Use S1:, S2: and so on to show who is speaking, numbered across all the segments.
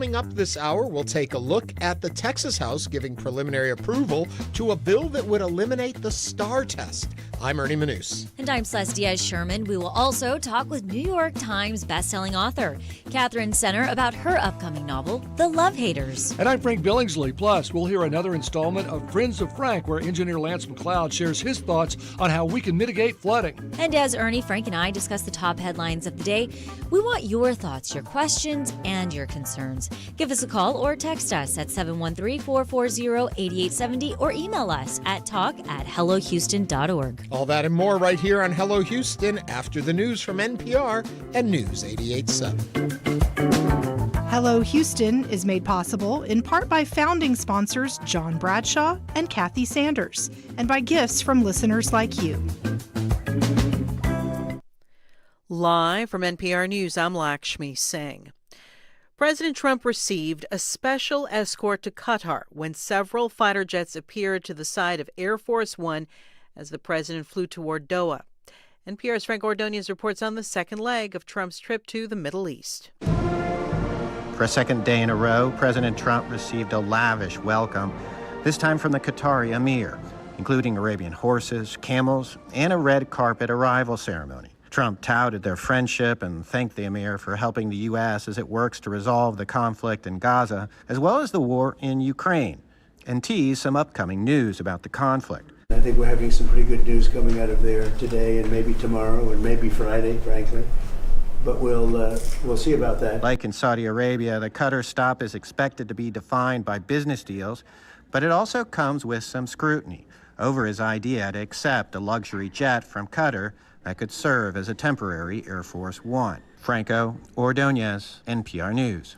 S1: Coming up this hour, we'll take a look at the Texas House giving preliminary approval to a bill that would eliminate the STAAR test. I'm Ernie Manous.
S2: And I'm Celeste Diaz-Sherman. We will also talk with New York Times bestselling author Katherine Center about her upcoming novel, The Love Haters.
S3: And I'm Frank Billingsley. Plus, we'll hear another installment of Friends of Frank, where engineer Lance McLeod shares his thoughts on how we can mitigate flooding.
S2: And as Ernie, Frank, and I discuss the top headlines of the day, we want your thoughts, your questions, and your concerns. Give us a call or text us at 713-440-8870 or email us at talk@hellohouston.org.
S1: All that and more right here on Hello Houston after the news from NPR and News 88.7.
S4: Hello Houston is made possible in part by founding sponsors John Bradshaw and Kathy Sanders, and by gifts from listeners like you.
S5: Live from NPR News, I'm Lakshmi Singh. President Trump received a special escort to Qatar when several fighter jets appeared to the side of Air Force One as the president flew toward Doha. NPR's Frank Ordonez reports on the second leg of Trump's trip to the Middle East.
S6: For a second day in a row, President Trump received a lavish welcome, this time from the Qatari emir, including Arabian horses, camels, and a red carpet arrival ceremony. Trump touted their friendship and thanked the emir for helping the U.S. as it works to resolve the conflict in Gaza, as well as the war in Ukraine, and teased some upcoming news about the conflict.
S7: I think we're having some pretty good news coming out of there today and maybe tomorrow and maybe Friday, frankly. But we'll see about that.
S6: Like in Saudi Arabia, the Qatar stop is expected to be defined by business deals, but it also comes with some scrutiny over his idea to accept a luxury jet from Qatar that could serve as a temporary Air Force One. Franco Ordonez, NPR News.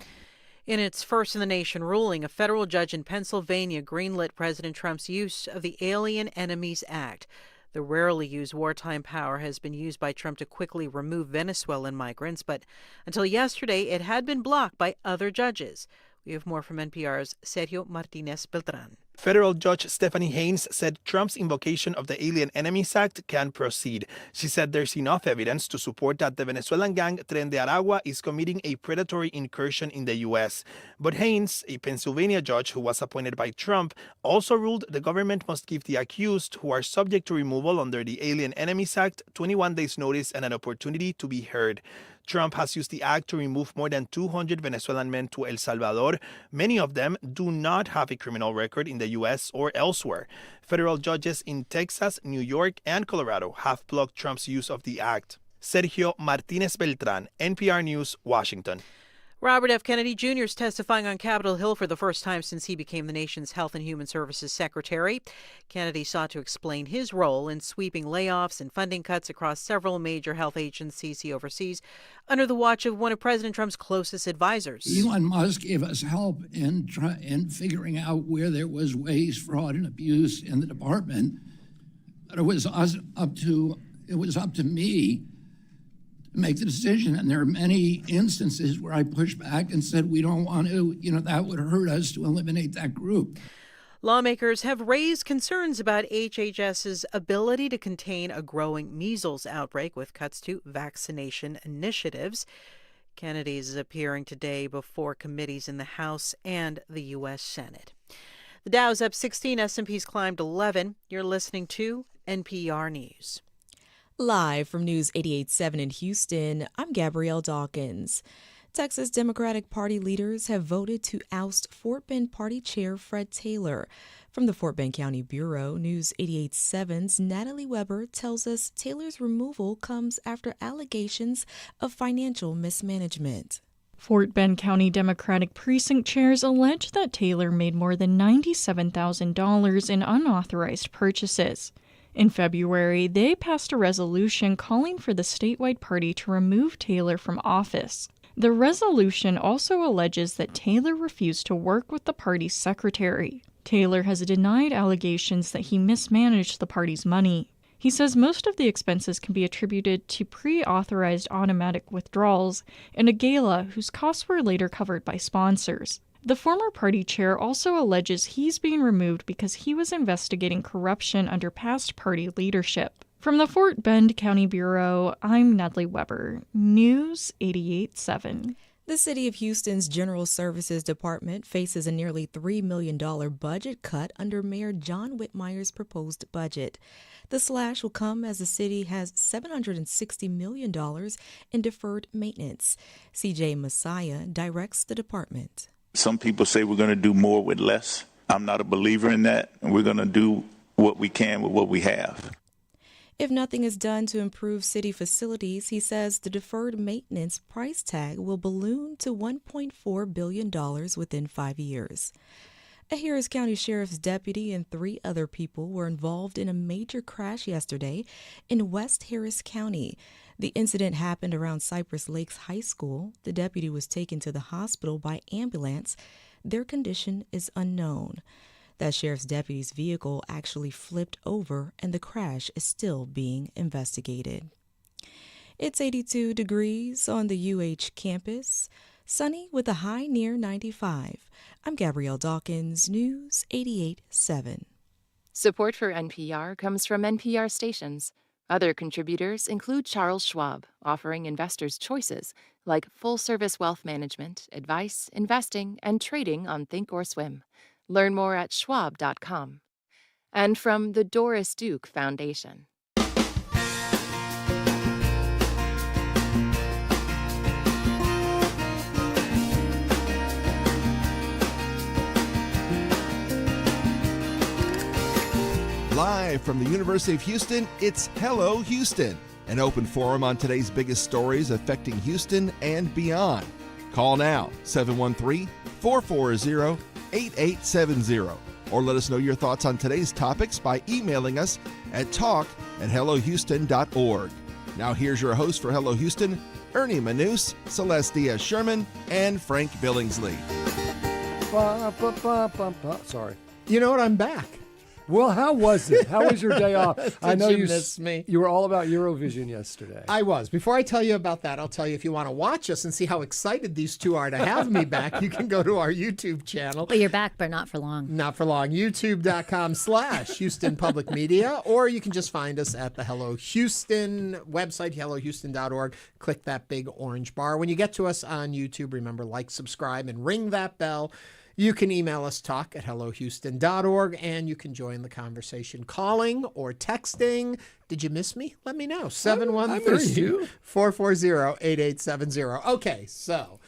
S5: In its first-in-the-nation ruling, a federal judge in Pennsylvania greenlit President Trump's use of the Alien Enemies Act. The rarely used wartime power has been used by Trump to quickly remove Venezuelan migrants, but until yesterday, it had been blocked by other judges. We have more from NPR's Sergio Martinez Beltran.
S8: Federal Judge Stephanie Haynes said Trump's invocation of the Alien Enemies Act can proceed. She said there's enough evidence to support that the Venezuelan gang Tren de Aragua is committing a predatory incursion in the U.S. But Haynes, a Pennsylvania judge who was appointed by Trump, also ruled the government must give the accused, who are subject to removal under the Alien Enemies Act, 21 days' notice and an opportunity to be heard. Trump has used the act to remove more than 200 Venezuelan men to El Salvador. Many of them do not have a criminal record in the U.S. or elsewhere. Federal judges in Texas, New York, and Colorado have blocked Trump's use of the act. Sergio Martinez Beltran, NPR News, Washington.
S5: Robert F. Kennedy Jr. is testifying on Capitol Hill for the first time since he became the nation's Health and Human Services Secretary. Kennedy sought to explain his role in sweeping layoffs and funding cuts across several major health agencies he oversees under the watch of one of President Trump's closest advisors.
S9: Elon Musk gave us help in figuring out where there was waste, fraud, and abuse in the department. But it was up to me to make the decision. And there are many instances where I pushed back and said, we don't want to, that would hurt us to eliminate that group.
S5: Lawmakers have raised concerns about HHS's ability to contain a growing measles outbreak with cuts to vaccination initiatives. Kennedy's is appearing today before committees in the House and the U.S. Senate. The Dow's up 16, S&P's climbed 11. You're listening to NPR News.
S10: Live from News 88.7 in Houston, I'm Gabrielle Dawkins. Texas Democratic Party leaders have voted to oust Fort Bend Party Chair Fred Taylor. From the Fort Bend County Bureau, News 88.7's Natalie Weber tells us Taylor's removal comes after allegations of financial mismanagement.
S11: Fort Bend County Democratic Precinct chairs allege that Taylor made more than $97,000 in unauthorized purchases. In February, they passed a resolution calling for the statewide party to remove Taylor from office. The resolution also alleges that Taylor refused to work with the party's secretary. Taylor has denied allegations that he mismanaged the party's money. He says most of the expenses can be attributed to pre-authorized automatic withdrawals and a gala whose costs were later covered by sponsors. The former party chair also alleges he's being removed because he was investigating corruption under past party leadership. From the Fort Bend County Bureau, I'm Natalie Weber, News 88.7.
S10: The City of Houston's General Services Department faces a nearly $3 million budget cut under Mayor John Whitmire's proposed budget. The slash will come as the city has $760 million in deferred maintenance. CJ Messiah directs the department.
S12: Some people say we're going to do more with less. I'm not a believer in that, and we're going to do what we can with what we have.
S10: If nothing is done to improve city facilities, he says the deferred maintenance price tag will balloon to $1.4 billion within 5 years. A Harris County Sheriff's deputy and 3 other people were involved in a major crash yesterday in West Harris County. The incident happened around Cypress Lakes High School. The deputy was taken to the hospital by ambulance. Their condition is unknown. That sheriff's deputy's vehicle actually flipped over, and the crash is still being investigated. It's 82 degrees on the UH campus, sunny with a high near 95. I'm Gabrielle Dawkins, News 88.7.
S13: Support for NPR comes from NPR stations. Other contributors include Charles Schwab, offering investors choices like full-service wealth management, advice, investing, and trading on Thinkorswim. Learn more at schwab.com. And from the Doris Duke Foundation.
S14: Live from the University of Houston, it's Hello Houston, an open forum on today's biggest stories affecting Houston and beyond. Call now, 713-440-8870, or let us know your thoughts on today's topics by emailing us at talk@hellohouston.org. Now here's your host for Hello Houston, Ernie Manous, Celeste Diaz-Sherman, and Frank Billingsley.
S3: Sorry.
S1: You know what? I'm back.
S3: Well, how was it? How was your day off? I know
S1: you miss me.
S3: You were all about Eurovision yesterday.
S1: I was. Before I tell you about that, I'll tell you if you want to watch us and see how excited these two are to have me back, you can go to our YouTube channel.
S2: But you're back, but not for long.
S1: Not for long. YouTube.com/Houston Public Media, or you can just find us at the Hello Houston website, hellohouston.org. Click that big orange bar. When you get to us on YouTube, remember, like, subscribe, and ring that bell. You can email us talk@hellohouston.org, and you can join the conversation calling or texting. Did you miss me? Let me know. 713-440-8870. Okay, so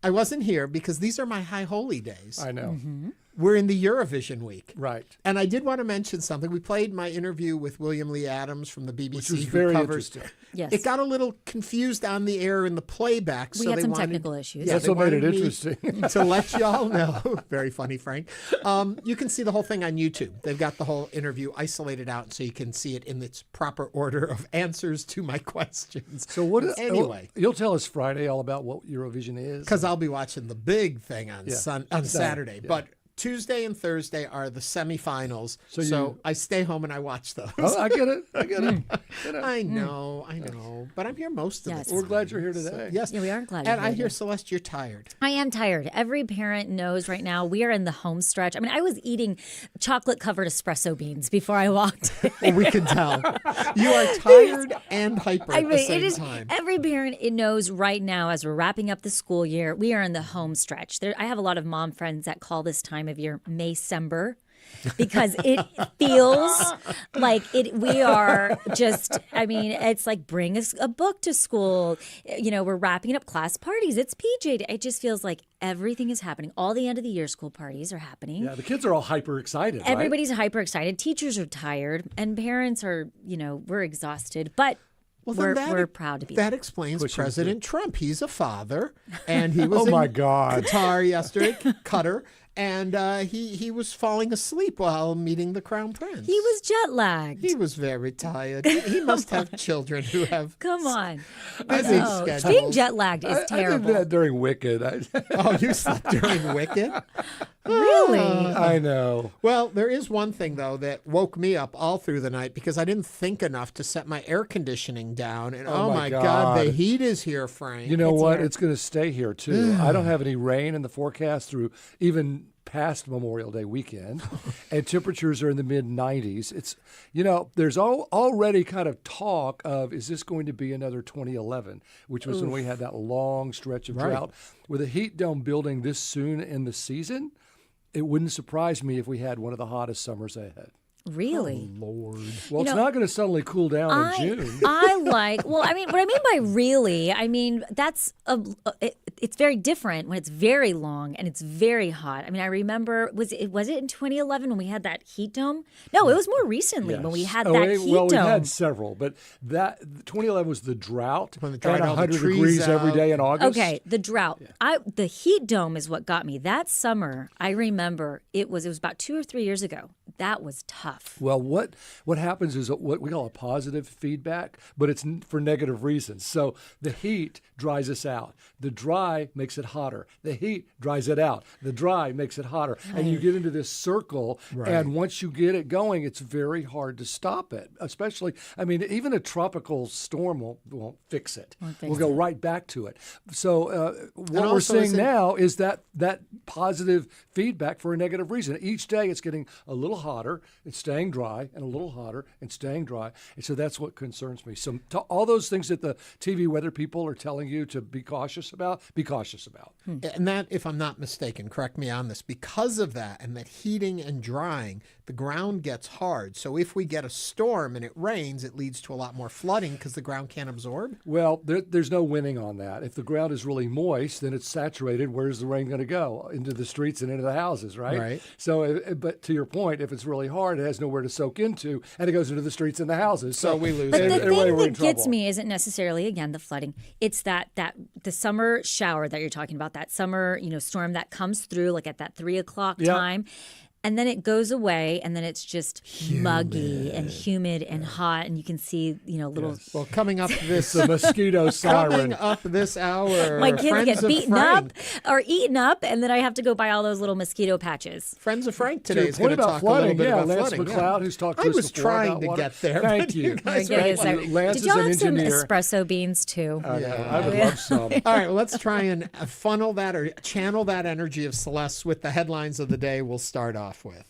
S1: I wasn't here because these are my high holy days.
S3: I know.
S1: Mm-hmm. We're in the Eurovision week.
S3: Right.
S1: And I did want to mention something. We played my interview with William Lee Adams from the BBC.
S3: Which was very interesting.
S2: Yes.
S1: It got a little confused on the air in the playback.
S2: We had some technical issues.
S1: Yeah,
S3: that's what made it interesting.
S1: To let y'all know. Very funny, Frank. You can see the whole thing on YouTube. They've got the whole interview isolated out so you can see it in its proper order of answers to my questions.
S3: So what?
S1: Anyway.
S3: You'll tell us Friday all about what Eurovision is.
S1: Because I'll be watching the big thing on Saturday.
S3: Yeah.
S1: But Tuesday and Thursday are the semifinals, so I stay home and I watch those.
S3: Oh, I get it. I
S1: know. But I'm here most of the time.
S3: We're glad you're here today.
S1: Yes.
S2: Yeah, we are glad
S1: And
S2: you're here.
S1: I hear, Celeste, you're tired.
S2: I am tired. Every parent knows right now we are in the home stretch. I mean, I was eating chocolate-covered espresso beans before I walked.
S1: Well, we can tell. You are tired and hyper at the same time.
S2: Every parent knows right now, as we're wrapping up the school year, we are in the home stretch. I have a lot of mom friends that call this time of year May-cember, because it feels like we are just, I mean, it's like bring a book to school. You know, we're wrapping up class parties. It's PJ Day. It just feels like everything is happening. All the end of the year school parties are happening.
S3: Yeah, the kids are all hyper excited.
S2: Everybody's hyper excited. Teachers are tired, and parents are, we're exhausted. But we're proud to be.
S1: That explains President Trump. He's a father, and he was
S3: in
S1: Qatar yesterday, Qatar, and he was falling asleep while meeting the Crown Prince.
S2: He was jet lagged.
S1: He was very tired. He must have children who have.
S2: Come on.
S1: Busy schedules.
S2: Being jet lagged is terrible.
S3: I did that during Wicked.
S1: Oh, you slept during Wicked?
S2: Really?
S3: I know.
S1: Well, there is one thing, though, that woke me up all through the night because I didn't think enough to set my air conditioning down. And oh my God, the heat is here, Frank.
S3: You know what? It's going to stay here, too. I don't have any rain in the forecast through even past Memorial Day weekend, and temperatures are in the mid-90s. It's, there's already kind of talk of, is this going to be another 2011, which was when we had that long stretch of drought. With a heat dome building this soon in the season, it wouldn't surprise me if we had one of the hottest summers ahead.
S2: Really?
S1: Oh, Lord.
S3: Well, it's not going to suddenly cool down in June.
S2: What I mean by really, that's it's very different when it's very long and it's very hot. I mean, I remember, was it in 2011 when we had that heat dome? No, it was more recently when we had that heat dome.
S3: Well, we had several, but that 2011 was the drought.
S1: When the drought,
S3: and 100 degrees every day in August.
S2: Okay, the drought. Yeah. The heat dome is what got me. That summer, I remember it was about 2 or 3 years ago. That was tough.
S3: Well, what happens is what we call a positive feedback, but it's for negative reasons. So the heat dries us out. The dry makes it hotter. The heat dries it out. The dry makes it hotter. And you get into this circle, and once you get it going, it's very hard to stop it. Especially, even a tropical storm won't fix it. We'll go right back to it. So what we're seeing now is that positive feedback for a negative reason. Each day it's getting a little hotter, it's staying dry, and a little hotter and staying dry. And so that's what concerns me. So all those things that the TV weather people are telling you to be cautious about, be cautious about.
S1: And that, if I'm not mistaken, correct me on this, because of that and that heating and drying, the ground gets hard. So if we get a storm and it rains, it leads to a lot more flooding because the ground can't absorb?
S3: Well, there's no winning on that. If the ground is really moist, then it's saturated. Where's the rain going to go? Into the streets and into the houses, right?
S1: Right.
S3: So, but to your point, if it's really hard, it has nowhere to soak into, and it goes into the streets and the houses. So
S1: we lose.
S2: But the thing that gets me isn't necessarily, again, the flooding. It's that the summer shower that you're talking about, that summer storm that comes through like at that 3 o'clock time. And then it goes away, and then it's just muggy and humid and hot, and you can see, little.
S1: Yes. Well, coming up this
S3: the mosquito siren.
S1: Coming up this hour,
S2: my kids get beaten up or eaten up, and then I have to go buy all those little mosquito patches.
S1: Friends of Frank today is going to talk
S3: flooding.
S1: a little bit about
S3: Lance
S1: flooding.
S3: McLeod, who's talked to us
S1: I was trying to get there.
S3: Thank you.
S1: Guys
S3: Thank you. Lance
S2: Did y'all
S3: is
S2: have
S3: an engineer.
S2: some espresso beans too?
S3: I would love some.
S1: All right, well, let's try and funnel that or channel that energy of Celeste with the headlines of the day we'll start off with.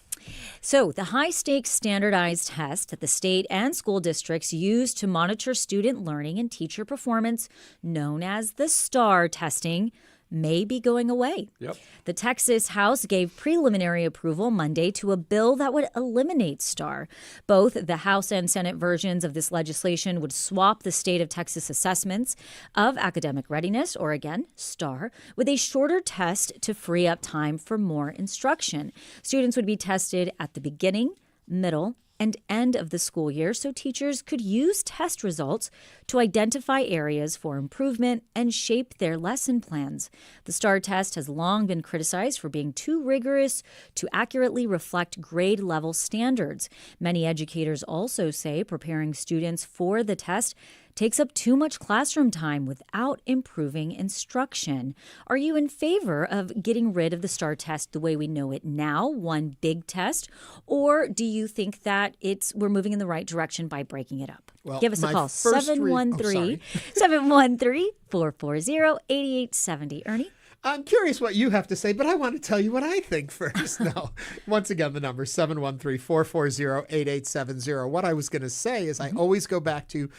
S2: So, the high-stakes standardized test that the state and school districts use to monitor student learning and teacher performance, known as the STAAR testing, may be going away.
S3: Yep.
S2: The Texas House gave preliminary approval Monday to a bill that would eliminate STAAR. Both the House and Senate versions of this legislation would swap the state of Texas assessments of academic readiness, or again, STAAR, with a shorter test to free up time for more instruction. Students would be tested at the beginning, middle, and end of the school year, so teachers could use test results to identify areas for improvement and shape their lesson plans. The STAAR test has long been criticized for being too rigorous to accurately reflect grade level standards. Many educators also say preparing students for the test takes up too much classroom time without improving instruction. Are you in favor of getting rid of the STAAR test the way we know it now, one big test, or do you think that we're moving in the right direction by breaking it up?
S1: Well,
S2: give us a call, 713-440-8870. Ernie?
S1: I'm curious what you have to say, but I want to tell you what I think first. No. Once again, the number 713-440-8870. What I was going to say is I always go back to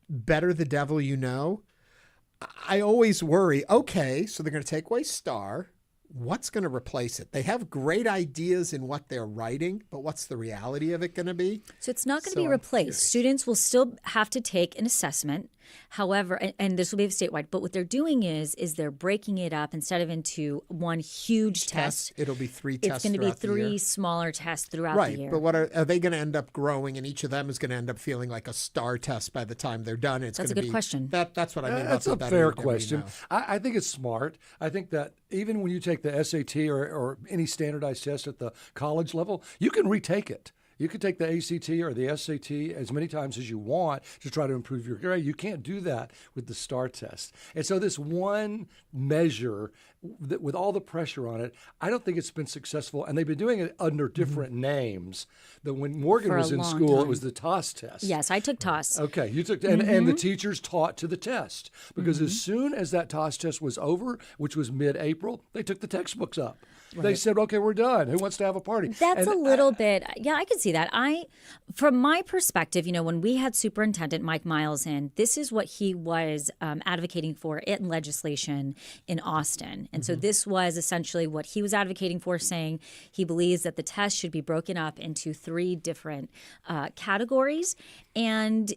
S1: better the devil you know. I always worry, okay, so they're going to take away STAAR. What's going to replace it? They have great ideas in what they're writing, but what's the reality of it going to be?
S2: So it's not going to be replaced. Students will still have to take an assessment. However, and this will be statewide, but what they're doing is they're breaking it up instead of into one huge test.
S1: It'll be 3 tests.
S2: It's going to be 3 smaller tests throughout the year.
S1: Right, but what are they going to end up growing? And each of them is going to end up feeling like a STAAR test by the time they're done. That's
S2: a good question.
S1: That's what I mean.
S3: That's a fair question. I think it's smart. I think that even when you take the SAT or any standardized test at the college level, you can retake it. You can take the ACT or the SAT as many times as you want to try to improve your grade. You can't do that with the STAAR test. And so this one measure, with all the pressure on it, I don't think it's been successful. And they've been doing it under different names. That when Morgan was in school, it was the TOS test.
S2: Yes, I took TOS.
S3: Okay, you took, and the teachers taught to the test. Because as soon as that TOS test was over, which was mid-April, they took the textbooks up. They said, okay, we're done. Who wants to have a party?
S2: That's a little bit, yeah, I could see that. From my perspective, when we had Superintendent Mike Miles in, this is what he was advocating for in legislation in Austin. And so this was essentially what he was advocating for, saying he believes that the test should be broken up into 3 different categories. And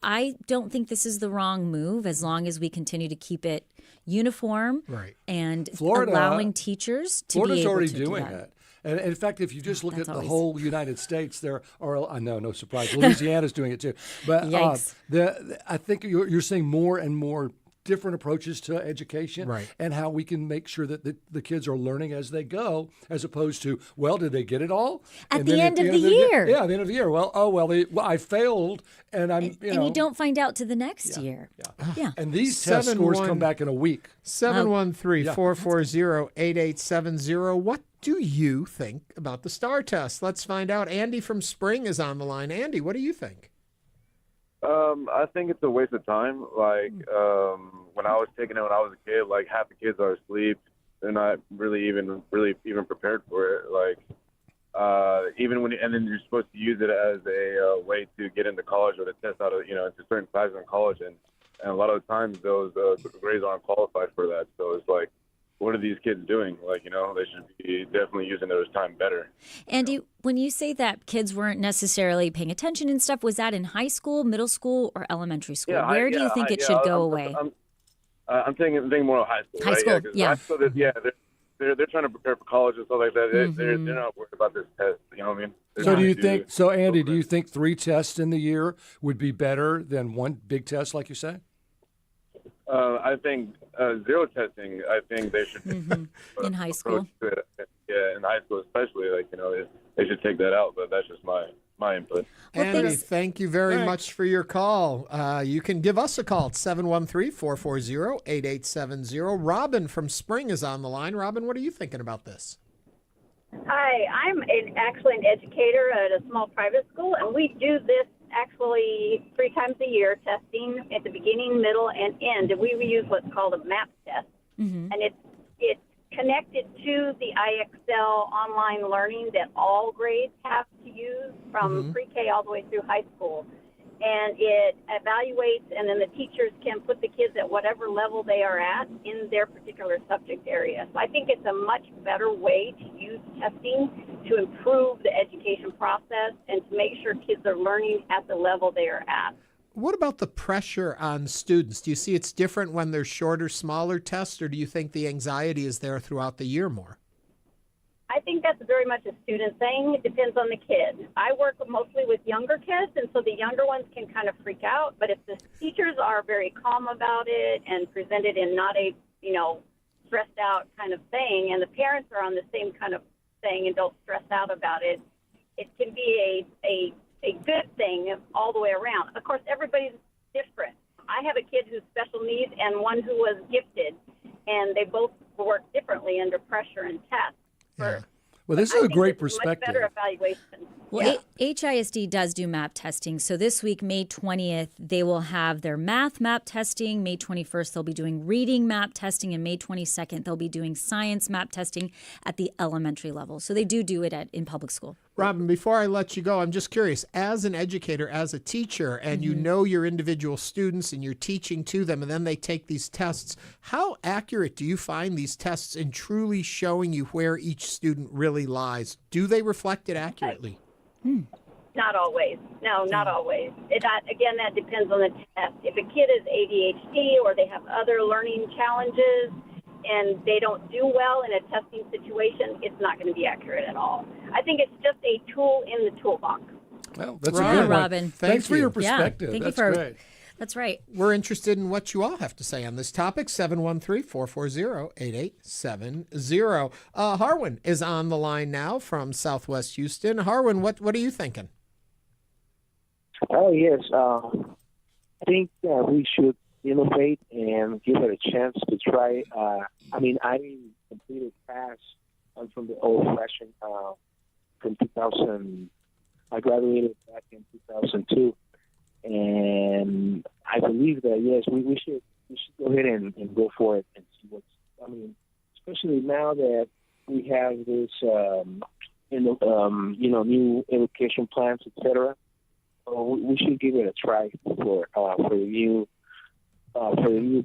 S2: I don't think this is the wrong move as long as we continue to keep it uniform and allowing teachers to be able to
S3: already
S2: do
S3: doing
S2: that.
S3: it. And in fact, if you just look at the whole United States, there are, I know, no surprise, Louisiana's doing it too. But I think you're seeing more and more different approaches to education and how we can make sure that the kids are learning as they go, as opposed to, well, did they get it all?
S2: At the end of the year.
S3: Yeah, at the end of the year. Well, I failed, and I'm,
S2: and you don't find out to the next year. Yeah.
S3: And these test scores come back in a week.
S1: 713-440-8870. What do you think about the STAAR test? Let's find out. Andy from Spring is on the line. Andy, what do you think?
S15: I think it's a waste of time. Like, when I was taking it when I was a kid, like half the kids are asleep. They're not really even prepared for it. Like, even and then you're supposed to use it as a way to get into college or to test out, into certain classes in college. And a lot of the times those grades aren't qualified for that. So it's like, what are these kids doing? Like, they should be definitely using their time better.
S2: Andy, when you say that kids weren't necessarily paying attention and stuff, was that in high school, middle school, or elementary school? Where do you think it should go away?
S15: I'm thinking more of high school.
S2: High school,
S15: yeah. They're trying to prepare for college and stuff like that. They're not worried about this test. You know what I mean?
S3: Andy, do you think 3 tests in the year would be better than 1 big test, like you say?
S15: I think 0 testing. I think they should
S2: in high school.
S15: In high school especially, they should take that out. But that's just my input.
S1: Andy, thank you very much for your call. You can give us a call at 713-440-8870. Robin from Spring is on the line. Robin, what are you thinking about this?
S16: Hi, I'm actually an educator at a small private school, and we do this actually 3 times a year, testing at the beginning, middle, and end. And we use what's called a MAP test. And it's connected to the IXL online learning that all grades have to use from pre-K all the way through high school. And it evaluates, and then the teachers can put the kids at whatever level they are at in their particular subject area. So I think it's a much better way to use testing to improve the education process and to make sure kids are learning at the level they are at.
S1: What about the pressure on students? Do you see it's different when they're shorter, smaller tests, or do you think the anxiety is there throughout the year more?
S16: I think that's very much a student thing. It depends on the kid. I work mostly with younger kids, and so the younger ones can kind of freak out. But if the teachers are very calm about it and present it in not a, stressed out kind of thing, and the parents are on the same kind of thing and don't stress out about it, it can be a good thing all the way around. Of course, everybody's different. I have a kid who's special needs and one who was gifted, and they both work differently under pressure and tests.
S3: Well, this is a great perspective.
S16: Much better evaluation.
S2: Well, HISD does do MAP testing. So this week, May 20th, they will have their math MAP testing. May 21st, they'll be doing reading MAP testing. And May 22nd, they'll be doing science MAP testing at the elementary level. So they do it in public school.
S1: Robin, before I let you go, I'm just curious, as an educator, as a teacher, and you know your individual students and you're teaching to them, and then they take these tests, how accurate do you find these tests in truly showing you where each student really lies? Do they reflect it accurately?
S16: Not always. No, not always. Again, that depends on the test. If a kid is ADHD or they have other learning challenges and they don't do well in a testing situation, it's not going to be accurate at all. I think it's just a tool in the toolbox.
S3: Well, that's a good one.
S2: Robin.
S3: Thanks for your perspective.
S2: Yeah,
S3: that's great.
S2: That's right.
S1: We're interested in what you all have to say on this topic. 713-440-8870. Harwin is on the line now from Southwest Houston. Harwin, what are you thinking?
S17: Oh, yes. I think we should innovate and give it a chance to try. I completed class. I'm from the old-fashioned from 2000. I graduated back in 2002. And I believe that, yes, we should go ahead and go for it and see especially now that we have this, new education plans, etc. So we should give it a try for the new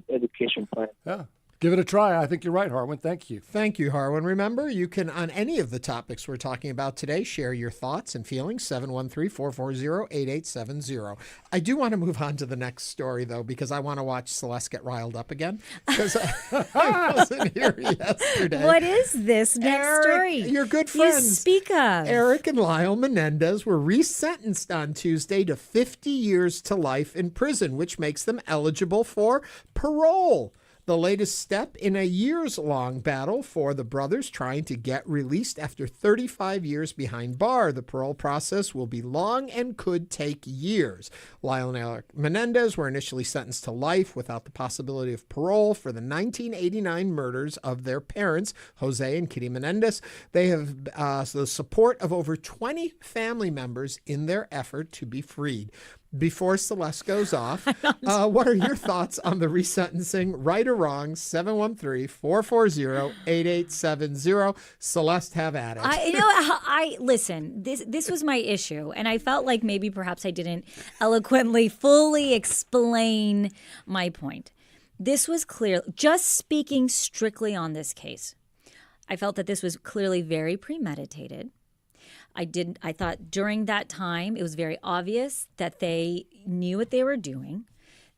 S17: education plan.
S3: Yeah. Give it a try. I think you're right, Harwin. Thank you.
S1: Thank you, Harwin. Remember, you can, on any of the topics we're talking about today, share your thoughts and feelings, 713-440-8870. I do want to move on to the next story, though, because I want to watch Celeste get riled up again, because I wasn't here yesterday.
S2: What is this next story?
S1: Your good friends.
S2: You speak of.
S1: Eric and Lyle Menendez were resentenced on Tuesday to 50 years to life in prison, which makes them eligible for parole. The latest step in a years-long battle for the brothers trying to get released after 35 years behind bar. The parole process will be long and could take years. Lyle and Eric Menendez were initially sentenced to life without the possibility of parole for the 1989 murders of their parents, Jose and Kitty Menendez. They have the support of over 20 family members in their effort to be freed. Before Celeste goes off, what are your thoughts on the resentencing? Right or wrong? 713-440-8870. Celeste, have at it.
S2: Listen. This was my issue, and I felt like maybe perhaps I didn't eloquently, fully explain my point. This was clear. Just speaking strictly on this case, I felt that this was clearly very premeditated. I thought during that time, it was very obvious that they knew what they were doing.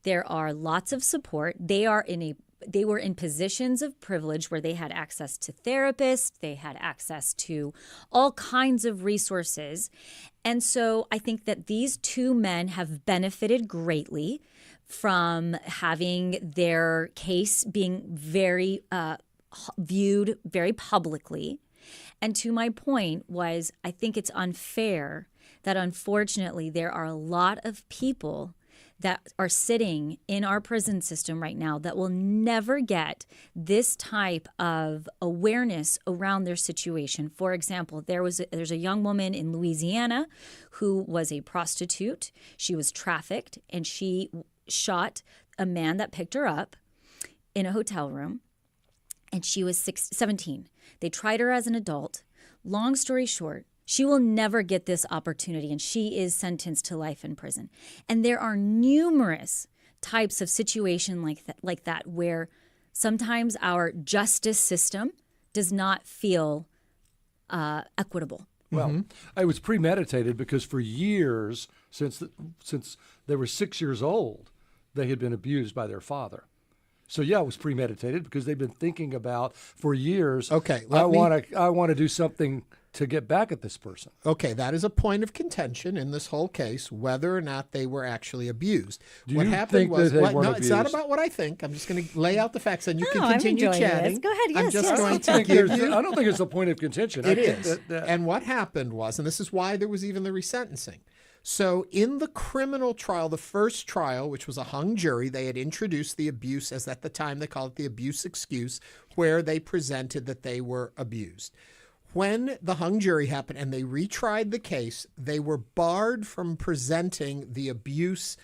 S2: There are lots of support. They were in positions of privilege where they had access to therapists. They had access to all kinds of resources. And so I think that these two men have benefited greatly from having their case being very viewed very publicly. And to my point was, I think it's unfair that unfortunately there are a lot of people that are sitting in our prison system right now that will never get this type of awareness around their situation. For example, there's a young woman in Louisiana who was a prostitute. She was trafficked, and she shot a man that picked her up in a hotel room, and she was 17. They tried her as an adult. Long story short, she will never get this opportunity, and she is sentenced to life in prison. And there are numerous types of situation like that where sometimes our justice system does not feel equitable.
S3: Well, it was premeditated because for years, since they were 6 years old, they had been abused by their father. So yeah, it was premeditated because they've been thinking about for years.
S1: Okay,
S3: I want to do something to get back at this person.
S1: Okay, that is a point of contention in this whole case, whether or not they were actually abused.
S3: Do
S1: what
S3: you
S1: happened
S3: think
S1: was
S3: that they weren't
S1: no, it's not
S3: abused?
S1: about what I think. I'm just going to lay out the facts, and you can
S2: I'm
S1: continue
S2: enjoying
S1: chatting.
S2: this. Go ahead.
S1: I'm
S2: Yes,
S1: just
S2: yes.
S1: going to give you.
S3: I don't think it's a point of contention.
S1: It is. And what happened was, and this is why there was even the resentencing. So in the criminal trial, the first trial, which was a hung jury, they had introduced the abuse, as at the time they called it the abuse excuse, where they presented that they were abused. When the hung jury happened and they retried the case, they were barred from presenting the abuse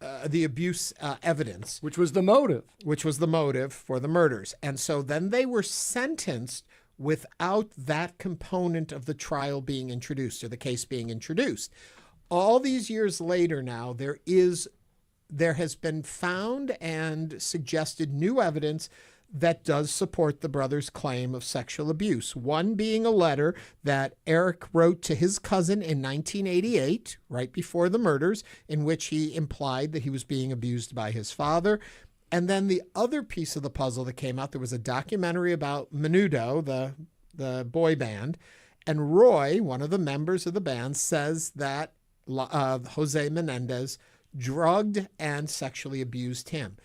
S1: evidence.
S3: Which was the motive.
S1: Which was the motive for the murders. And so then they were sentenced without that component of the trial being introduced, or the case being introduced. All these years later now, there has been found and suggested new evidence that does support the brothers' claim of sexual abuse. One being a letter that Eric wrote to his cousin in 1988, right before the murders, in which he implied that he was being abused by his father. And then the other piece of the puzzle that came out, there was a documentary about Menudo, the boy band, and Roy, one of the members of the band, says that Jose Menendez drugged and sexually abused him,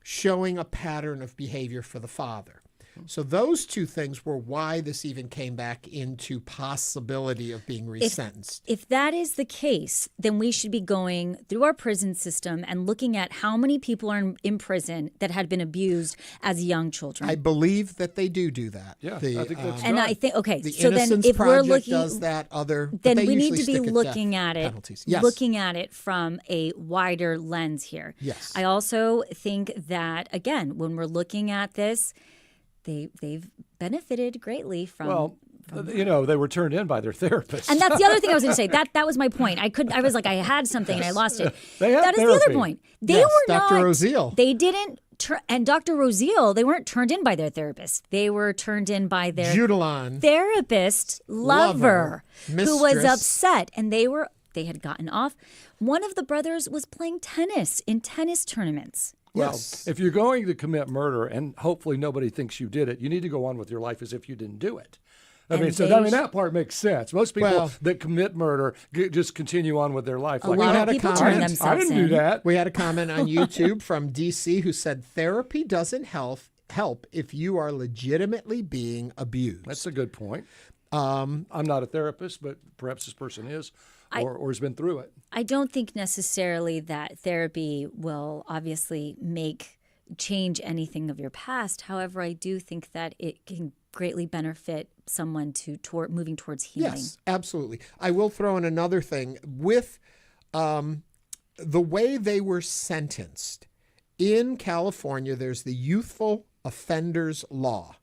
S1: showing a pattern of behavior for the father. So those two things were why this even came back into possibility of being resentenced.
S2: If that is the case, then we should be going through our prison system and looking at how many people are in prison that had been abused as young children.
S1: I believe that they do that.
S3: Yeah, I think that's
S2: and
S3: right.
S2: I think
S1: The
S2: so then
S1: Innocence
S2: if we're
S1: Project
S2: looking,
S1: does that.
S2: Then we need to be looking at it,
S1: penalties. Yes.
S2: looking at it from a wider lens here.
S1: Yes.
S2: I also think that again, when we're looking at this, they've benefited greatly from.
S3: Well, they were turned in by their therapist.
S2: And that's the other thing I was going to say. That was my point. I was like, I had something and I lost it.
S3: They had
S2: That is the
S3: therapy.
S2: other point. They were
S1: Dr.
S2: not.
S1: Oziel.
S2: They didn't. And Dr. Oziel, they weren't turned in by their therapist. They were turned in by their
S1: Judilon.
S2: therapist lover who was
S1: Mistress.
S2: upset. And they had gotten off. One of the brothers was playing tennis in tennis tournaments.
S3: Well, if you're going to commit murder, and hopefully nobody thinks you did it, you need to go on with your life as if you didn't do it. That part makes sense. Most people that commit murder just continue on with their life.
S2: A lot of people turn themselves in.
S3: I didn't do that.
S1: We had a comment on YouTube from DC who said therapy doesn't help if you are legitimately being abused.
S3: That's a good point. I'm not a therapist, but perhaps this person is or has been through it.
S2: I don't think necessarily that therapy will obviously change anything of your past. However, I do think that it can greatly benefit someone moving towards healing.
S1: Yes, absolutely. I will throw in another thing. With the way they were sentenced, in California, there's the Youthful Offenders Law,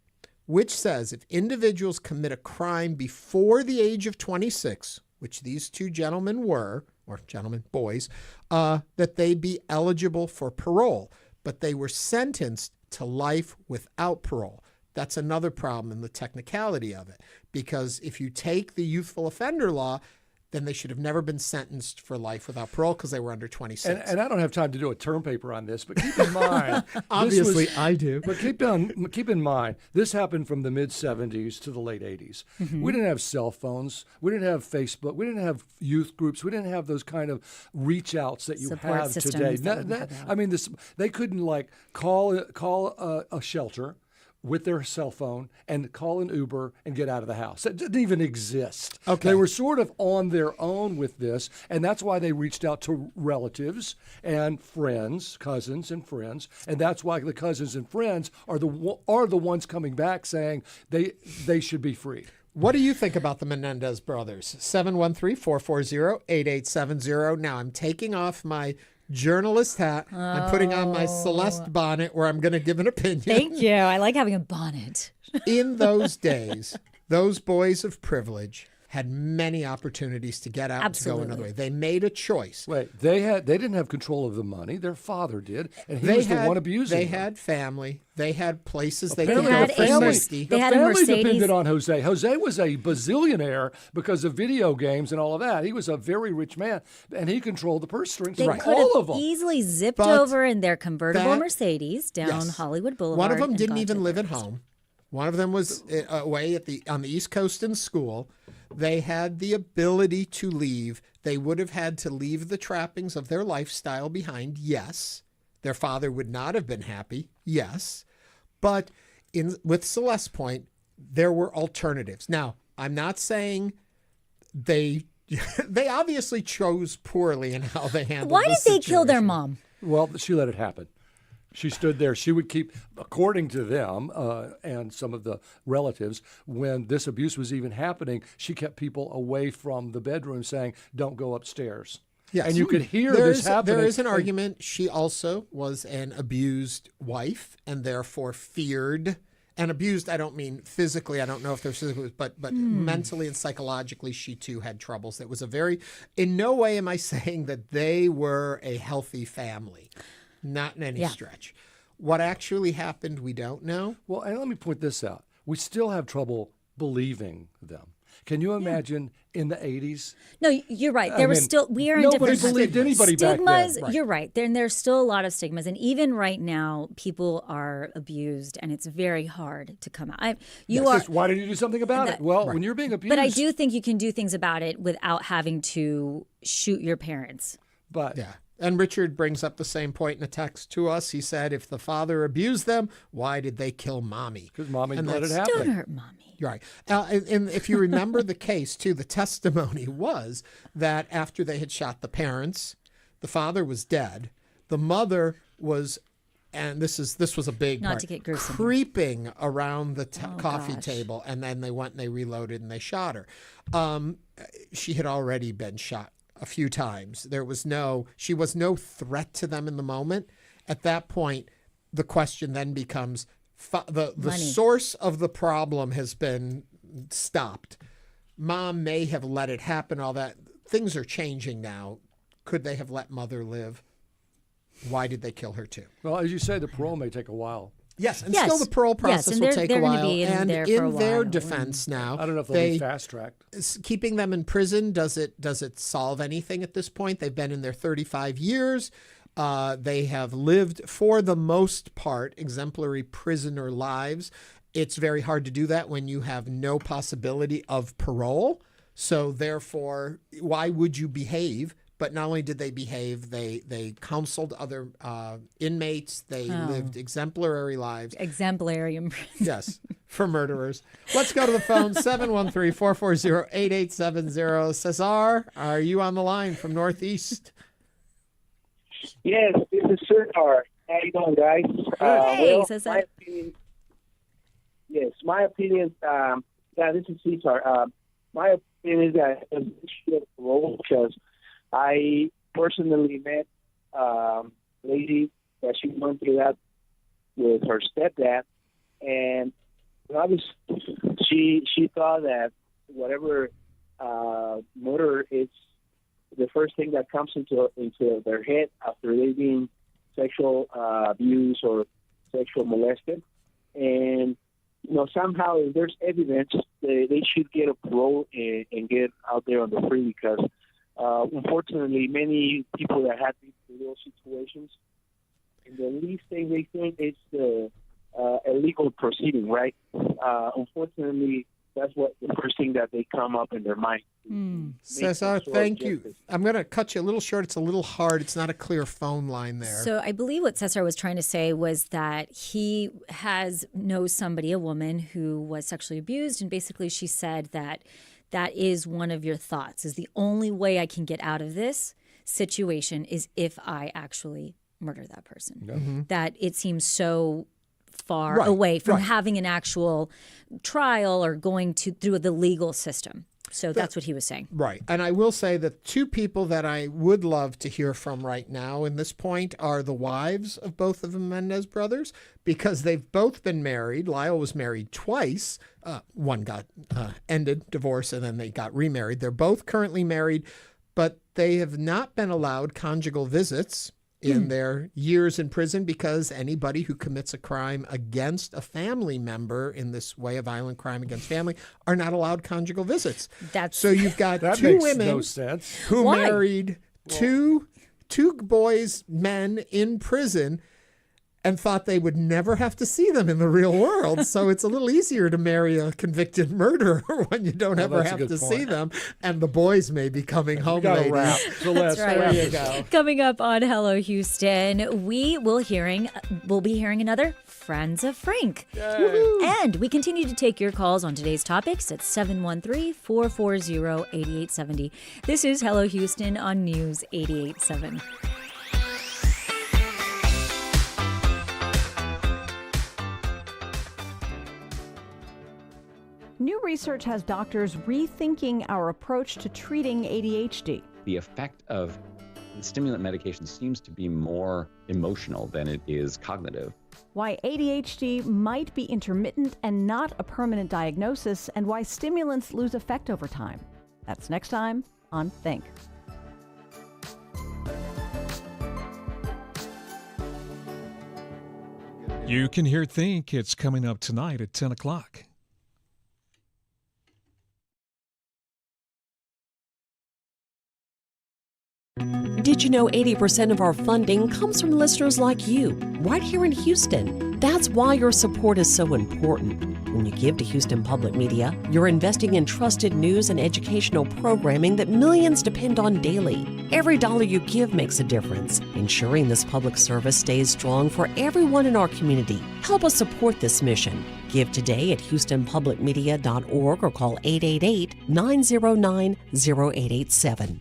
S1: which says if individuals commit a crime before the age of 26, which these two gentlemen were, or gentlemen, boys, that they be eligible for parole. But they were sentenced to life without parole. That's another problem in the technicality of it, because if you take the youthful offender law, then they should have never been sentenced for life without parole because they were under 26.
S3: And I don't have time to do a term paper on this, but keep in mind.
S1: Obviously, I do.
S3: But keep in mind, this happened from the mid-'70s to the late '80s.
S2: Mm-hmm.
S3: We didn't have cell phones. We didn't have Facebook. We didn't have youth groups. We didn't have those kind of reach outs that you
S2: Support
S3: have
S2: systems
S3: today.
S2: that we have now.
S3: I mean, they couldn't call a shelter with their cell phone and call an Uber and get out of the house. It didn't even exist.
S1: Okay.
S3: They were sort of on their own with this, and that's why they reached out to relatives and friends, cousins and friends, and that's why the cousins and friends are the ones coming back saying they should be free.
S1: What do you think about the Menendez brothers? 713-440-8870. Now, I'm taking off my journalist hat. I'm putting on my Celeste bonnet where I'm going to give an opinion.
S2: Thank you. I like having a bonnet.
S1: In those days, those boys of privilege had many opportunities to get out and to go another way. They made a choice.
S3: Wait, they didn't have control of the money. Their father did, and he was the one abusing
S1: They
S3: them.
S1: had family. They had places they
S3: Apparently,
S1: could
S2: had
S1: go
S2: a
S1: for
S3: family,
S1: safety.
S2: They
S3: the
S2: had a
S3: family
S2: Mercedes.
S3: depended on Jose. Jose was a bazillionaire because of video games and all of that. He was a very rich man, and he controlled the purse strings
S2: They
S3: of
S2: could
S3: all
S2: have
S3: of them.
S2: easily zipped
S1: But
S2: over in their convertible
S1: that-
S2: Mercedes down
S1: Yes.
S2: Hollywood Boulevard.
S1: One of them
S2: and
S1: didn't
S2: got
S1: even
S2: to
S1: live at
S2: theirs.
S1: home. One of them was away on the East Coast in school. They had the ability to leave. They would have had to leave the trappings of their lifestyle behind. Yes. Their father would not have been happy. Yes. But with Celeste Point, there were alternatives. Now, I'm not saying they obviously chose poorly in how they handled
S2: Why
S1: the
S2: did they kill their
S1: situation.
S2: mom?
S3: Well, she let it happen. She stood there. She would keep, according to them and some of the relatives, when this abuse was even happening, she kept people away from the bedroom saying, don't go upstairs.
S1: Yes.
S3: And you could hear
S1: There
S3: this
S1: is-
S3: happening.
S1: There is an argument. She also was an abused wife and therefore feared. And abused, I don't mean physically. I don't know if they're physically, but mentally and psychologically, she too had troubles. It was in no way am I saying that they were a healthy family. Not in any stretch. What actually happened, we don't know.
S3: Well, and let me point this out. We still have trouble believing them. Can you imagine in the 80s?
S2: No, you're right. We are in
S3: nobody
S2: different
S3: believed anybody
S2: stigmas.
S3: back then. Right.
S2: You're right. There's still a lot of stigmas, and even right now, people are abused, and it's very hard to come out.
S3: Why did you do something about it? Well, when you're being abused,
S2: but I do think you can do things about it without having to shoot your parents.
S3: But
S1: yeah. And Richard brings up the same point in a text to us. He said, if the father abused them, why did they kill mommy?
S3: Because mommy let it
S2: Don't
S3: happen.
S2: hurt mommy.
S1: Right. And if you remember the case, too, the testimony was that after they had shot the parents, the father was dead. The mother was, and this was a big
S2: Not
S1: part,
S2: to get gruesome.
S1: creeping around the coffee
S2: gosh.
S1: table. And then they went and they reloaded and they shot her. She had already been shot a few times. She was no threat to them in the moment. At that point, the question then becomes, the
S2: Money.
S1: source of the problem has been stopped. Mom may have let it happen, all that. Things are changing now. Could they have let mother live? Why did they kill her too?
S3: Well, as you say, the parole may take a while.
S1: Yes, and still the parole process
S2: and
S1: will take a
S2: they're gonna
S1: while.
S2: be in
S1: And
S2: there
S1: in
S2: for a
S1: their
S2: while.
S1: defense now,
S3: I don't know if they'll be fast-tracked.
S1: Keeping them in prison, does it solve anything at this point? They've been in there 35 years. They have lived, for the most part, exemplary prisoner lives. It's very hard to do that when you have no possibility of parole. So therefore, why would you behave? But not only did they behave, they counseled other inmates. They lived exemplary lives.
S2: Exemplary in prison.
S1: Yes, for murderers. Let's go to the phone, 713-440-8870. Cesar, are you on the line from Northeast?
S17: Yes, this is STAAR. How you doing, guys?
S2: Hey, Cesar.
S17: My opinion, this is Cesar. My opinion is that it should have parole because I personally met a lady that she went through that with her stepdad, and obviously she thought that whatever murder is the first thing that comes into their head after they've been sexual abused or sexual molested, and somehow if there's evidence, they should get a parole and get out there on the free because. Unfortunately, many people that have been through those situations, and the least thing they think is the illegal proceeding, right? Unfortunately, that's what the first thing that they come up in their mind.
S1: Cesar, thank you. I'm going to cut you a little short. It's a little hard. It's not a clear phone line there.
S2: So I believe what Cesar was trying to say was that he knows somebody, a woman, who was sexually abused, and basically she said that is one of your thoughts, is the only way I can get out of this situation is if I actually murder that person.
S1: Mm-hmm.
S2: That it seems so far away from having an actual trial or going through the legal system. So that's what he was saying.
S1: Right. And I will say that two people that I would love to hear from right now in this point are the wives of both of the Menendez brothers, because they've both been married. Lyle was married twice. One got ended, divorce, and then they got remarried. They're both currently married, but they have not been allowed conjugal visits in their years in prison because anybody who commits a crime against a family member in this way, a violent crime against family, are not allowed conjugal visits. So you've got two women who married two boys, men in prison, and thought they would never have to see them in the real world. So it's a little easier to marry a convicted murderer when you don't ever have to see them. And the boys may be coming home ladies.
S2: That's right.
S1: There you go.
S2: Coming up on Hello Houston, we'll be hearing another Friends of Frank. And we continue to take your calls on today's topics at 713-440-8870. This is Hello Houston on News 88.7.
S18: New research has doctors rethinking our approach to treating ADHD.
S19: The effect of stimulant medication seems to be more emotional than it is cognitive.
S18: Why ADHD might be intermittent and not a permanent diagnosis, and why stimulants lose effect over time. That's next time on Think.
S20: You can hear Think. It's coming up tonight at 10 o'clock.
S21: Did you know 80% of our funding comes from listeners like you, right here in Houston? That's why your support is so important. When you give to Houston Public Media, you're investing in trusted news and educational programming that millions depend on daily. Every dollar you give makes a difference, ensuring this public service stays strong for everyone in our community. Help us support this mission. Give today at houstonpublicmedia.org or call 888-909-0887.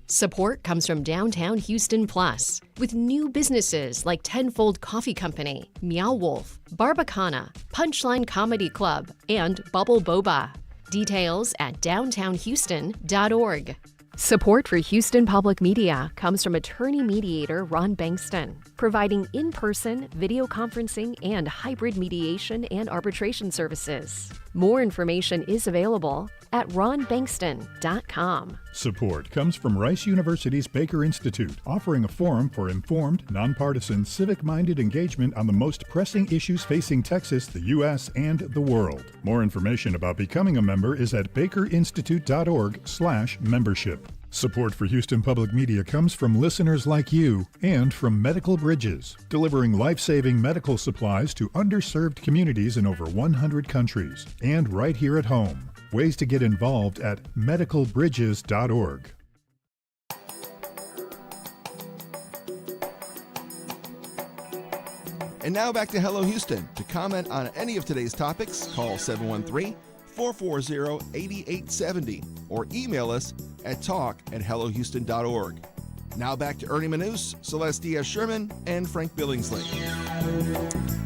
S22: Support comes from Downtown Houston Plus, with new businesses like Tenfold Coffee Company, Meow Wolf, Barbacana, Punchline Comedy Club, and Bubble Boba. Details at downtownhouston.org. Support for Houston Public Media comes from attorney mediator Ron Bankston, providing in-person, video conferencing, and hybrid mediation and arbitration services. More information is available at ronbankston.com.
S4: Support comes from Rice University's Baker Institute, offering a forum for informed, nonpartisan, civic-minded engagement on the most pressing issues facing Texas, the U.S., and the world. More information about becoming a member is at bakerinstitute.org/membership. Support for Houston Public Media comes from listeners like you and from Medical Bridges, delivering life-saving medical supplies to underserved communities in over 100 countries, and right here at home. Ways to get involved at medicalbridges.org.
S14: And now back to Hello Houston. To comment on any of today's topics, call 713-440-8870 or email us at talk@hellohouston.org. Now back to Ernie Manous, Celeste Diaz-Sherman, and Frank Billingsley.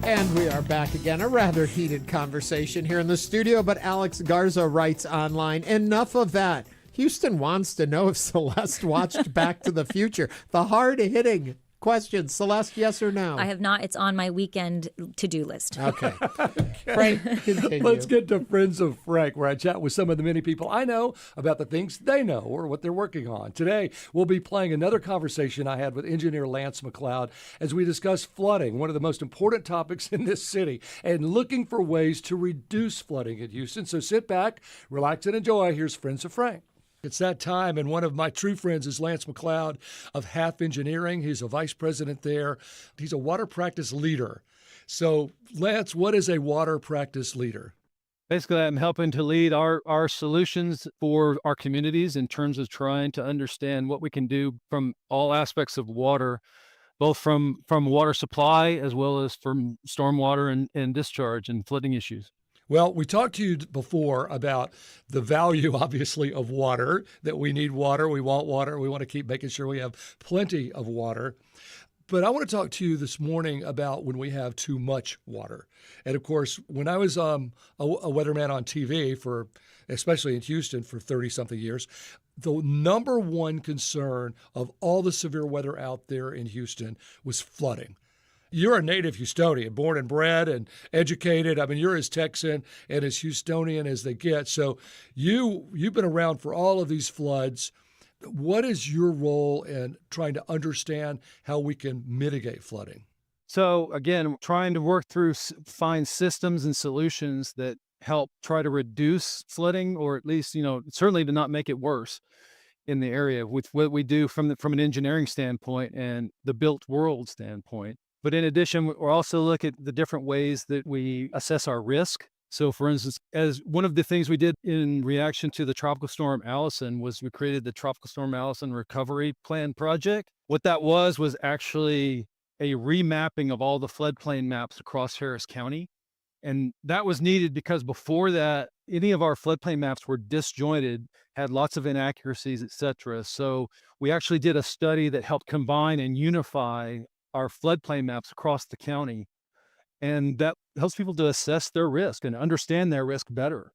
S1: And we are back again. A rather heated conversation here in the studio, but Alex Garza writes online, enough of that. Houston wants to know if Celeste watched Back to the Future. The hard-hitting question. Celeste, yes or no?
S2: I have not. It's on my weekend to-do list.
S1: Okay. Frank, continue.
S3: Let's get to Friends of Frank, where I chat with some of the many people I know about the things they know or what they're working on. Today, we'll be playing another conversation I had with engineer Lance McLeod as we discuss flooding, one of the most important topics in this city, and looking for ways to reduce flooding in Houston. So sit back, relax, and enjoy. Here's Friends of Frank. It's that time, and one of my true friends is Lance McLeod of Halff Engineering. He's a vice president there. He's a water practice leader. So, Lance, what is a water practice leader?
S7: Basically, I'm helping to lead our solutions for our communities in terms of trying to understand what we can do from all aspects of water, both from water supply as well as from stormwater and discharge and flooding issues.
S3: Well, we talked to you before about the value, obviously, of water, that we need water, we want water, we want to keep making sure we have plenty of water. But I want to talk to you this morning about when we have too much water. And of course, when I was a weatherman on TV for, especially in Houston, for 30-something years, the number one concern of all the severe weather out there in Houston was flooding. You're a native Houstonian, born and bred and educated. I mean, you're as Texan and as Houstonian as they get. So you've been around for all of these floods. What is your role in trying to understand how we can mitigate flooding?
S7: So again, trying to work through, find systems and solutions that help try to reduce flooding, or at least, certainly to not make it worse in the area with what we do from an engineering standpoint and the built world standpoint. But in addition, we're also look at the different ways that we assess our risk. So for instance, as one of the things we did in reaction to the Tropical Storm Allison was we created the Tropical Storm Allison Recovery Plan Project. What that was actually a remapping of all the floodplain maps across Harris County. And that was needed because before that, any of our floodplain maps were disjointed, had lots of inaccuracies, et cetera. So we actually did a study that helped combine and unify our floodplain maps across the county. And that helps people to assess their risk and understand their risk better.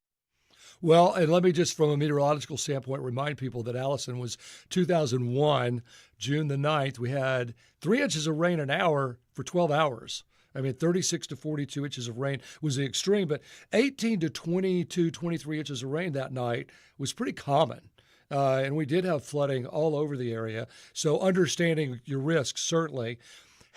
S3: Well, and let me just, from a meteorological standpoint, remind people that Allison was 2001, June the 9th. We had 3 inches of rain an hour for 12 hours. I mean, 36 to 42 inches of rain was the extreme, but 18 to 22, 23 inches of rain that night was pretty common. And we did have flooding all over the area. So understanding your risks, certainly.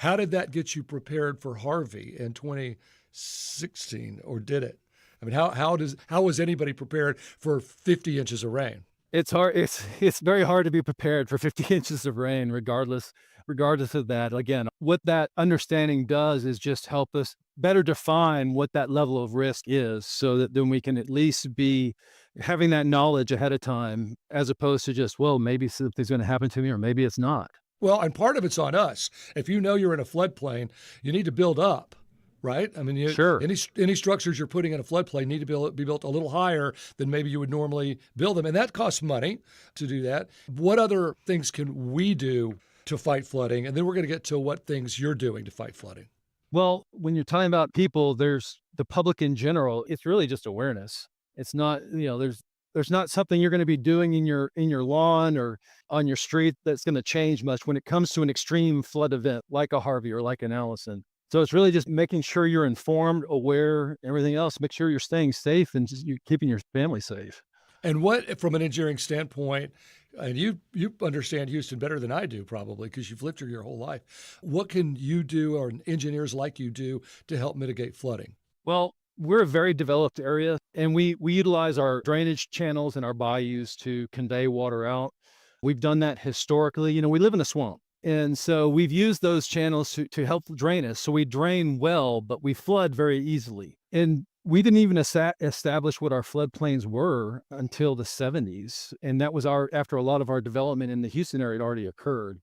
S3: How did that get you prepared for Harvey in 2016, or did it? I mean, how was anybody prepared for 50 inches of rain?
S7: It's hard. It's very hard to be prepared for 50 inches of rain, regardless of that. Again, what that understanding does is just help us better define what that level of risk is, so that then we can at least be having that knowledge ahead of time, as opposed to just, well, maybe something's going to happen to me, or maybe it's not.
S3: Well, and part of it's on us. If you know you're in a floodplain, you need to build up, right? I mean,
S7: sure.
S3: Any structures you're putting in a floodplain need to be built a little higher than maybe you would normally build them. And that costs money to do that. What other things can we do to fight flooding? And then we're going to get to what things you're doing to fight flooding.
S7: Well, when you're talking about people, there's the public in general, it's really just awareness. It's not, there's there's not something you're going to be doing in your lawn or on your street that's going to change much when it comes to an extreme flood event like a Harvey or like an Allison. So it's really just making sure you're informed, aware, everything else. Make sure you're staying safe and just you're keeping your family safe.
S3: And what, from an engineering standpoint, and you understand Houston better than I do probably because you've lived here your whole life. What can you do, or engineers like you do, to help mitigate flooding?
S7: Well, we're a very developed area, and we utilize our drainage channels and our bayous to convey water out. We've done that historically. You know, we live in a swamp. And so we've used those channels to help drain us. So we drain well, but we flood very easily. And we didn't even establish what our floodplains were until the 70s. And that was after a lot of our development in the Houston area had already occurred.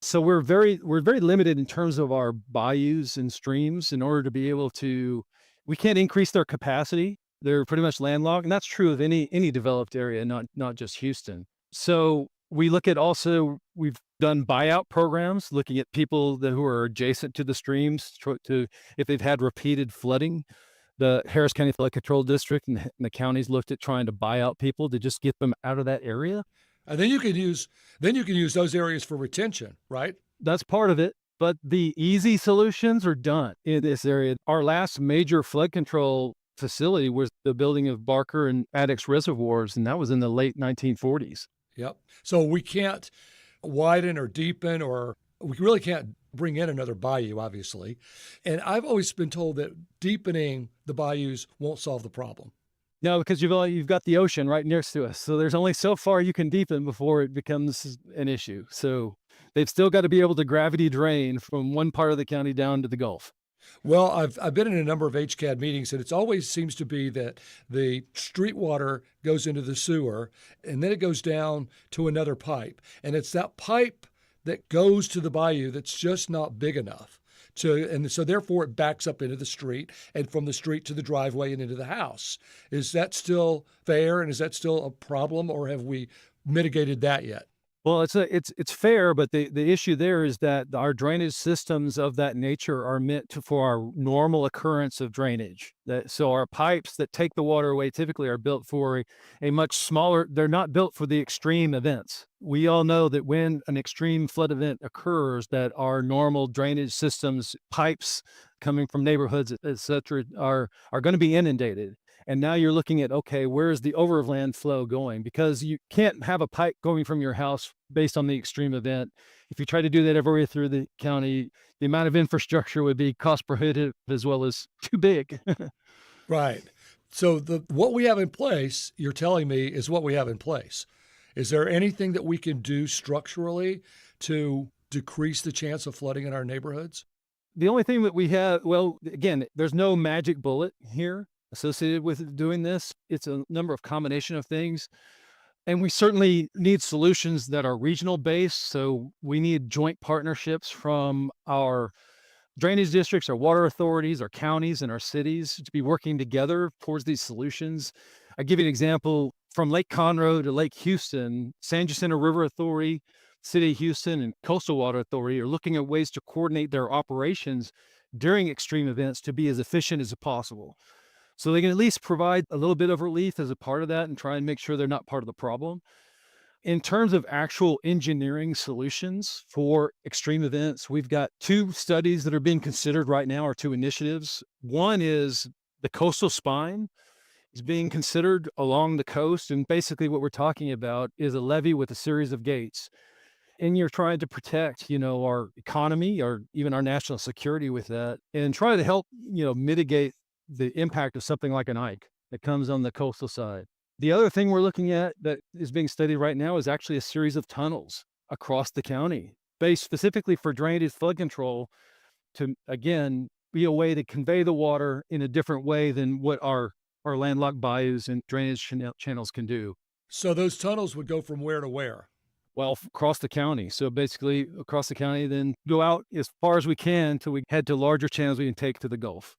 S7: So we're very limited in terms of our bayous and streams in order to be able to, we can't increase their capacity. They're pretty much landlocked. And that's true of any developed area, not just Houston. So we look at also, we've done buyout programs, looking at people who are adjacent to the streams if they've had repeated flooding. The Harris County Flood Control District and the counties looked at trying to buy out people to just get them out of that area.
S3: And then you can use those areas for retention, right?
S7: That's part of it. But the easy solutions are done in this area. Our last major flood control facility was the building of Barker and Addicks reservoirs, and that was in the late 1940s.
S3: Yep. So we can't widen or deepen, or we really can't bring in another bayou, obviously. And I've always been told that deepening the bayous won't solve the problem.
S7: No, because you've got the ocean right next to us. So there's only so far you can deepen before it becomes an issue. So they've still got to be able to gravity drain from one part of the county down to the Gulf.
S3: Well, I've been in a number of HCAD meetings, and it always seems to be that the street water goes into the sewer, and then it goes down to another pipe. And it's that pipe that goes to the bayou that's just not big enough. And so therefore it backs up into the street, and from the street to the driveway and into the house. Is that still fair, and is that still a problem, or have we mitigated that yet?
S7: Well, it's fair, but the issue there is that our drainage systems of that nature are meant for our normal occurrence of drainage. So our pipes that take the water away typically are built for a much smaller, they're not built for the extreme events. We all know that when an extreme flood event occurs, that our normal drainage systems, pipes coming from neighborhoods, et cetera, are going to be inundated. And now you're looking at, okay, where's the overland flow going? Because you can't have a pipe going from your house based on the extreme event. If you try to do that everywhere through the county, the amount of infrastructure would be cost prohibitive as well as too big.
S3: Right. So what we have in place, you're telling me, is what we have in place. Is there anything that we can do structurally to decrease the chance of flooding in our neighborhoods?
S7: The only thing that we have, well, again, there's no magic bullet here associated with doing this. It's a number of combination of things. And we certainly need solutions that are regional based. So we need joint partnerships from our drainage districts, our water authorities, our counties, and our cities to be working together towards these solutions. I'll give you an example. From Lake Conroe to Lake Houston, San Jacinto River Authority, City of Houston, and Coastal Water Authority are looking at ways to coordinate their operations during extreme events to be as efficient as possible. So they can at least provide a little bit of relief as a part of that and try and make sure they're not part of the problem. In terms of actual engineering solutions for extreme events, we've got two studies that are being considered right now, or two initiatives. One is the coastal spine is being considered along the coast. And basically what we're talking about is a levee with a series of gates. And you're trying to protect, our economy or even our national security with that, and try to help, mitigate the impact of something like an Ike that comes on the coastal side. The other thing we're looking at that is being studied right now is actually a series of tunnels across the county, based specifically for drainage flood control, to, again, be a way to convey the water in a different way than what our landlocked bayous and drainage channels can do.
S3: So those tunnels would go from where to where?
S7: Well, across the county. So basically across the county, then go out as far as we can until we head to larger channels we can take to the Gulf.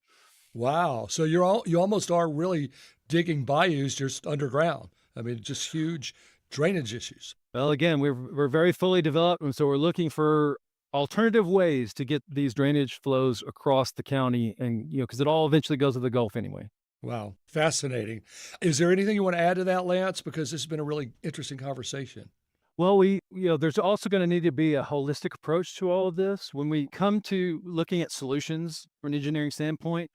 S3: Wow. So you almost are really digging bayous just underground. I mean, just huge drainage issues.
S7: Well, again, we're very fully developed, and so we're looking for alternative ways to get these drainage flows across the county, and because it all eventually goes to the Gulf anyway.
S3: Wow. Fascinating. Is there anything you want to add to that, Lance? Because this has been a really interesting conversation.
S7: Well, there's also going to need to be a holistic approach to all of this. When we come to looking at solutions from an engineering standpoint,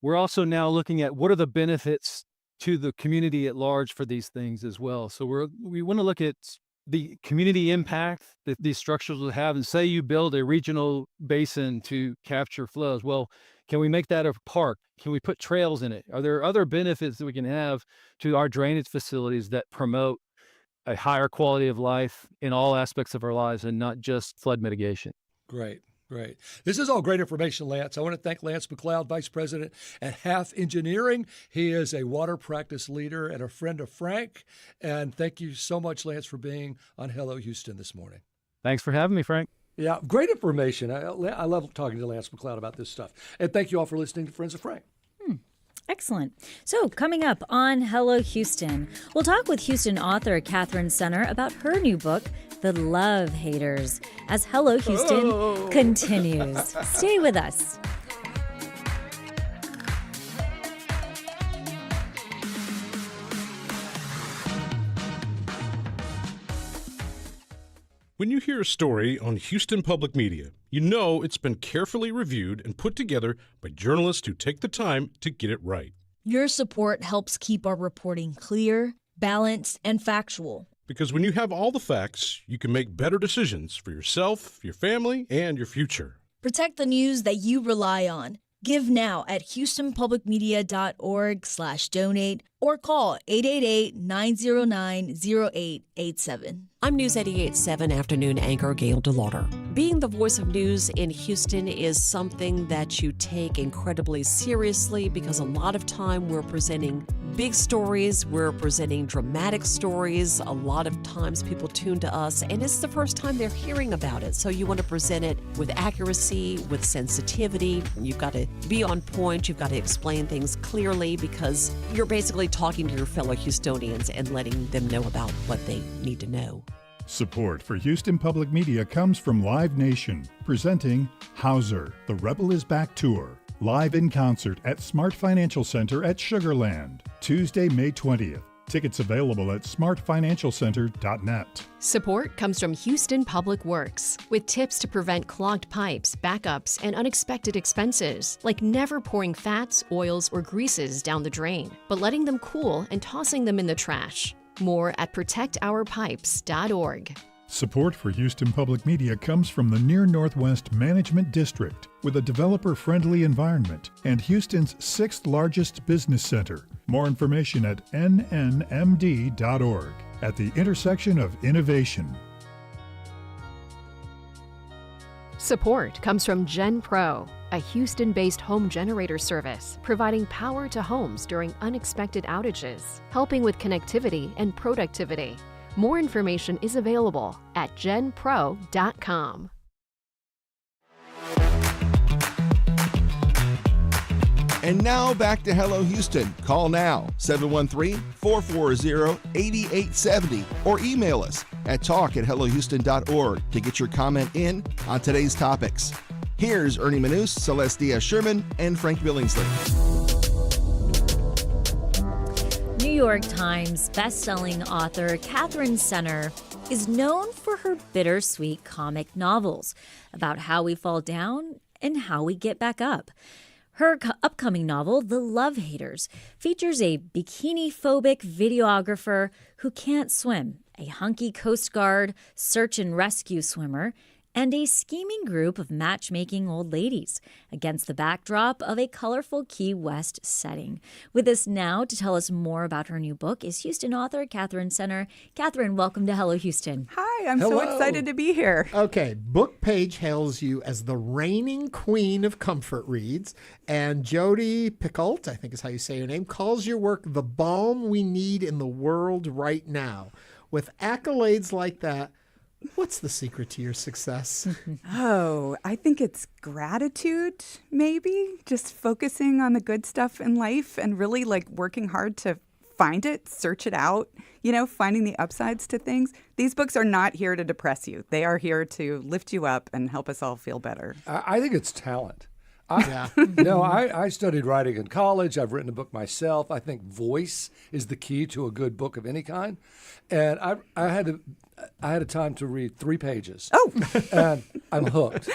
S7: we're also now looking at what are the benefits to the community at large for these things as well. So we want to look at the community impact that these structures will have. And say you build a regional basin to capture flows. Well, can we make that a park? Can we put trails in it? Are there other benefits that we can have to our drainage facilities that promote a higher quality of life in all aspects of our lives and not just flood mitigation?
S3: Great. This is all great information, Lance. I want to thank Lance McLeod, Vice President at Halff Engineering. He is a water practice leader and a friend of Frank. And thank you so much, Lance, for being on Hello Houston this morning.
S7: Thanks for having me, Frank.
S3: Yeah, great information. I love talking to Lance McLeod about this stuff. And thank you all for listening to Friends of Frank.
S2: Excellent. So coming up on Hello Houston, we'll talk with Houston author Katherine Center about her new book, The Love Haters, as Hello Houston continues. Stay with us.
S6: When you hear a story on Houston Public Media, you know it's been carefully reviewed and put together by journalists who take the time to get it right.
S8: Your support helps keep our reporting clear, balanced, and factual.
S6: Because when you have all the facts, you can make better decisions for yourself, your family, and your future.
S8: Protect the news that you rely on. Give now at houstonpublicmedia.org/donate or call 888-909-0887.
S21: I'm News 88.7 afternoon anchor Gail DeLauder. Being the voice of news in Houston is something that you take incredibly seriously because a lot of time we're presenting big stories, we're presenting dramatic stories. A lot of times people tune to us and it's the first time they're hearing about it. So you want to present it with accuracy, with sensitivity. You've got to be on point. You've got to explain things clearly because you're basically talking to your fellow Houstonians and letting them know about what they need to know.
S4: Support for Houston Public Media comes from Live Nation, presenting Hauser, The Rebel is Back Tour, live in concert at Smart Financial Center at Sugar Land, Tuesday, May 20th. Tickets available at smartfinancialcenter.net.
S22: Support comes from Houston Public Works, with tips to prevent clogged pipes, backups, and unexpected expenses, like never pouring fats, oils, or greases down the drain, but letting them cool and tossing them in the trash. More at protectourpipes.org.
S4: Support for Houston Public Media comes from the Near Northwest Management District, with a developer-friendly environment and Houston's 6th largest business center. More information at nnmd.org, at the intersection of innovation.
S22: Support comes from GenPro, a Houston-based home generator service providing power to homes during unexpected outages, helping with connectivity and productivity. More information is available at genpro.com.
S14: And now back to Hello Houston. Call now, 713-440-8870, or email us at talk@hellohouston.org to get your comment in on today's topics. Here's Ernie Manous, Celeste Diaz-Sherman, and Frank Billingsley.
S2: New York Times bestselling author Katherine Center is known for her bittersweet comic novels about how we fall down and how we get back up. Her upcoming novel, The Love Haters, features a bikini-phobic videographer who can't swim, a hunky Coast Guard search and rescue swimmer, and a scheming group of matchmaking old ladies against the backdrop of a colorful Key West setting. With us now to tell us more about her new book is Houston author Katherine Center. Katherine, welcome to Hello Houston.
S23: Hi, I'm so excited to be here.
S1: Okay, Book Page hails you as the reigning queen of comfort reads, and Jodi Picoult, I think is how you say your name, calls your work the balm we need in the world right now. With accolades like that, what's the secret to your success?
S23: Oh, I think it's gratitude, maybe. Just focusing on the good stuff in life and really like working hard to find it, search it out, finding the upsides to things. These books are not here to depress you. They are here to lift you up and help us all feel better.
S3: I think it's talent. I studied writing in college. I've written a book myself. I think voice is the key to a good book of any kind. And I had a time to read 3 pages.
S23: Oh,
S3: and I'm hooked.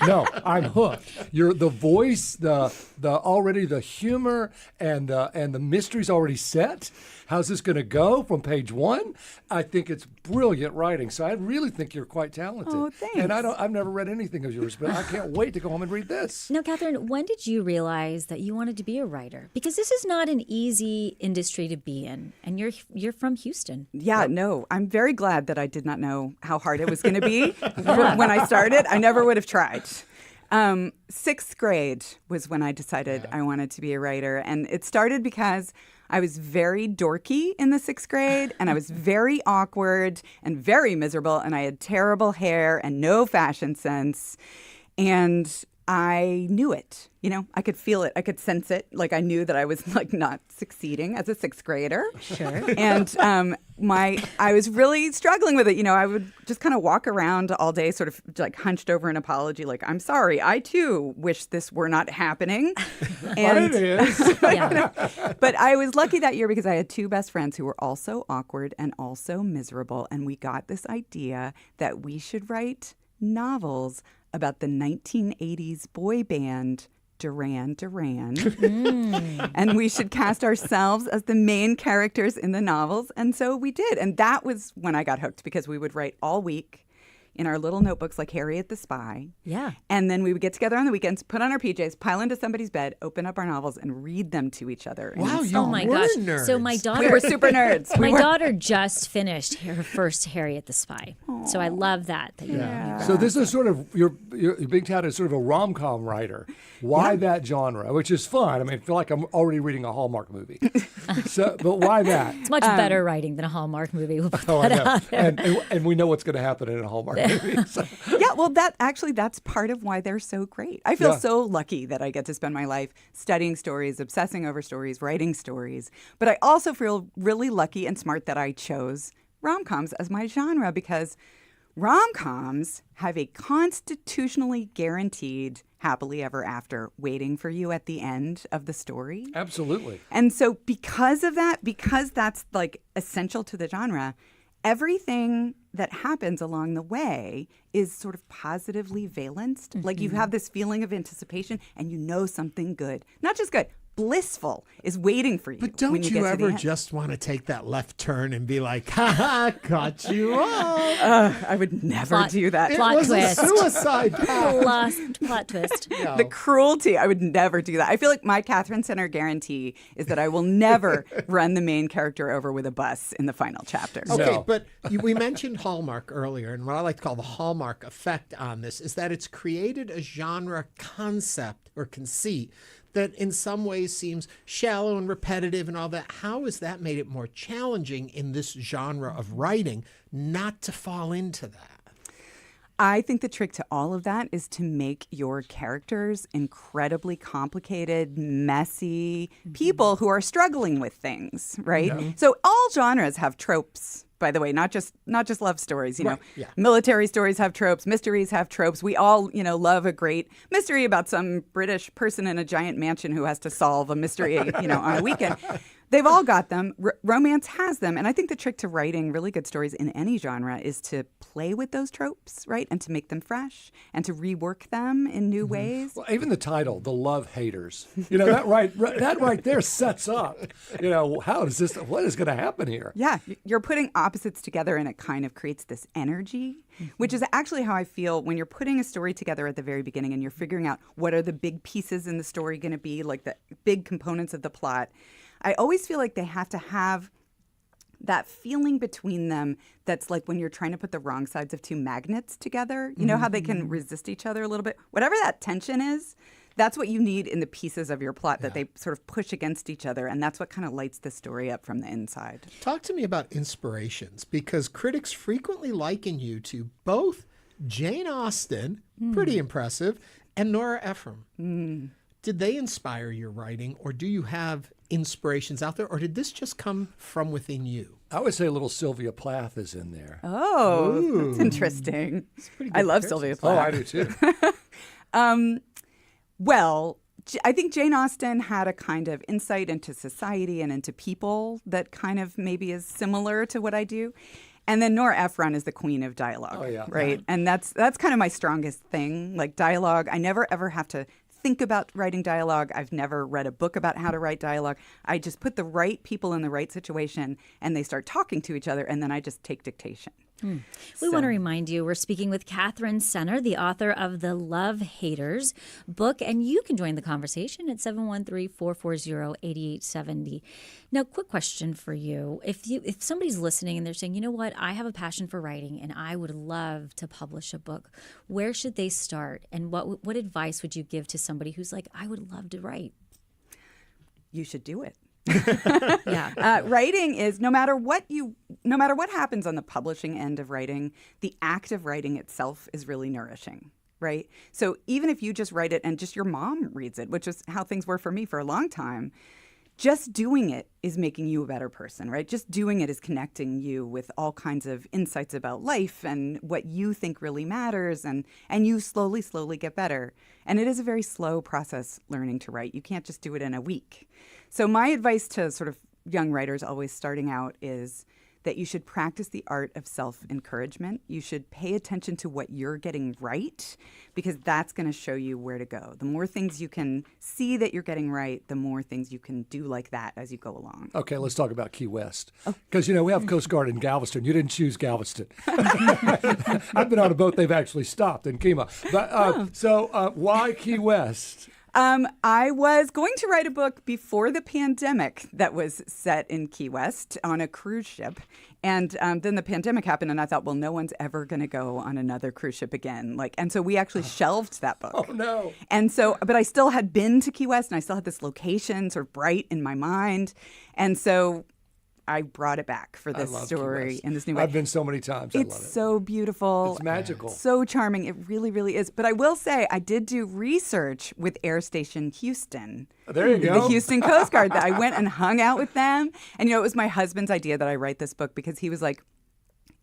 S3: No, I'm hooked. You're the voice, the already the humor, and the mystery's already set. How's this going to go from page 1? I think it's brilliant writing. So I really think you're quite talented.
S23: Oh, thanks.
S3: And I've never read anything of yours, but I can't wait to go home and read this.
S2: Now, Katherine, when did you realize that you wanted to be a writer? Because this is not an easy industry to be in, and you're from Houston.
S23: Yeah, no, I'm very glad that I did not know how hard it was going to be when I started. I never would have tried. 6th grade was when I decided I wanted to be a writer, and it started because I was very dorky in the 6th grade, and I was very awkward and very miserable, and I had terrible hair and no fashion sense, and I knew it. You know, I could feel it. I could sense it. Like I knew that I was like not succeeding as a 6th grader.
S2: Sure.
S23: And I was really struggling with it. You know, I would just kind of walk around all day, sort of like hunched over an apology, like, I'm sorry, I too wish this were not happening.
S3: And it is.
S23: But I was lucky that year because I had 2 best friends who were also awkward and also miserable. And we got this idea that we should write novels about the 1980s boy band Duran Duran. And we should cast ourselves as the main characters in the novels. And so we did. And that was when I got hooked, because we would write all week in our little notebooks like Harriet the Spy.
S2: Yeah.
S23: And then we would get together on the weekends, put on our PJs, pile into somebody's bed, open up our novels, and read them to each other.
S1: Wow,
S23: And
S1: you
S2: Oh my
S1: were
S2: gosh.
S1: nerds.
S2: So my daughter
S23: we were super nerds.
S2: My daughter just finished her first Harriet the Spy. So I love that you
S3: So this is sort of your Big Tat is sort of a rom-com writer. Why that genre? Which is fun. I mean, I feel like I'm already reading a Hallmark movie. But why that?
S2: It's much better writing than a Hallmark movie. We'll put
S3: I
S2: that
S3: know.
S2: out there.
S3: And we know what's going to happen in a Hallmark movie. So.
S23: Yeah, well, that's part of why they're so great. I feel so lucky that I get to spend my life studying stories, obsessing over stories, writing stories. But I also feel really lucky and smart that I chose rom-coms as my genre, because rom-coms have a constitutionally guaranteed happily ever after waiting for you at the end of the story.
S3: Absolutely.
S23: And so because of that, because that's like essential to the genre, everything that happens along the way is sort of positively valenced. Like you have this feeling of anticipation and you know something good, not just good, blissful is waiting for you.
S1: But don't
S23: when
S1: you
S23: get to the
S1: ever
S23: end.
S1: just want to take that left turn and be like, ha ha, caught you up.
S23: I would never
S2: Plot-
S23: do that.
S1: It
S2: Plot
S1: was
S2: twist.
S1: a suicide pact.
S2: Plot twist.
S1: No.
S23: The cruelty, I would never do that. I feel like my Katherine Center guarantee is that I will never run the main character over with a bus in the final chapter.
S1: Okay,
S3: No.
S1: but we mentioned Hallmark earlier, and what I like to call the Hallmark effect on this is that it's created a genre concept or conceit that in some ways seems shallow and repetitive and all that. How has that made it more challenging in this genre of writing not to fall into that?
S23: I think the trick to all of that is to make your characters incredibly complicated, messy people who are struggling with things, right? So all genres have tropes, by the way, not just love stories. You know, military stories have tropes, mysteries have tropes. We all, love a great mystery about some British person in a giant mansion who has to solve a mystery, on a weekend. They've all got them. Romance has them. And I think the trick to writing really good stories in any genre is to play with those tropes, right? And to make them fresh and to rework them in new ways.
S3: Well, even the title, The Love Haters, that right there sets up, what is going to happen here?
S23: Yeah, you're putting opposites together and it kind of creates this energy, which is actually how I feel when you're putting a story together at the very beginning and you're figuring out what are the big pieces in the story going to be, like the big components of the plot. I always feel like they have to have that feeling between them that's like when you're trying to put the wrong sides of 2 magnets together. You know how they can resist each other a little bit? Whatever that tension is, that's what you need in the pieces of your plot that they sort of push against each other. And that's what kind of lights the story up from the inside.
S1: Talk to me about inspirations, because critics frequently liken you to both Jane Austen, pretty impressive, and Nora Ephron. Did they inspire your writing, or do you have inspirations out there, or did this just come from within you?
S3: I would say a little Sylvia Plath is in there.
S23: Oh, that's interesting. I love Sylvia Plath.
S3: Oh, I do too.
S23: Well, I think Jane Austen had a kind of insight into society and into people that kind of maybe is similar to what I do. And then Nora Ephron is the queen of dialogue, right? Yeah. And that's kind of my strongest thing, like dialogue. I never ever have to think about writing dialogue. I've never read a book about how to write dialogue. I just put the right people in the right situation and they start talking to each other, and then I just take dictation.
S2: We want to remind you, we're speaking with Katherine Center, the author of the Love Haters book, and you can join the conversation at 713-440-8870. Now, quick question for you. If somebody's listening and they're saying, you know what, I have a passion for writing and I would love to publish a book, where should they start? And what advice would you give to somebody who's like, I would love to write?
S23: You should do it.
S2: Yeah.
S23: Writing is no matter what happens on the publishing end of writing, the act of writing itself is really nourishing, right? So even if you just write it and just your mom reads it, which is how things were for me for a long time, just doing it is making you a better person, right? Just doing it is connecting you with all kinds of insights about life and what you think really matters, and you slowly get better. And it is a very slow process learning to write. You can't just do it in a week. So my advice to sort of young writers always starting out is that you should practice the art of self-encouragement. You should pay attention to what you're getting right, because that's going to show you where to go. The more things you can see that you're getting right, the more things you can do like that as you go along.
S3: Okay, let's talk about Key West. Because, we have Coast Guard in Galveston. You didn't choose Galveston. I've been on a boat they've actually stopped in Kemah. But, so why Key West?
S23: I was going to write a book before the pandemic that was set in Key West on a cruise ship. And then the pandemic happened, and I thought, well, no one's ever going to go on another cruise ship again. And so we actually shelved that book.
S3: Oh, no.
S23: And so, but I still had been to Key West, and I still had this location sort of bright in my mind. And so I brought it back for this story in this new way.
S3: I've been so many times. I love it.
S23: It's so beautiful.
S3: It's magical.
S23: So charming. It really, really is. But I will say I did do research with Air Station Houston.
S3: There you go.
S23: The Houston Coast Guard. I went and hung out with them. And, it was my husband's idea that I write this book, because he was like,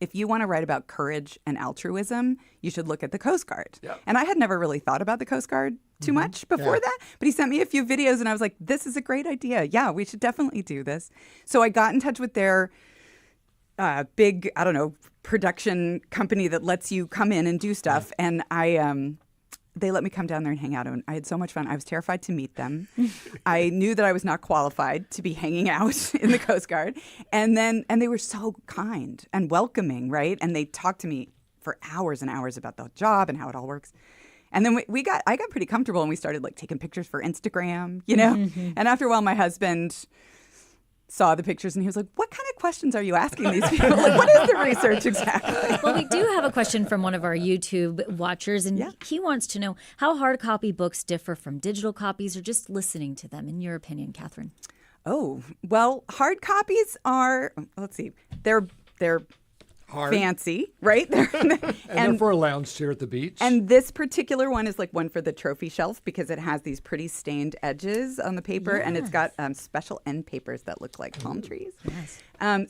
S23: if you want to write about courage and altruism, you should look at the Coast Guard.
S3: Yep.
S23: And I had never really thought about the Coast Guard too much before that. But he sent me a few videos, and I was like, this is a great idea. Yeah, we should definitely do this. So I got in touch with their big, production company that lets you come in and do stuff. And they let me come down there and hang out, and I had so much fun. I was terrified to meet them. I knew that I was not qualified to be hanging out in the Coast Guard. And they were so kind and welcoming, right? And they talked to me for hours and hours about the job and how it all works. And then I got pretty comfortable, and we started taking pictures for Instagram,
S2: Mm-hmm.
S23: And after a while, my husband saw the pictures, and he was like, what kind of questions are you asking these people? What is the research exactly?
S2: Well, we do have a question from one of our YouTube watchers, and he wants to know how hard copy books differ from digital copies, or just listening to them, in your opinion, Katherine.
S23: Oh, well, hard copies are, let's see, they're
S1: hard.
S23: Fancy, right?
S3: and they're for a lounge chair at the beach.
S23: And this particular one is one for the trophy shelf, because it has these pretty stained edges on the paper, and it's got special end papers that look like palm trees.
S2: Yes.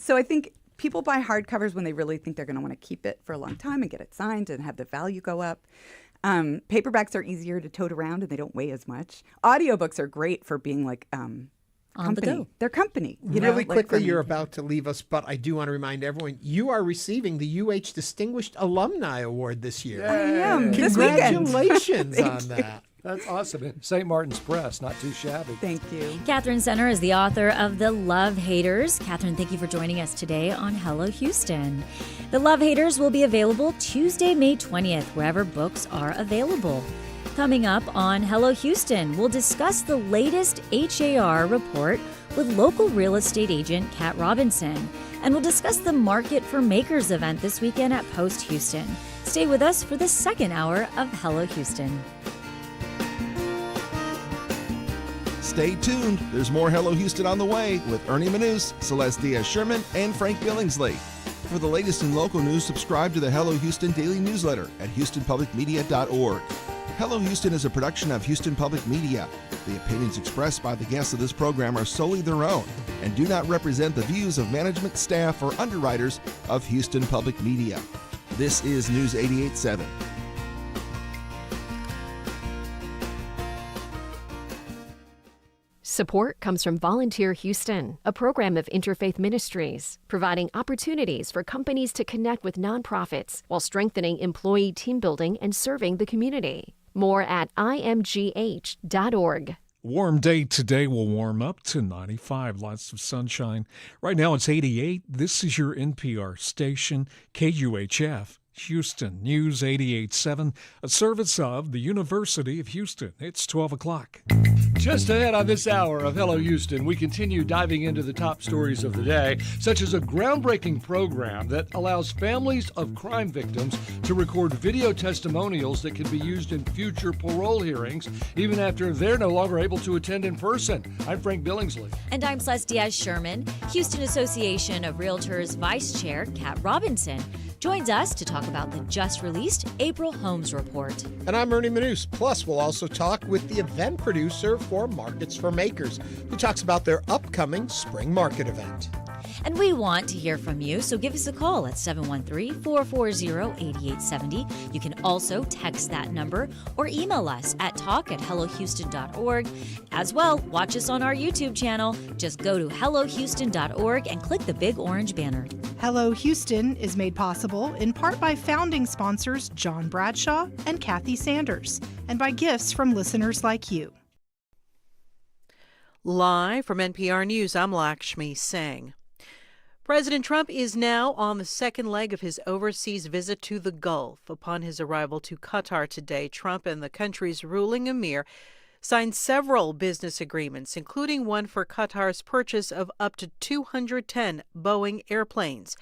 S23: So I think people buy hardcovers when they really think they're going to want to keep it for a long time and get it signed and have the value go up. Paperbacks are easier to tote around, and they don't weigh as much. Audiobooks are great for being
S2: on the go.
S23: They're company.
S1: Really quickly, you're about to leave us, but I do want to remind everyone, you are receiving the UH Distinguished Alumni Award this year.
S23: I am.
S1: Congratulations on that.
S3: That's awesome. And St. Martin's Press, not too shabby.
S23: Thank you.
S2: Katherine Center is the author of The Love Haters. Katherine, thank you for joining us today on Hello Houston. The Love Haters will be available Tuesday, May 20th, wherever books are available. Coming up on Hello Houston, we'll discuss the latest HAR report with local real estate agent Kat Robinson. And we'll discuss the Market for Makers event this weekend at Post Houston. Stay with us for the second hour of Hello Houston.
S14: Stay tuned. There's more Hello Houston on the way with Ernie Manous, Celeste Diaz-Sherman, and Frank Billingsley. For the latest in local news, subscribe to the Hello Houston daily newsletter at HoustonPublicMedia.org. Hello Houston is a production of Houston Public Media. The opinions expressed by the guests of this program are solely their own and do not represent the views of management, staff, or underwriters of Houston Public Media. This is News 88.7.
S22: Support comes from Volunteer Houston, a program of interfaith ministries, providing opportunities for companies to connect with nonprofits while strengthening employee team building and serving the community. More at imgh.org.
S20: Warm day today will warm up to 95, lots of sunshine. Right now it's 88. This is your NPR station, KUHF. Houston News 88.7, a service of the University of Houston. It's 12 o'clock.
S3: Just ahead on this hour of Hello Houston, we continue diving into the top stories of the day, such as a groundbreaking program that allows families of crime victims to record video testimonials that can be used in future parole hearings, even after they're no longer able to attend in person. I'm Frank Billingsley.
S2: And I'm Celeste Diaz-Sherman. Houston Association of Realtors Vice Chair Kat Robinson joins us to talk about the just-released April Homes Report.
S1: And I'm Ernie Manous. Plus, we'll also talk with the event producer for Markets for Makers, who talks about their upcoming spring market event.
S2: And we want to hear from you, so give us a call at 713-440-8870. You can also text that number or email us at talk@hellohouston.org. As well, watch us on our YouTube channel. Just go to hellohouston.org and click the big orange banner.
S5: Hello Houston is made possible in part by founding sponsors John Bradshaw and Kathy Sanders, and by gifts from listeners like you.
S9: Live from NPR News, I'm Lakshmi Singh. President Trump is now on the second leg of his overseas visit to the Gulf. Upon his arrival to Qatar today, Trump and the country's ruling emir signed several business agreements, including one for Qatar's purchase of up to 210 Boeing airplanes.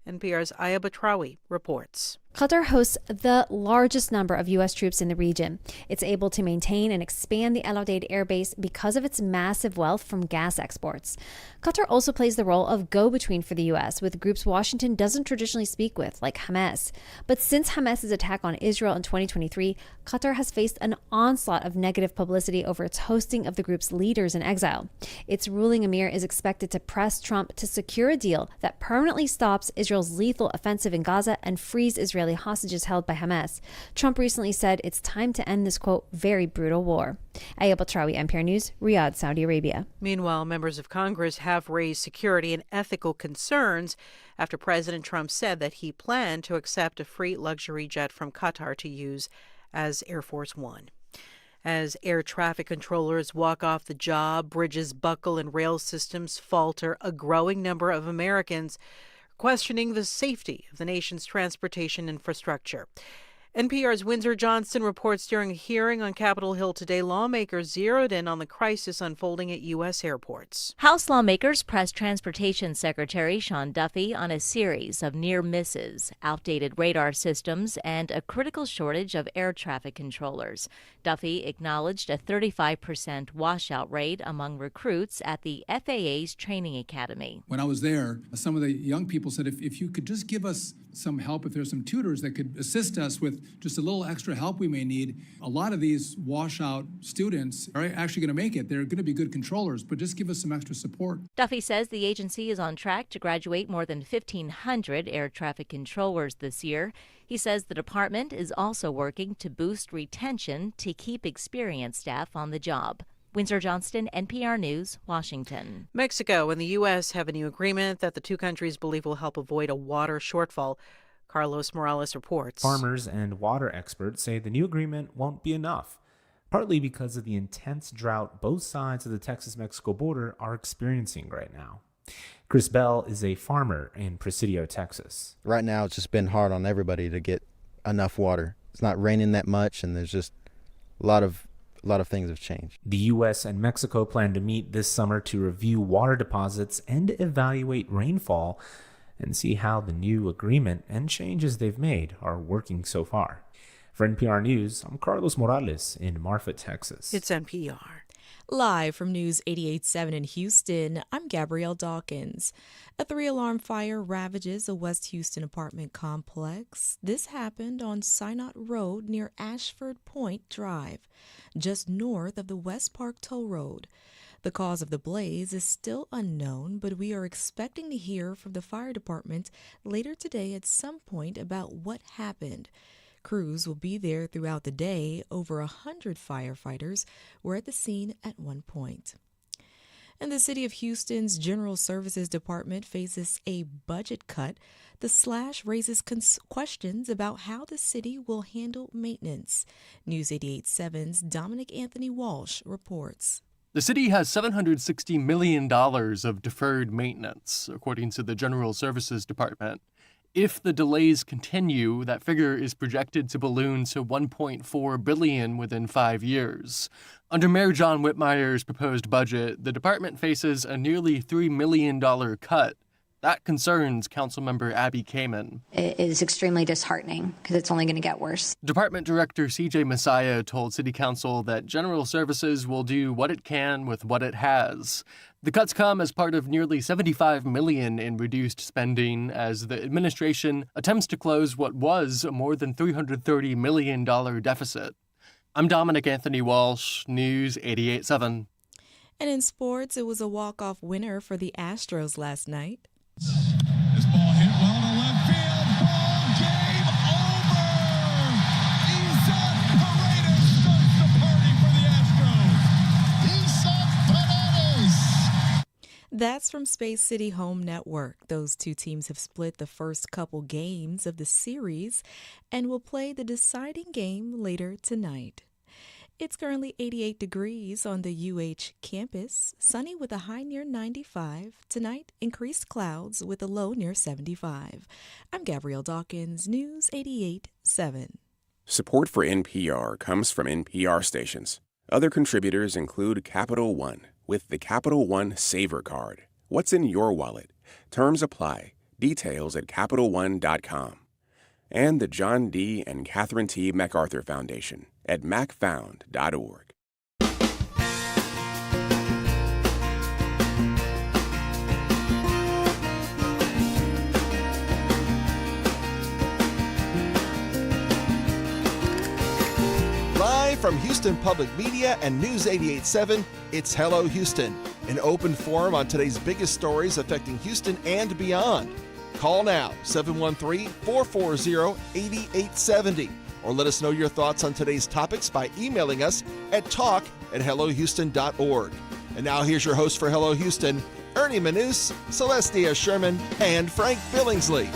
S9: NPR's Aya Batrawi reports.
S11: Qatar hosts the largest number of U.S. troops in the region. It's able to maintain and expand the Al Udeid Air Base because of its massive wealth from gas exports. Qatar also plays the role of go-between for the U.S. with groups Washington doesn't traditionally speak with, like Hamas. But since Hamas's attack on Israel in 2023, Qatar has faced an onslaught of negative publicity over its hosting of the group's leaders in exile. Its ruling emir is expected to press Trump to secure a deal that permanently stops Israel's lethal offensive in Gaza and frees Israeli hostages held by Hamas. Trump recently said it's time to end this, quote, very brutal war. Aya Batrawi, NPR News, Riyadh, Saudi Arabia.
S9: Meanwhile, members of Congress have raised security and ethical concerns after President Trump said that he planned to accept a free luxury jet from Qatar to use as Air Force One. As air traffic controllers walk off the job, bridges buckle and rail systems falter, a growing number of Americans questioning the safety of the nation's transportation infrastructure. NPR's Windsor Johnston reports during a hearing on Capitol Hill today, lawmakers zeroed in on the crisis unfolding at U.S. airports.
S24: House lawmakers pressed Transportation Secretary Sean Duffy on a series of near misses, outdated radar systems, and a critical shortage of air traffic controllers. Duffy acknowledged a 35% washout rate among recruits at the FAA's training academy.
S25: When I was there, some of the young people said, if you could just give us some help, if there's some tutors that could assist us with just a little extra help we may need. A lot of these washout students are actually going to make it. They're going to be good controllers, but just give us some extra support.
S24: Duffy says the agency is on track to graduate more than 1,500 air traffic controllers this year. He says the department is also working to boost retention to keep experienced staff on the job. Windsor Johnston, NPR News, Washington.
S9: Mexico and the U.S. have a new agreement that the two countries believe will help avoid a water shortfall. Carlos Morales reports.
S26: Farmers and water experts say the new agreement won't be enough, partly because of the intense drought both sides of the Texas-Mexico border are experiencing right now. Chris Bell is a farmer in Presidio, Texas.
S27: Right now, it's just been hard on everybody to get enough water. It's not raining that much, and there's just a lot of things have changed.
S26: The U.S. and Mexico plan to meet this summer to review water deposits and evaluate rainfall and see how the new agreement and changes they've made are working so far. For NPR News, I'm Carlos Morales in Marfa, Texas.
S9: It's NPR.
S10: Live from News 88.7 in Houston, I'm Gabrielle Dawkins. A 3-alarm fire ravages a West Houston apartment complex. This happened on Synod Road near Ashford Point Drive, just north of the West Park Toll Road. The cause of the blaze is still unknown, but we are expecting to hear from the fire department later today at some point about what happened. Crews will be there throughout the day. Over 100 firefighters were at the scene at one point. And the City of Houston's General Services Department faces a budget cut. The slash raises questions about how the city will handle maintenance. News 88.7's Dominic Anthony Walsh reports.
S12: The city has $760 million of deferred maintenance, according to the General Services Department. If the delays continue, that figure is projected to balloon to $1.4 billion within 5 years. Under Mayor John Whitmire's proposed budget, the department faces a nearly $3 million cut. That concerns Councilmember Abby Kamen.
S13: It is extremely disheartening because it's only going to get worse.
S12: Department Director CJ Messiah told City Council that General Services will do what it can with what it has. The cuts come as part of nearly $75 million in reduced spending as the administration attempts to close what was a more than $330 million deficit. I'm Dominic Anthony Walsh, News 88.7.
S10: And in sports, it was a walk-off winner for the Astros last night.
S15: This ball hit well to left field. Ball game over. Isaac Paredes starts the party for the Astros. Isaac Paredes.
S10: That's from Space City Home Network. Those two teams have split the first couple games of the series and will play the deciding game later tonight. It's currently 88 degrees on the UH campus, sunny with a high near 95. Tonight, increased clouds with a low near 75. I'm Gabrielle Dawkins, News 88.7.
S16: Support for NPR comes from NPR stations. Other contributors include Capital One with the Capital One Saver Card. What's in your wallet? Terms apply. Details at CapitalOne.com. And the John D. and Catherine T. MacArthur Foundation at macfound.org.
S14: Live from Houston Public Media and News 88.7, it's Hello Houston, an open forum on today's biggest stories affecting Houston and beyond. Call now, 713-440-8870, or let us know your thoughts on today's topics by emailing us at talk@hellohouston.org. And now here's your host for Hello Houston, Ernie Manous, Celestia Sherman, and Frank Billingsley.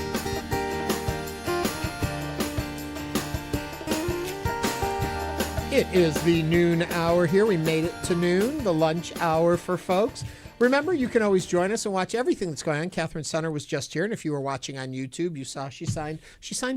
S1: It is the noon hour here. We made it to noon, the lunch hour for folks. Remember, you can always join us and watch everything that's going on. Katherine Center was just here, and if you were watching on YouTube, you saw she signed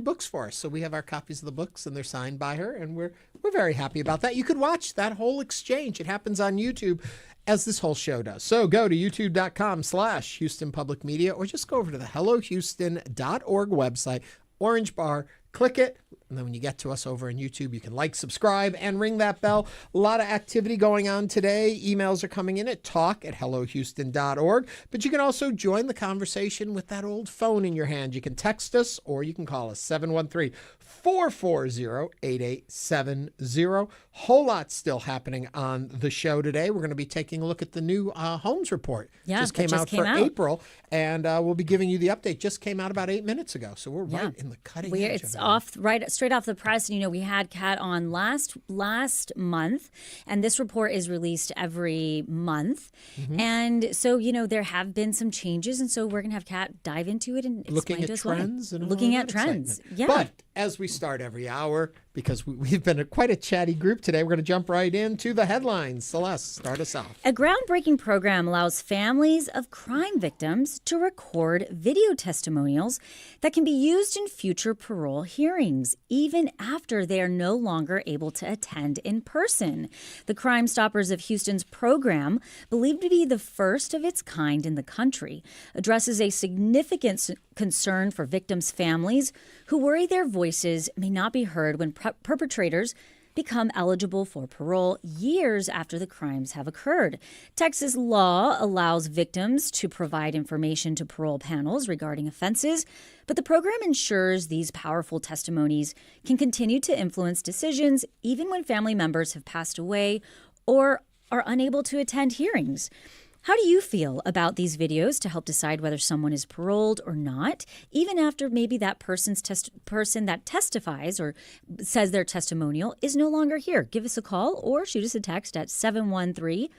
S1: books for us. So we have our copies of the books, and they're signed by her, and we're very happy about that. You could watch that whole exchange. It happens on YouTube, as this whole show does. So go to youtube.com/Houston Public Media, or just go over to the hellohouston.org website, orange bar, click it, and then when you get to us over on YouTube, you can like, subscribe, and ring that bell. A lot of activity going on today. Emails are coming in at talk@hellohouston.org. But you can also join the conversation with that old phone in your hand. You can text us or you can call us 713-440-8870. Whole lot still happening on the show today. We're going to be taking a look at the new homes report. Just came out for April, and we'll be giving you the update. Just came out about 8 minutes ago, so we're right in the cutting edge.
S2: It's straight off the press. And, we had Kat on last month, and this report is released every month. Mm-hmm. And so, there have been some changes, and so we're going to have Kat dive into it and explain to us looking at trends. Yeah.
S1: But as we start every hour, because we've been quite a chatty group today, we're going to jump right into the headlines. Celeste, start us off.
S2: A groundbreaking program allows families of crime victims to record video testimonials that can be used in future parole hearings, even after they are no longer able to attend in person. The Crime Stoppers of Houston's program, believed to be the first of its kind in the country, addresses a significant concern for victims' families who worry their voices may not be heard when perpetrators become eligible for parole years after the crimes have occurred. Texas law allows victims to provide information to parole panels regarding offenses, but the program ensures these powerful testimonies can continue to influence decisions even when family members have passed away or are unable to attend hearings. How do you feel about these videos to help decide whether someone is paroled or not, even after maybe that person that testifies or says their testimonial is no longer here? Give us a call or shoot us a text at 713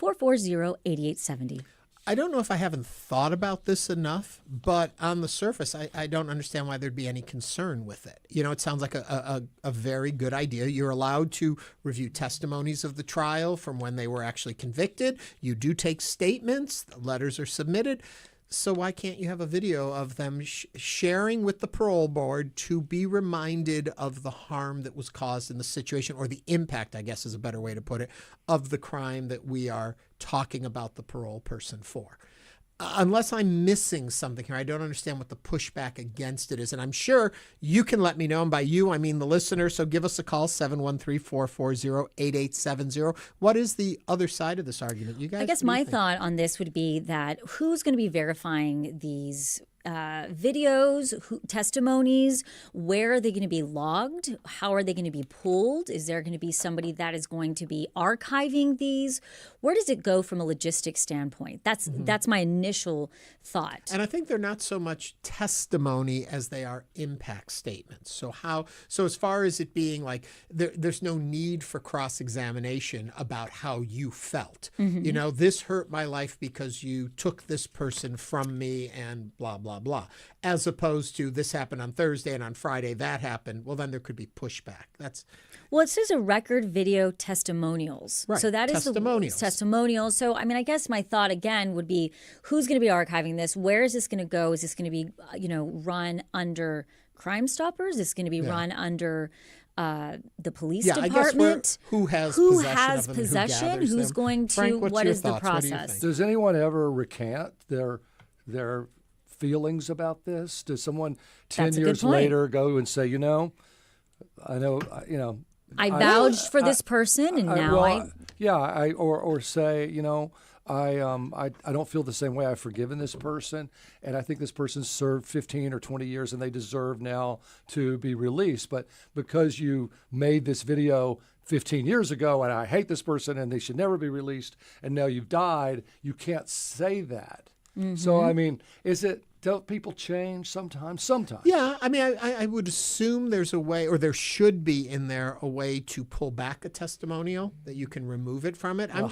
S2: 713-440-8870.
S1: I don't know if I haven't thought about this enough, but on the surface, I don't understand why there'd be any concern with it. You know, it sounds like a very good idea. You're allowed to review testimonies of the trial from when they were actually convicted. You do take statements. The letters are submitted. So why can't you have a video of them sharing with the parole board to be reminded of the harm that was caused in the situation, or the impact, I guess is a better way to put it, of the crime that we are talking about the parole person for? Unless I'm missing something here, I don't understand what the pushback against it is. And I'm sure you can let me know. And by you, I mean the listener. So give us a call, 713-440-8870. What is the other side of this argument? You guys,
S2: I guess my thought on this would be that who's going to be verifying these videos, testimonies? Where are they going to be logged? How are they going to be pulled? Is there going to be somebody that is going to be archiving these? Where does it go from a logistics standpoint? That's my initial thought.
S1: And I think they're not so much testimony as they are impact statements. So as far as it being like there's no need for cross-examination about how you felt.
S2: Mm-hmm.
S1: You know, this hurt my life because you took this person from me and blah, blah, blah. As opposed to this happened on Thursday and on Friday that happened. Well, then there could be pushback.
S2: Well, it says a record video testimonials.
S1: Right.
S2: So that is
S1: Testimonials.
S2: testimonials. So, I mean, I guess my thought again would be, who's going to be archiving this? Where is this going to go? Is this going to be, run under Crime Stoppers? Is this going to be run under the police department?
S1: Who has
S2: possession? Who's going to?
S1: Frank,
S2: what is the
S1: thoughts? What do you
S2: process?
S1: think?
S3: Does anyone ever recant their feelings about this? Does someone 10 years later go and say,
S2: I vouched for this person, and now
S3: or say, I don't feel the same way. I've forgiven this person, and I think this person served 15 or 20 years, and they deserve now to be released. But because you made this video 15 years ago, and I hate this person, and they should never be released, and now you've died, you can't say that.
S2: Mm-hmm.
S3: So, I mean, don't people change sometimes? Sometimes.
S1: Yeah, I mean, I would assume there's a way, or there should be in there a way to pull back a testimonial, that you can remove it from it.
S3: How?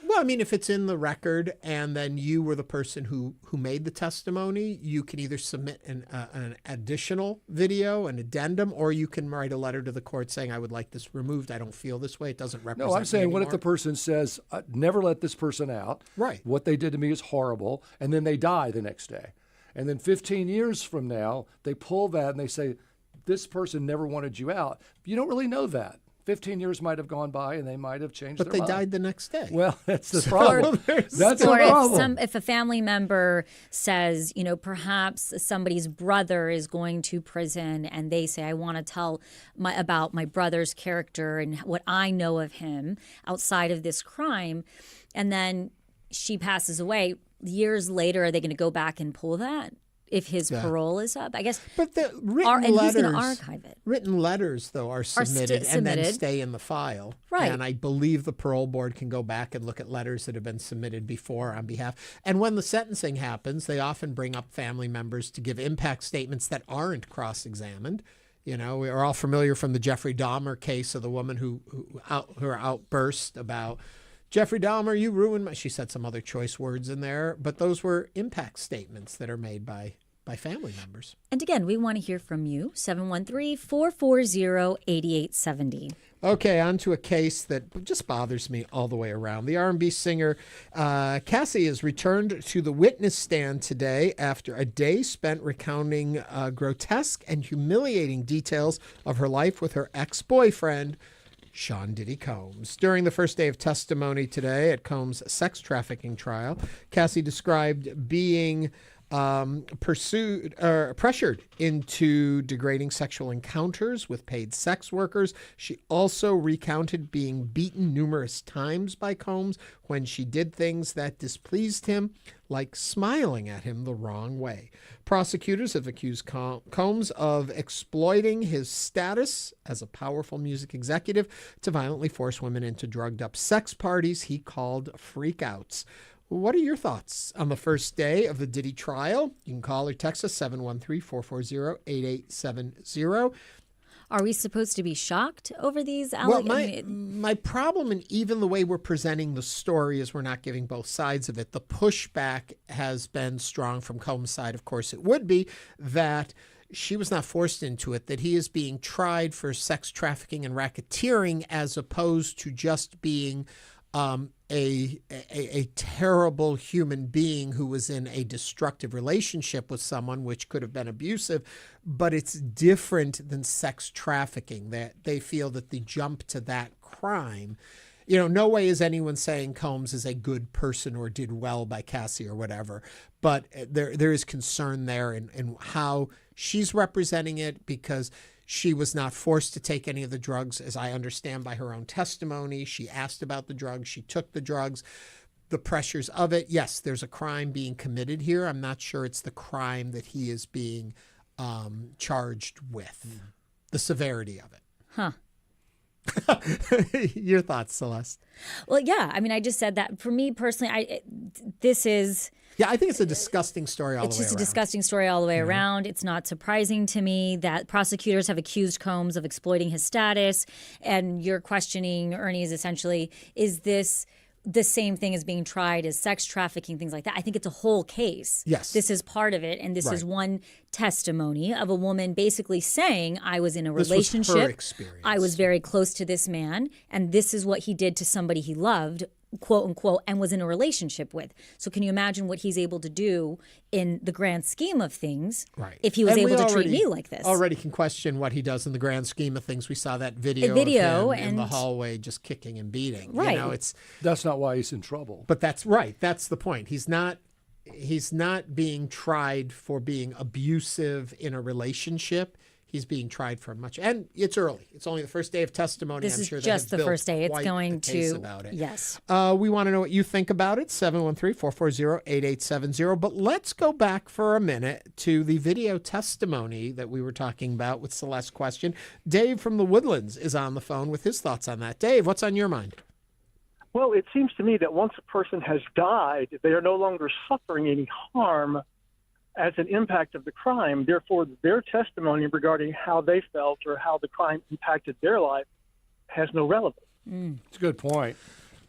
S1: Well, I mean, if it's in the record and then you were the person who made the testimony, you can either submit an additional video, an addendum, or you can write a letter to the court saying, I would like this removed. I don't feel this way. It doesn't represent
S3: No, I'm saying,
S1: me
S3: what if
S1: anymore.
S3: the person says, never let this person out.
S1: Right.
S3: What they did to me is horrible. And then they die the next day. And then 15 years from now, they pull that and they say, this person never wanted you out. You don't really know that. 15 years might have gone by and they might have changed
S1: But
S3: their mind.
S1: they died the next day.
S3: Well, that's the problem. That's the
S2: Or
S3: problem.
S2: if a family member says, perhaps somebody's brother is going to prison, and they say, I want to tell about my brother's character and what I know of him outside of this crime, and then she passes away. Years later, are they going to go back and pull that if his parole is up? I guess.
S1: But the
S2: and who's going to archive it?
S1: Written letters, though, are submitted and then stay in the file.
S2: Right.
S1: And I believe the parole board can go back and look at letters that have been submitted before on behalf. And when the sentencing happens, they often bring up family members to give impact statements that aren't cross-examined. We are all familiar from the Jeffrey Dahmer case of the woman her outburst about, Jeffrey Dahmer, you ruined my... She said some other choice words in there, but those were impact statements that are made by family members.
S2: And again, we want to hear from you, 713-440-8870.
S1: Okay, on to a case that just bothers me all the way around. The R&B singer Cassie has returned to the witness stand today after a day spent recounting grotesque and humiliating details of her life with her ex-boyfriend, Sean Diddy Combs. During the first day of testimony today at Combs' sex trafficking trial, Cassie described being pressured into degrading sexual encounters with paid sex workers. She also recounted being beaten numerous times by Combs when she did things that displeased him, like smiling at him the wrong way. Prosecutors have accused Combs of exploiting his status as a powerful music executive to violently force women into drugged-up sex parties he called freakouts. What are your thoughts on the first day of the Diddy trial? You can call or text us 713-440-8870.
S2: Are we supposed to be shocked over these
S1: Well,
S2: allegations?
S1: my problem, and even the way we're presenting the story, is we're not giving both sides of it. The pushback has been strong from Combs' side. Of course, it would be that she was not forced into it, that he is being tried for sex trafficking and racketeering as opposed to just being a terrible human being who was in a destructive relationship with someone, which could have been abusive. But it's different than sex trafficking, that they feel that the jump to that crime, no way is anyone saying Combs is a good person or did well by Cassie or whatever. But there is concern there in how she's representing it, because she was not forced to take any of the drugs, as I understand by her own testimony. She asked about the drugs. She took the drugs. The pressures of it. Yes, there's a crime being committed here. I'm not sure it's the crime that he is being charged with, the severity of it.
S2: Huh.
S1: Your thoughts, Celeste?
S2: Well, yeah. I mean, I just said that. For me personally, this is...
S1: Yeah, I think it's a disgusting story all the way around.
S2: It's just a disgusting story all the way around. It's not surprising to me that prosecutors have accused Combs of exploiting his status. And you're questioning, Ernie, is essentially, is this the same thing as being tried as sex trafficking, things like that? I think it's a whole case.
S1: Yes.
S2: This is part of it. And this is one testimony of a woman basically saying, I was in a relationship.
S1: Was her experience.
S2: I was very close to this man, and this is what he did to somebody he loved, quote unquote, and was in a relationship with. So can you imagine what he's able to do in the grand scheme of things if he was able to treat me like this?
S1: Already can question what he does in the grand scheme of things. We saw that video of him in the hallway just kicking and beating.
S2: Right.
S3: That's not why he's in trouble.
S1: But that's right. That's the point. He's not being tried for being abusive in a relationship. He's being tried for much, and it's early. It's only the first day of testimony.
S2: This
S1: I'm
S2: is
S1: sure
S2: just the first day. It's going to,
S1: about it.
S2: Yes.
S1: We want to know what you think about it. 713-440-8870. But let's go back for a minute to the video testimony that we were talking about with Celeste's question. Dave from the Woodlands is on the phone with his thoughts on that. Dave, what's on your mind?
S6: Well, it seems to me that once a person has died, they are no longer suffering any harm as an impact of the crime. Therefore, their testimony regarding how they felt or how the crime impacted their life has no relevance.
S3: It's a good point.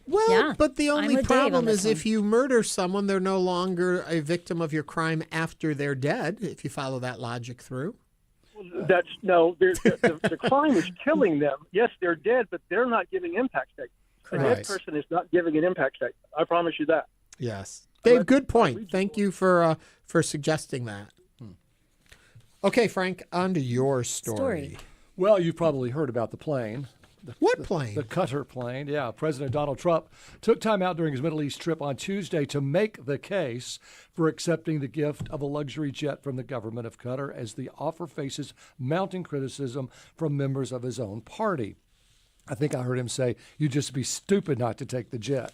S1: Well, but the only problem is
S2: one.
S1: if you murder someone, they're no longer a victim of your crime after they're dead, if you follow that logic through.
S6: The crime is killing them. Yes, they're dead, but they're not giving impact statements. A dead person is not giving an impact statement. I promise you that.
S1: Yes. Dave, good point. Thank you for suggesting that. Okay, Frank, on to your story.
S3: Well, you've probably heard about the plane.
S1: What plane?
S3: The Qatar plane. Yeah, President Donald Trump took time out during his Middle East trip on Tuesday to make the case for accepting the gift of a luxury jet from the government of Qatar, as the offer faces mounting criticism from members of his own party. I think I heard him say, "You'd just be stupid not to take the jet."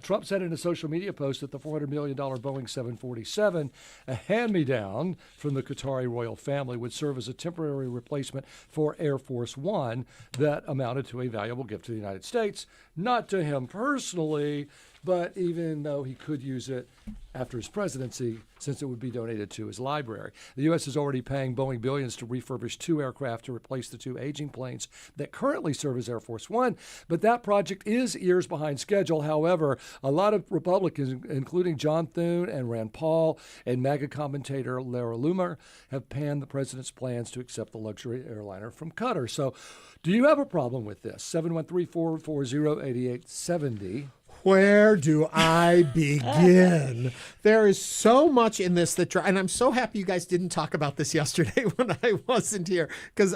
S3: Trump said in a social media post that the $400 million Boeing 747, a hand-me-down from the Qatari royal family, would serve as a temporary replacement for Air Force One that amounted to a valuable gift to the United States, not to him personally, but even though he could use it after his presidency, since it would be donated to his library. The U.S. is already paying Boeing billions to refurbish 2 aircraft to replace the 2 aging planes that currently serve as Air Force One, but that project is years behind schedule. However, a lot of Republicans, including John Thune and Rand Paul and MAGA commentator Lara Loomer, have panned the president's plans to accept the luxury airliner from Qatar. So do you have a problem with this? 713-440-8870.
S1: Where do I begin? There is so much in this and I'm so happy you guys didn't talk about this yesterday when I wasn't here. Because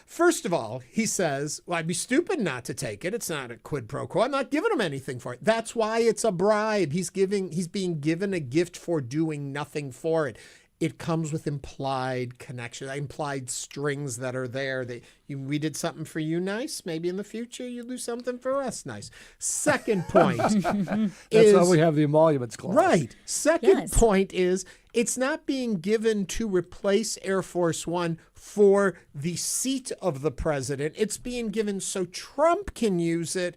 S1: first of all, he says, well, I'd be stupid not to take it. It's not a quid pro quo. I'm not giving him anything for it. That's why it's a bribe. He's being given a gift for doing nothing for it. It comes with implied connection, implied strings that are there. We did something for you nice. Maybe in the future you'll do something for us nice. Second point.
S3: That's why we have the emoluments clause.
S1: Right. Second point is it's not being given to replace Air Force One for the seat of the president. It's being given so Trump can use it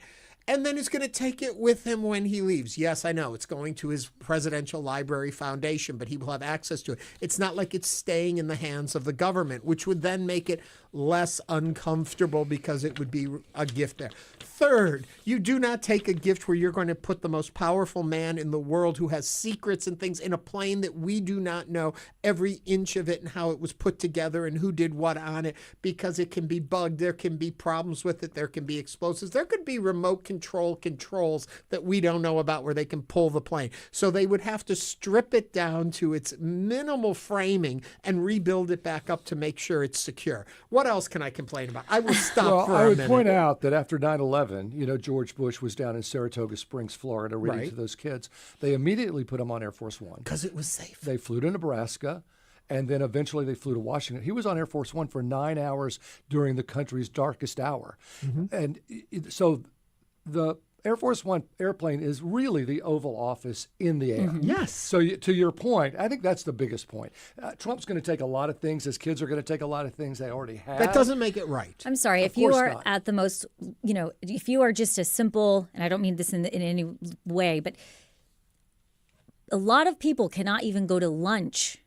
S1: and then is going to take it with him when he leaves. Yes, I know it's going to his Presidential Library Foundation, but he will have access to it. It's not like it's staying in the hands of the government, which would then make it less uncomfortable because it would be a gift there. Third, you do not take a gift where you're going to put the most powerful man in the world who has secrets and things in a plane that we do not know every inch of it and how it was put together and who did what on it, because it can be bugged. There can be problems with it. There can be explosives. There could be remote controls that we don't know about where they can pull the plane. So they would have to strip it down to its minimal framing and rebuild it back up to make sure it's secure. What else can I complain about? I will stop for a minute.
S3: I would point out that after 9/11, George Bush was down in Saratoga Springs, Florida, reading to those kids. They immediately put him on Air Force One.
S1: Because it was safe.
S3: They flew to Nebraska, and then eventually they flew to Washington. He was on Air Force One for 9 hours during the country's darkest hour. And so the Air Force One airplane is really the Oval Office in the air.
S1: Yes.
S3: So to your point, I think that's the biggest point. Trump's going to take a lot of things. His kids are going to take a lot of things they already have.
S1: That doesn't make it right.
S2: I'm sorry. If you are at the most, if you are just a simple, and I don't mean this in any way, but a lot of people cannot even go to lunch,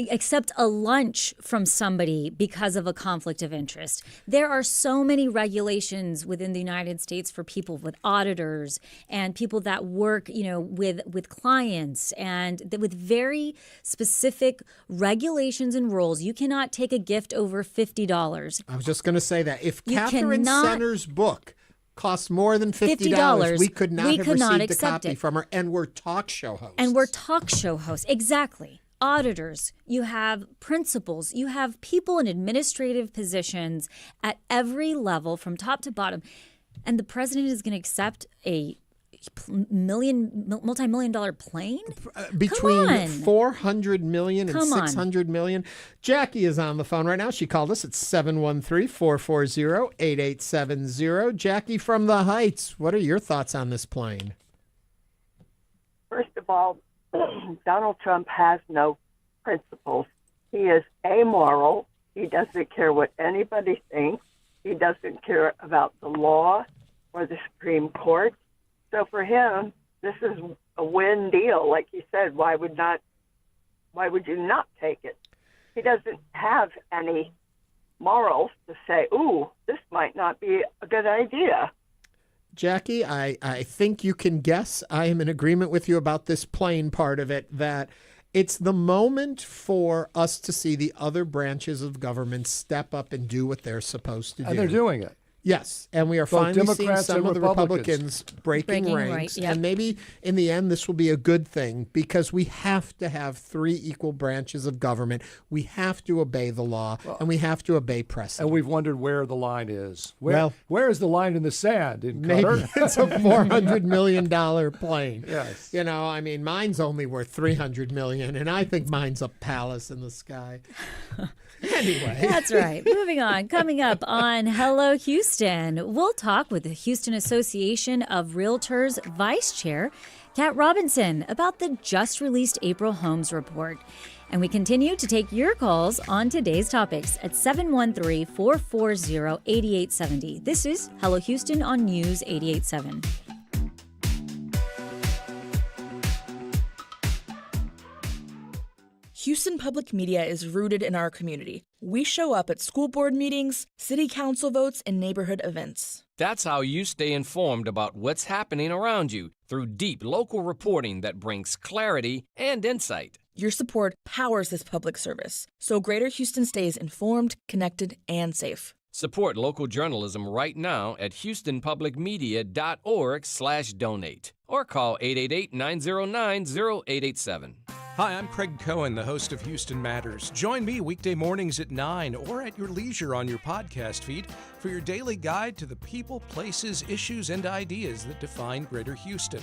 S2: accept a lunch from somebody because of a conflict of interest. There are so many regulations within the United States for people with auditors and people that work, with clients, and with very specific regulations and rules. You cannot take a gift over $50.
S1: I was just going to say that. If Katherine Center's book costs more than $50, we could not have received a copy from her, and we're talk show hosts. Exactly. Auditors, you have principals, you have people in administrative positions at every level from top to bottom. And the president is going to accept a multi-million-dollar plane? Between $400 million and $600 million. Jackie is on the phone right now. She called us at 713-440-8870. Jackie from the Heights, what are your thoughts on this plane?
S4: First of all, Donald Trump has no principles. He is amoral. He doesn't care what anybody thinks. He doesn't care about the law or the Supreme Court. So for him, this is a win deal. Like you said, why would you not take it? He doesn't have any morals to say, ooh, this might not be a good idea.
S1: Jackie, I think you can guess I am in agreement with you about this plane part of it, that it's the moment for us to see the other branches of government step up and do what they're supposed to do.
S3: And they're doing it.
S1: Yes, and we are
S3: Both
S1: finally seeing
S3: Democrats
S1: some
S3: and
S1: of the Republicans breaking ranks.
S2: Right, yep.
S1: And maybe in the end this will be a good thing, because we have to have three equal branches of government. We have to obey the law, and we have to obey precedent.
S3: And we've wondered where the line is. Where is the line in the sand in
S1: maybe
S3: Qatar?
S1: It's a $400 million plane.
S3: Yes.
S1: Mine's only worth $300 million, and I think mine's a palace in the sky. Anyway.
S2: That's right. Moving on. Coming up on Hello Houston, we'll talk with the Houston Association of Realtors Vice Chair, Kat Robinson, about the just released April Homes Report. And we continue to take your calls on today's topics at 713-440-8870. This is Hello Houston on News 88.7.
S7: Houston Public Media is rooted in our community. We show up at school board meetings, city council votes, and neighborhood events.
S8: That's how you stay informed about what's happening around you through deep local reporting that brings clarity and insight.
S7: Your support powers this public service, so Greater Houston stays informed, connected, and safe.
S8: Support local journalism right now at houstonpublicmedia.org/donate or call 888-909-0887.
S17: Hi, I'm Craig Cohen, the host of Houston Matters. Join me weekday mornings at 9 or at your leisure on your podcast feed for your daily guide to the people, places, issues, and ideas that define Greater Houston.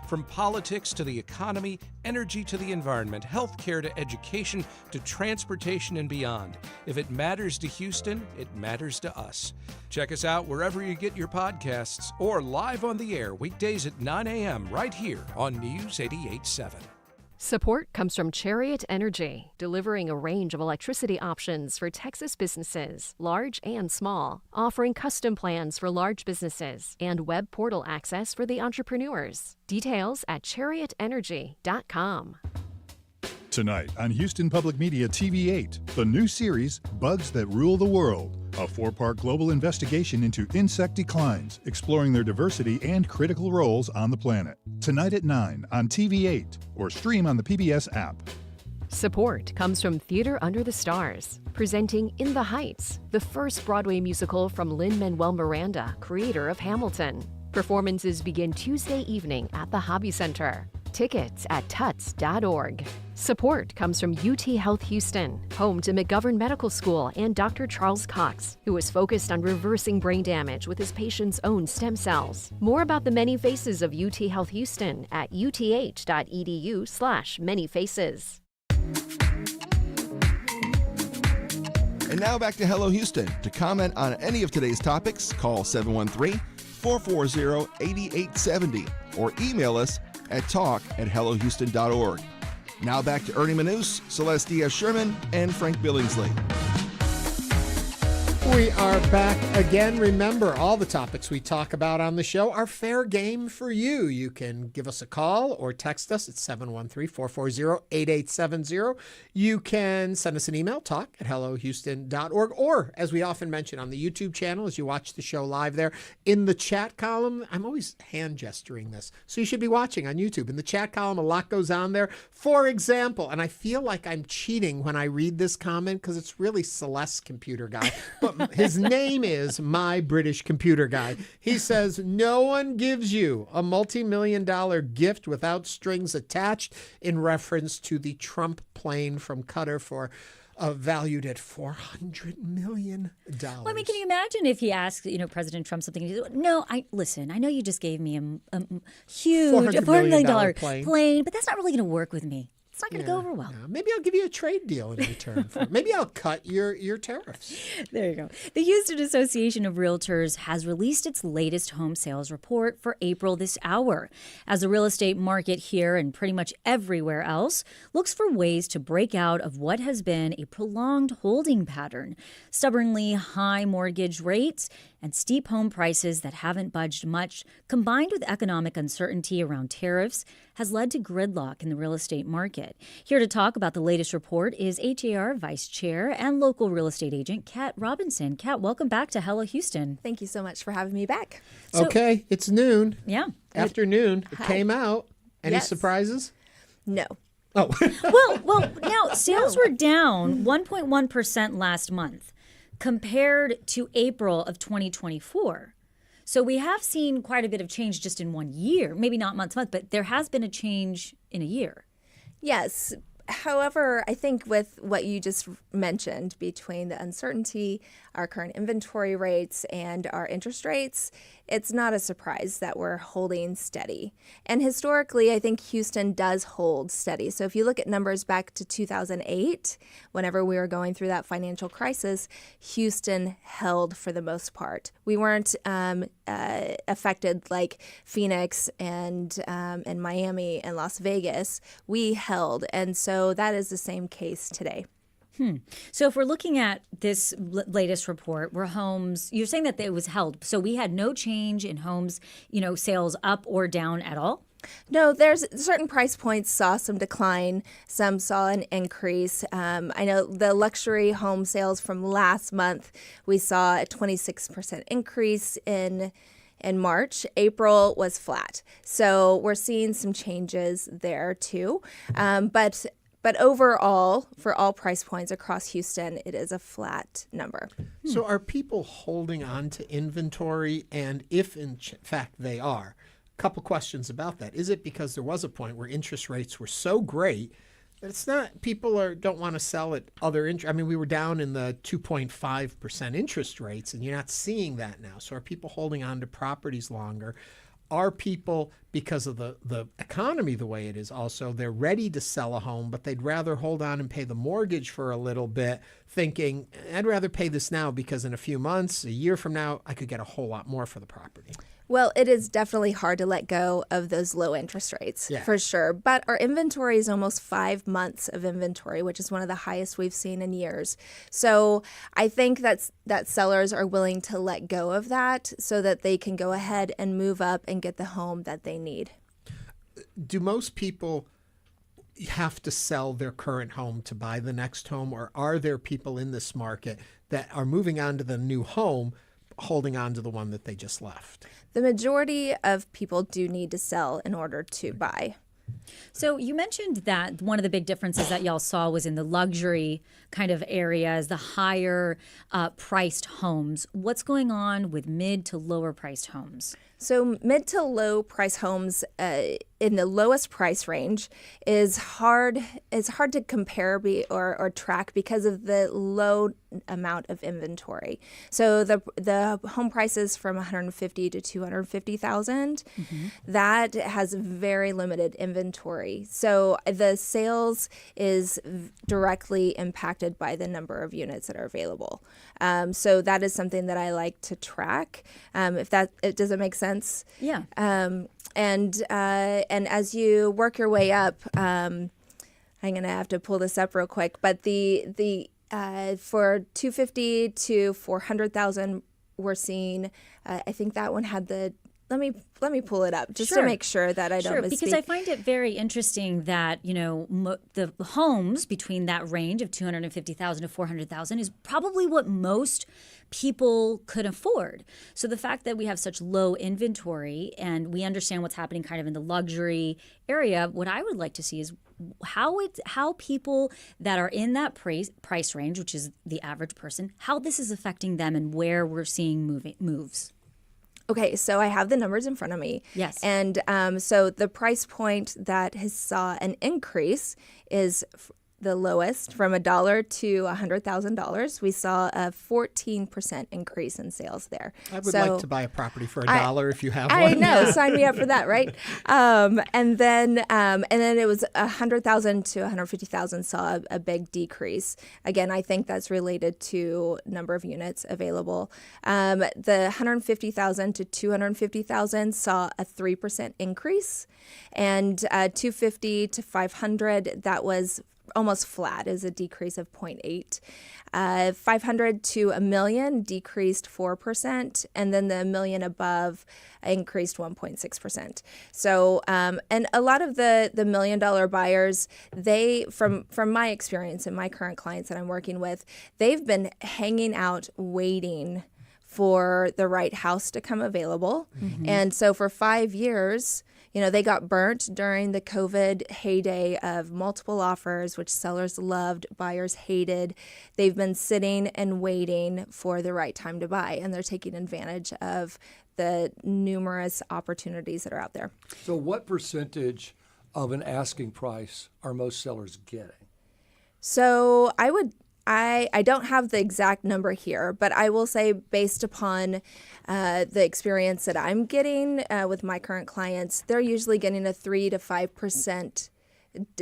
S17: From politics to the economy, energy to the environment, healthcare to education to transportation and beyond. If it matters to Houston, it matters to us. Check us out wherever you get your podcasts or live on the air weekdays at 9 a.m. right here on News 88.7.
S5: Support comes from Chariot Energy, delivering a range of electricity options for Texas businesses, large and small, offering custom plans for large businesses and web portal access for the entrepreneurs. Details at chariotenergy.com.
S18: Tonight on Houston Public Media TV 8, the new series, Bugs That Rule the World, a 4-part global investigation into insect declines, exploring their diversity and critical roles on the planet. Tonight at 9 on TV 8, or stream on the PBS app.
S5: Support comes from Theater Under the Stars, presenting In the Heights, the first Broadway musical from Lin-Manuel Miranda, creator of Hamilton. Performances begin Tuesday evening at the Hobby Center. Tickets at tuts.org. Support comes from UT Health Houston, home to McGovern Medical School and Dr. Charles Cox, who is focused on reversing brain damage with his patients' own stem cells. More about the many faces of UT Health Houston at uth.edu/manyfaces.
S14: And now back to Hello Houston. To comment on any of today's topics, call 713-440-8870 or email us at talk@hellohouston.org. Now back to Ernie Manous, Celeste Diaz-Sherman, and Frank Billingsley.
S1: We are back again. Remember, all the topics we talk about on the show are fair game for you. You can give us a call or text us at 713-440-8870. You can send us an email, talk@hellohouston.org, or, as we often mention on the YouTube channel, as you watch the show live there, in the chat column, I'm always hand gesturing this, so you should be watching on YouTube. In the chat column, a lot goes on there. For example, and I feel like I'm cheating when I read this comment because it's really Celeste's computer guy, but his name is My British Computer Guy. He says, no one gives you a multi-million-dollar gift without strings attached, in reference to the Trump plane from Qatar valued at $400 million.
S2: Well, I mean, can you imagine if he asked, President Trump something? And he said, no, I know you just gave me a huge $400 million plane, but that's not really going to work with me. It's not going to go over well.
S1: No. Maybe I'll give you a trade deal in return for it. Maybe I'll cut your tariffs.
S2: There you go. The Houston Association of Realtors has released its latest home sales report for April this hour, as the real estate market here and pretty much everywhere else looks for ways to break out of what has been a prolonged holding pattern. Stubbornly high mortgage rates and steep home prices that haven't budged much, combined with economic uncertainty around tariffs, has led to gridlock in the real estate market. Here to talk about the latest report is HAR Vice Chair and local real estate agent Kat Robinson. Kat, welcome back to Hello Houston.
S19: Thank you so much for having me back.
S1: Okay, it's noon.
S2: Yeah.
S1: Afternoon. It came out. Any surprises?
S19: No.
S1: Oh.
S2: well, now sales were down 1.1% last month compared to April of 2024. So we have seen quite a bit of change just in 1 year, maybe not month to month, but there has been a change in a year.
S19: Yes. However, I think with what you just mentioned between the uncertainty, our current inventory rates, and our interest rates, it's not a surprise that we're holding steady. And historically, I think Houston does hold steady. So if you look at numbers back to 2008, whenever we were going through that financial crisis, Houston held for the most part. We weren't affected like Phoenix and Miami and Las Vegas. We held. And so that is the same case today.
S2: So if we're looking at this latest report where homes, you're saying that it was held. So we had no change in homes, sales up or down at all?
S19: No, there's certain price points saw some decline. Some saw an increase. I know the luxury home sales from last month, we saw a 26% increase in March. April was flat. So we're seeing some changes there too. But overall, for all price points across Houston, it is a flat number.
S1: So are people holding on to inventory? And if in fact they are, a couple questions about that. Is it because there was a point where interest rates were so great that it's not, people don't want to sell at other interest? I mean, we were down in the 2.5% interest rates, and you're not seeing that now. So are people holding on to properties longer? Are people, because of the economy the way it is also, they're ready to sell a home, but they'd rather hold on and pay the mortgage for a little bit, thinking, I'd rather pay this now because in a few months, a year from now, I could get a whole lot more for the property?
S19: Well, it is definitely hard to let go of those low interest rates, for sure. But our inventory is almost 5 months of inventory, which is one of the highest we've seen in years. So I think that sellers are willing to let go of that so that they can go ahead and move up and get the home that they need.
S1: Do most people have to sell their current home to buy the next home, or are there people in this market that are moving on to the new home, holding on to the one that they just left?
S19: The majority of people do need to sell in order to buy.
S2: So you mentioned that one of the big differences that y'all saw was in the luxury kind of areas, the higher priced homes. What's going on with mid to lower priced homes?
S19: So mid to low price homes in the lowest price range is hard to compare or track because of the low amount of inventory. So the home prices from 150 to 250,000, that has very limited inventory. So the sales is directly impacted by the number of units that are available. So that is something that I like to track. If it doesn't make sense.
S2: Yeah.
S19: And as you work your way up, I'm gonna have to pull this up real quick. But the for 250 to 400,000, we're seeing. I think that one had the. Let me pull it up just to make sure that I don't misspeak.
S2: Because I find it very interesting that the homes between that range of 250,000 to 400,000 is probably what most people could afford. So the fact that we have such low inventory and we understand what's happening kind of in the luxury area, what I would like to see is how people that are in that price range, which is the average person, how this is affecting them and where we're seeing moves.
S19: Okay, so I have the numbers in front of me.
S2: Yes.
S19: And so the price point that has saw an increase is the lowest from $1 to $100,000. We saw a 14% increase in sales there.
S1: I would like to buy a property for $1 if you have one.
S19: I know, sign me up for that, right? And then it was 100,000 to 150,000 saw a big decrease. Again, I think that's related to number of units available. The 150,000 to 250,000 saw a 3% increase, and 250 to 500, that was almost flat, is a decrease of 0.8. 500 to a million decreased 4%, and then the $1 million above increased 1.6%. So, and a lot of the $1 million buyers, they, from my experience and my current clients that I'm working with, they've been hanging out waiting for the right house to come available. And so for 5 years, they got burnt during the COVID heyday of multiple offers, which sellers loved, buyers hated. They've been sitting and waiting for the right time to buy, and they're taking advantage of the numerous opportunities that are out there.
S3: So what percentage of an asking price are most sellers getting?
S19: So I don't have the exact number here, but I will say based upon the experience that I'm getting with my current clients, they're usually getting a 3 to 5%.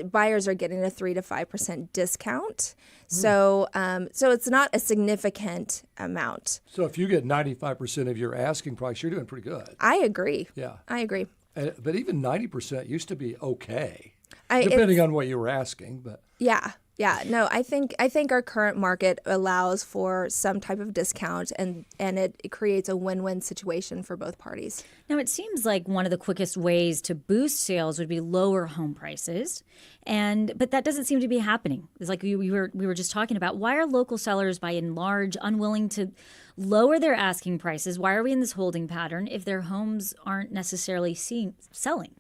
S19: Buyers are getting a 3 to 5% discount. So it's not a significant amount.
S3: So if you get 95% of your asking price, you're doing pretty good.
S19: I agree.
S3: Yeah.
S19: I agree.
S3: But even 90% used to be okay, depending on what you were asking. But
S19: yeah. Yeah, no, I think our current market allows for some type of discount, and it creates a win-win situation for both parties.
S2: Now, it seems like one of the quickest ways to boost sales would be lower home prices, but that doesn't seem to be happening. It's like we were just talking about. Why are local sellers, by and large, unwilling to lower their asking prices? Why are we in this holding pattern if their homes aren't necessarily selling?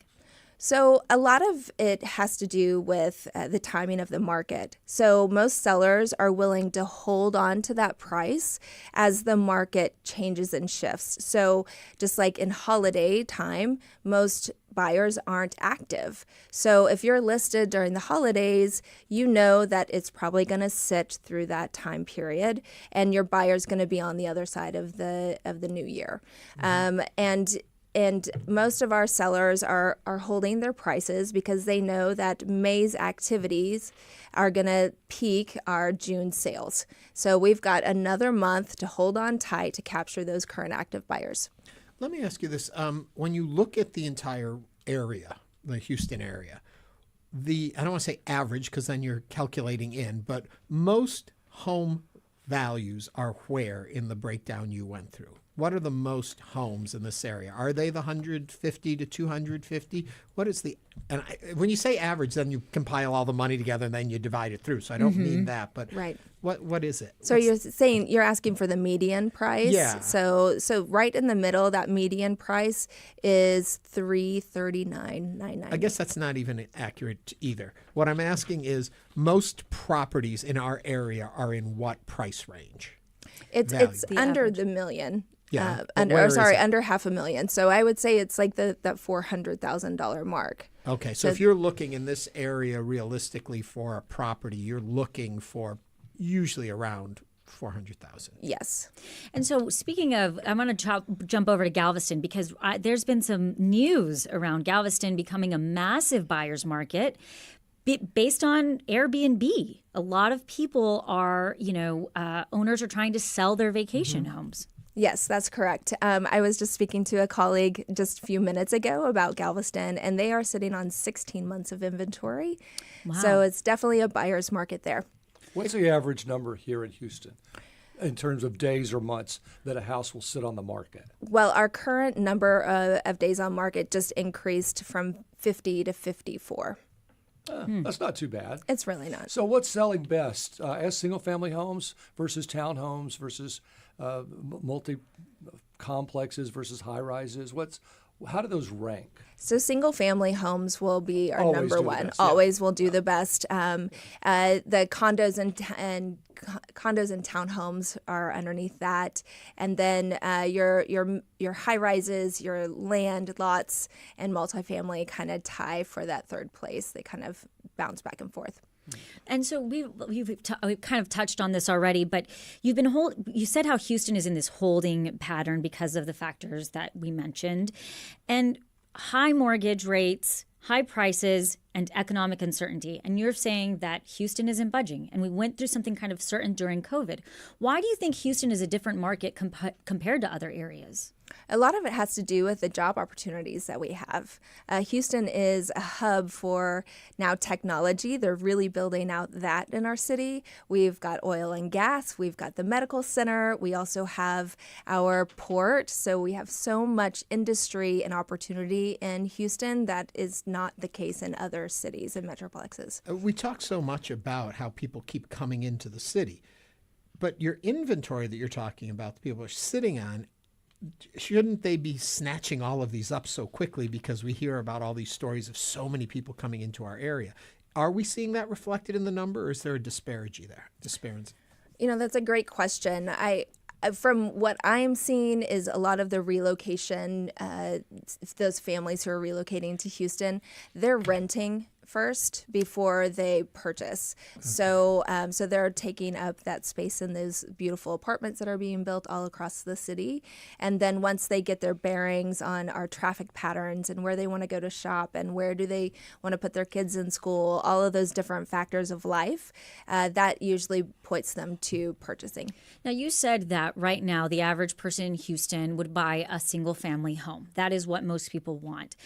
S19: So a lot of it has to do with the timing of the market. So most sellers are willing to hold on to that price as the market changes and shifts. So just like in holiday time, most buyers aren't active. So if you're listed during the holidays, you know that it's probably going to sit through that time period, and your buyer's going to be on the other side of the new year. And most of our sellers are holding their prices because they know that May's activities are going to peak our June sales. So we've got another month to hold on tight to capture those current active buyers.
S1: Let me ask you this. When you look at the entire area, the Houston area, I don't want to say average because then you're calculating in, but most home values are where in the breakdown you went through? What are the most homes in this area? Are they the 150 to 250? What is when you say average, then you compile all the money together and then you divide it through. So I don't mean that, but what is it?
S19: So you're asking for the median price?
S1: Yeah.
S19: So right in the middle, that median price is $339,990.
S1: I guess that's not even accurate either. What I'm asking is most properties in our area are in what price range?
S19: It's under the million.
S1: Yeah.
S19: Under $500,000. So I would say it's like that $400,000 mark.
S1: Okay. So if you're looking in this area realistically for a property, you're looking for usually around $400,000.
S19: Yes.
S2: And so speaking of, I'm going to jump over to Galveston because there's been some news around Galveston becoming a massive buyer's market based on Airbnb. A lot of people are, owners are trying to sell their vacation homes.
S19: Yes, that's correct. I was just speaking to a colleague just a few minutes ago about Galveston, and they are sitting on 16 months of inventory.
S2: Wow.
S19: So it's definitely a buyer's market there.
S3: What's the average number here in Houston in terms of days or months that a house will sit on the market?
S19: Well, our current number of days on market just increased from 50 to 54.
S3: That's not too bad.
S19: It's really not.
S3: So what's selling best as single-family homes versus townhomes versus multi-complexes versus high-rises? How do those rank?
S19: So single-family homes will be our
S3: Always
S19: number
S3: do the
S19: one.
S3: best, yeah.
S19: Always will do the best. The condos and townhomes are underneath that, and then your high-rises, your land lots, and multifamily kind of tie for that third place. They kind of bounce back and forth.
S2: And so we've kind of touched on this already, but you said how Houston is in this holding pattern because of the factors that we mentioned, and high mortgage rates, high prices, and economic uncertainty. And you're saying that Houston isn't budging, and we went through something kind of certain during COVID. Why do you think Houston is a different market compared to other areas?
S19: A lot of it has to do with the job opportunities that we have. Houston is a hub for now technology. They're really building out that in our city. We've got oil and gas. We've got the medical center. We also have our port. So we have so much industry and opportunity in Houston that is not the case in other cities and metroplexes.
S1: We talk so much about how people keep coming into the city, but your inventory that you're talking about, the people are sitting on, shouldn't they be snatching all of these up so quickly because we hear about all these stories of so many people coming into our area? Are we seeing that reflected in the number, or is there a disparity there?
S19: That's a great question. From what I'm seeing is a lot of the relocation, those families who are relocating to Houston, they're renting first before they purchase. So they're taking up that space in those beautiful apartments that are being built all across the city. And then once they get their bearings on our traffic patterns and where they want to go to shop and where do they want to put their kids in school, all of those different factors of life, that usually points them to purchasing.
S2: Now, you said that right now the average person in Houston would buy a single family home. That is what most people want.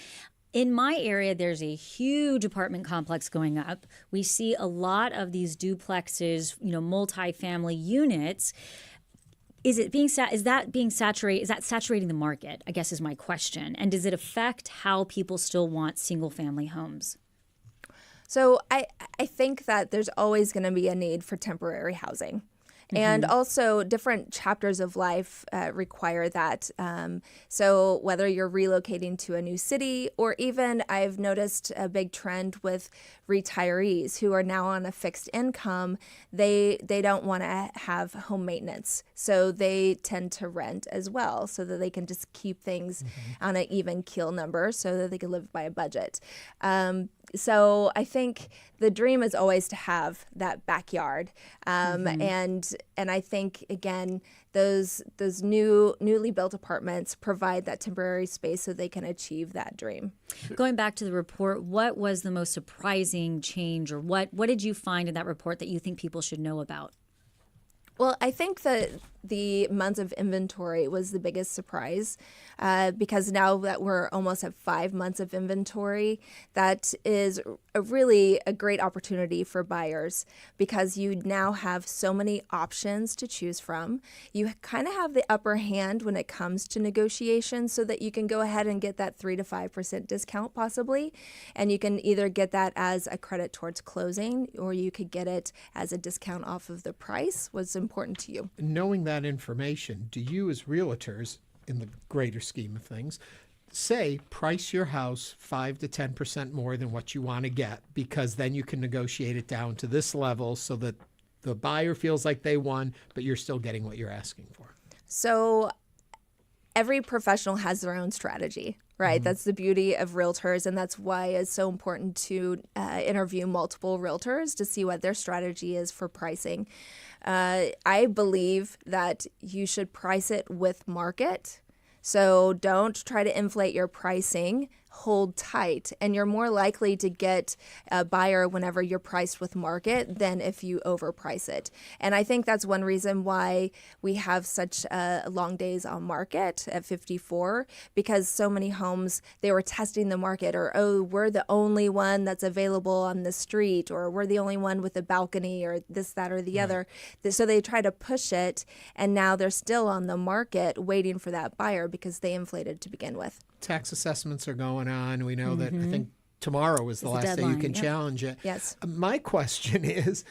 S2: In my area, there's a huge apartment complex going up. We see a lot of these duplexes, multi-family units. Is that saturating the market, I guess is my question. And does it affect how people still want single-family homes?
S19: So I think that there's always going to be a need for temporary housing. And also different chapters of life require that. So whether you're relocating to a new city, or even I've noticed a big trend with retirees who are now on a fixed income, they don't want to have home maintenance. So they tend to rent as well so that they can just keep things on an even keel number so that they can live by a budget. So I think the dream is always to have that backyard, and I think again those newly built apartments provide that temporary space so they can achieve that dream.
S2: Going back to the report, what was the most surprising change, or what did you find in that report that you think people should know about?
S19: Well, I think that the months of inventory was the biggest surprise, because now that we're almost at 5 months of inventory, that is really a great opportunity for buyers, because you now have so many options to choose from. You kind of have the upper hand when it comes to negotiations, so that you can go ahead and get that 3 to 5% discount possibly, and you can either get that as a credit towards closing, or you could get it as a discount off of the price. What's important to you?
S1: Knowing that information, do you as realtors, in the greater scheme of things, say price your house 5 to 10% more than what you want to get, because then you can negotiate it down to this level so that the buyer feels like they won, but you're still getting what you're asking for?
S19: So every professional has their own strategy, right?
S1: Mm-hmm.
S19: That's the beauty of realtors, and that's why it's so important to interview multiple realtors to see what their strategy is for pricing. I believe that you should price it with market. So don't try to inflate your pricing. Hold tight, and you're more likely to get a buyer whenever you're priced with market than if you overprice it. And I think that's one reason why we have such long days on market at 54, because so many homes, they were testing the market, or, oh, we're the only one that's available on the street, or we're the only one with a balcony, or this, that, or the other. So they try to push it, and now they're still on the market waiting for that buyer because they inflated to begin with.
S1: Tax assessments are going on. We know that I think tomorrow is the last day you
S19: deadline,
S1: can
S19: yep.
S1: challenge it.
S19: Yes.
S1: My question is,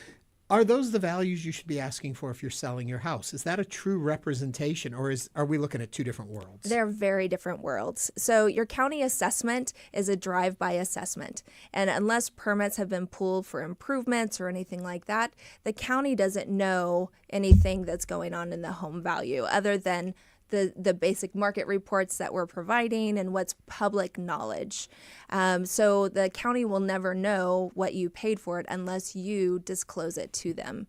S1: are those the values you should be asking for if you're selling your house? Is that a true representation, or are we looking at two different worlds?
S19: They're very different worlds. So your county assessment is a drive-by assessment. And unless permits have been pulled for improvements or anything like that, the county doesn't know anything that's going on in the home value other than the basic market reports that we're providing and what's public knowledge. So the county will never know what you paid for it unless you disclose it to them.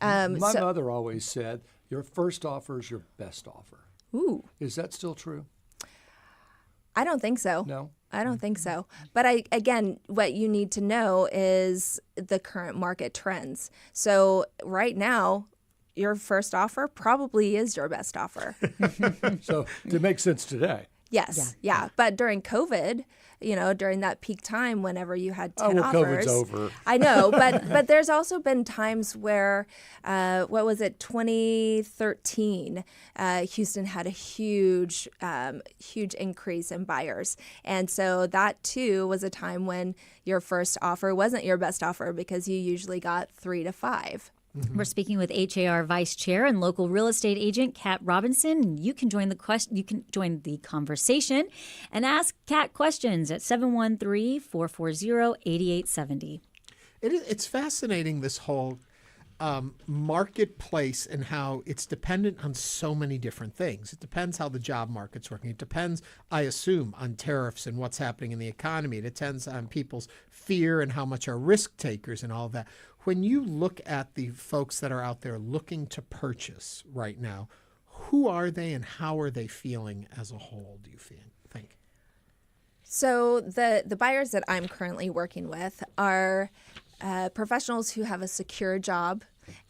S3: My mother always said, your first offer is your best offer.
S19: Ooh.
S3: Is that still true?
S19: I don't think so.
S3: No?
S19: I don't think so. But again, what you need to know is the current market trends. So right now, your first offer probably is your best offer.
S3: So it makes sense today.
S19: Yes, yeah. But during COVID, during that peak time, whenever you had 10 offers.
S3: COVID's over.
S19: I know, but there's also been times where, 2013, Houston had a huge increase in buyers. And so that too was a time when your first offer wasn't your best offer, because you usually got 3 to 5.
S2: We're speaking with HAR Vice Chair and local real estate agent Kat Robinson. You can join the conversation and ask Kat questions at 713-440-8870.
S1: It's fascinating, this whole marketplace, and how it's dependent on so many different things. It depends how the job market's working. It depends, I assume, on tariffs and what's happening in the economy. It depends on people's fear and how much are risk takers and all of that. When you look at the folks that are out there looking to purchase right now, who are they and how are they feeling as a whole, do you think?
S19: So the buyers that I'm currently working with are professionals who have a secure job,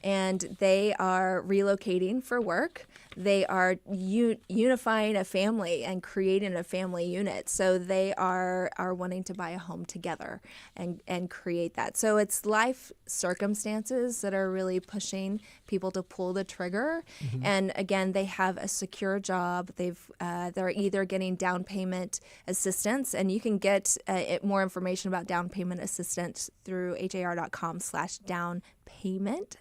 S19: and they are relocating for work. They are unifying a family and creating a family unit. So they are wanting to buy a home together and create that. So it's life circumstances that are really pushing people to pull the trigger. Mm-hmm. And again, they have a secure job. They're either getting down payment assistance, and you can get more information about down payment assistance through har.com/downpayment.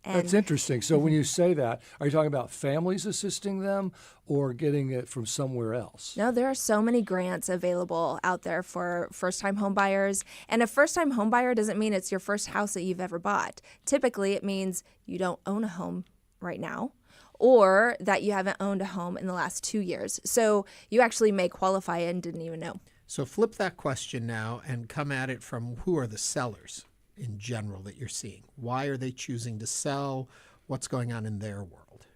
S3: That's interesting. So when you say that, are you talking about families assisting them or getting it from somewhere else?
S19: No, there are so many grants available out there for first-time home buyers. And a first-time home buyer doesn't mean it's your first house that you've ever bought. Typically, it means you don't own a home right now, or that you haven't owned a home in the last 2 years. So you actually may qualify and didn't even know.
S1: So flip that question now and come at it from, who are the sellers in general that you're seeing? Why are they choosing to sell? What's going on in their world?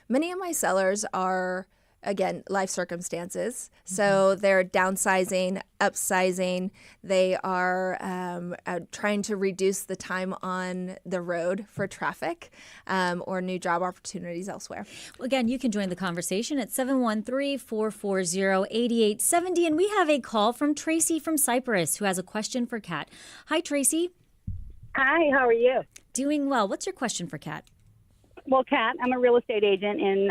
S19: Many of my sellers are again, life circumstances. So they're downsizing, upsizing. They are trying to reduce the time on the road for traffic or new job opportunities elsewhere.
S2: Well, again, you can join the conversation at 713-440-8870. And we have a call from Tracy from Cyprus who has a question for Kat. Hi, Tracy.
S11: Hi, how are you?
S2: Doing well. What's your question for Kat?
S11: Well, Kat, I'm a real estate agent in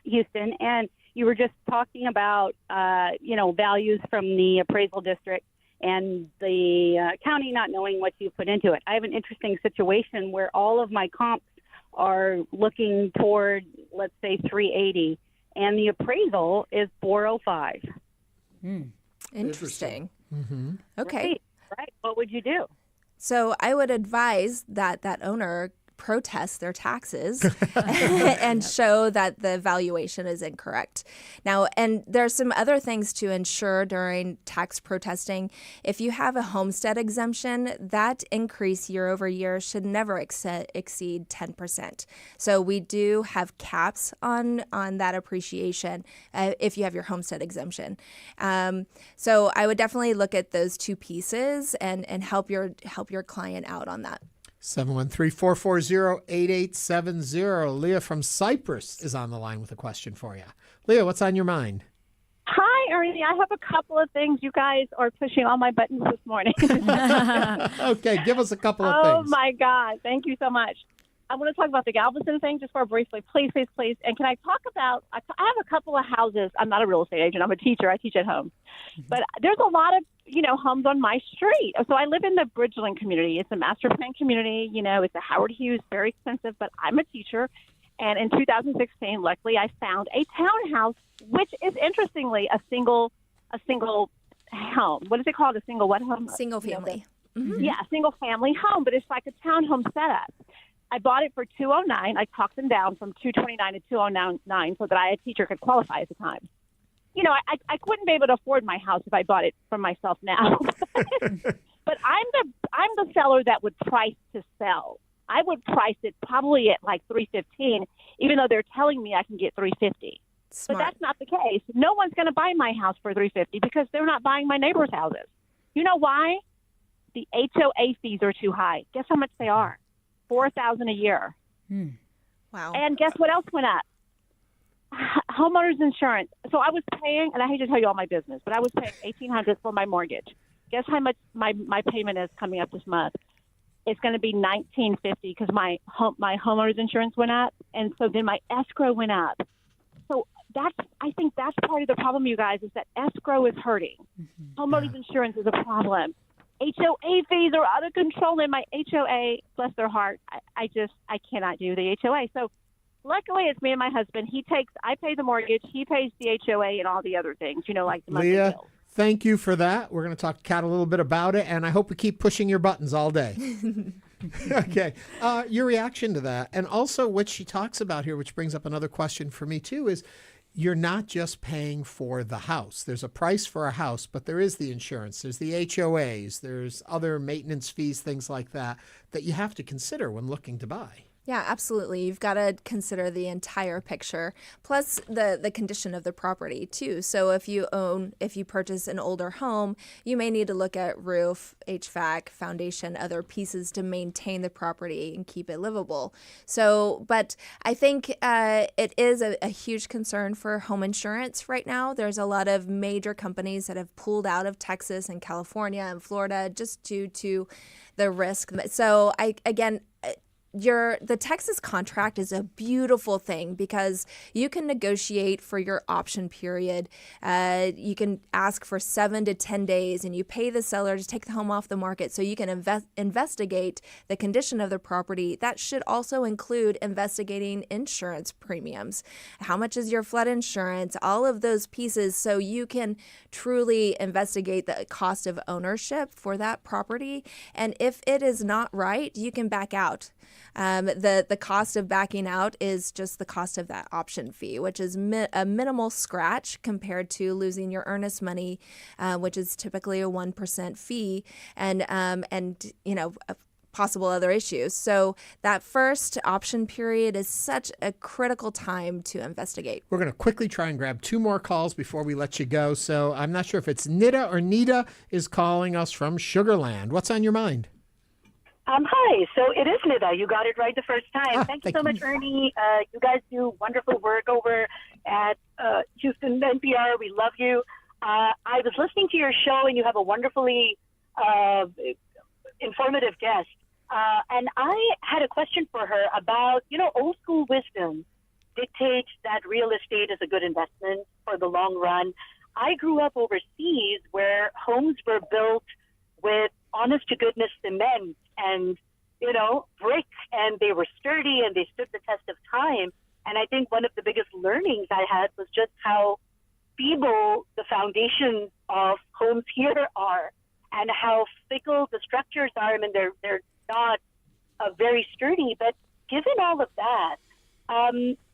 S11: Houston, and you were just talking about, values from the appraisal district and the county not knowing what you put into it. I have an interesting situation where all of my comps are looking toward, let's say, 380, and the appraisal is 405.
S19: Interesting.
S1: Mm-hmm.
S19: Okay.
S11: Right. What would you do?
S19: So I would advise that owner protest their taxes and show that the valuation is incorrect. Now, and there's some other things to ensure during tax protesting. If you have a homestead exemption, that increase year over year should never exceed 10%. So we do have caps on that appreciation if you have your homestead exemption. So I would definitely look at those two pieces and help your client out on that.
S1: 713-440-8870. Leah from Cyprus is on the line with a question for you. Leah, what's on your mind?
S11: Hi, Ernie. I have a couple of things. You guys are pushing all my buttons this morning.
S1: Okay, give us a couple of
S11: Oh,
S1: things.
S11: my God. Thank you so much. I want to talk about the Galveston thing just for briefly. Please. And can I talk about, I have a couple of houses. I'm not a real estate agent. I'm a teacher. I teach at home. But there's a lot of, homes on my street. So I live in the Bridgeland community. It's a master plan community. It's a Howard Hughes, very expensive, but I'm a teacher. And in 2016, luckily, I found a townhouse, which is interestingly a single home. What is it called? A single what home?
S19: Single family.
S11: Yeah, a single family home, but it's like a townhome setup. I bought it for $209. I talked them down from $229 to $209 so that a teacher could qualify at the time. I couldn't be able to afford my house if I bought it for myself now. But I'm the seller that would price to sell. I would price it probably at like $315, even though they're telling me I can get $350. But that's not the case. No one's going to buy my house for $350 because they're not buying my neighbors' houses. You know why? The HOA fees are too high. Guess how much they are? $4,000 a year.
S19: Wow.
S11: And guess what else went up? Homeowners insurance. So I was paying, and I hate to tell you all my business, but I was paying $1,800 for my mortgage. Guess how much my payment is coming up this month? It's going to be $1,950 because my homeowners insurance went up, and so then my escrow went up. So I think that's part of the problem, you guys, is that escrow is hurting. Homeowners insurance is a problem. HOA fees are out of control in my HOA. Bless their heart. I cannot do the HOA. So luckily it's me and my husband. I pay the mortgage. He pays the HOA and all the other things, like the monthly
S1: Leah,
S11: bills.
S1: thank you for that. We're going to talk to Kat a little bit about it, and I hope we keep pushing your buttons all day. Okay. Your reaction to that, and also what she talks about here, which brings up another question for me too, is you're not just paying for the house. There's a price for a house, but there is the insurance, there's the HOAs, there's other maintenance fees, things like that you have to consider when looking to buy.
S19: Yeah, absolutely. You've got to consider the entire picture, plus the condition of the property too. So if you purchase an older home, you may need to look at roof, HVAC, foundation, other pieces to maintain the property and keep it livable. So, but I think it is a huge concern for home insurance right now. There's a lot of major companies that have pulled out of Texas and California and Florida just due to the risk. So the Texas contract is a beautiful thing because you can negotiate for your option period. You can ask for 7 to 10 days and you pay the seller to take the home off the market so you can investigate the condition of the property. That should also include investigating insurance premiums. How much is your flood insurance? All of those pieces so you can truly investigate the cost of ownership for that property. And if it is not right, you can back out. The cost of backing out is just the cost of that option fee, which is a minimal scratch compared to losing your earnest money, which is typically a 1% fee. And possible other issues. So that first option period is such a critical time to investigate.
S1: We're going to quickly try and grab 2 more calls before we let you go. So I'm not sure if it's Nita or Nita is calling us from Sugar Land. What's on your mind?
S20: Hi. So it is Nida. You got it right the first time. Thank you so much, Ernie. You guys do wonderful work over at Houston NPR. We love you. I was listening to your show, and you have a wonderfully informative guest. And I had a question for her about, old school wisdom dictates that real estate is a good investment for the long run. I grew up overseas where homes were built with honest to goodness cement and, brick, and they were sturdy and they stood the test of time. And I think one of the biggest learnings I had was just how feeble the foundations of homes here are and how fickle the structures are. I mean, they're not very sturdy, but given all of that,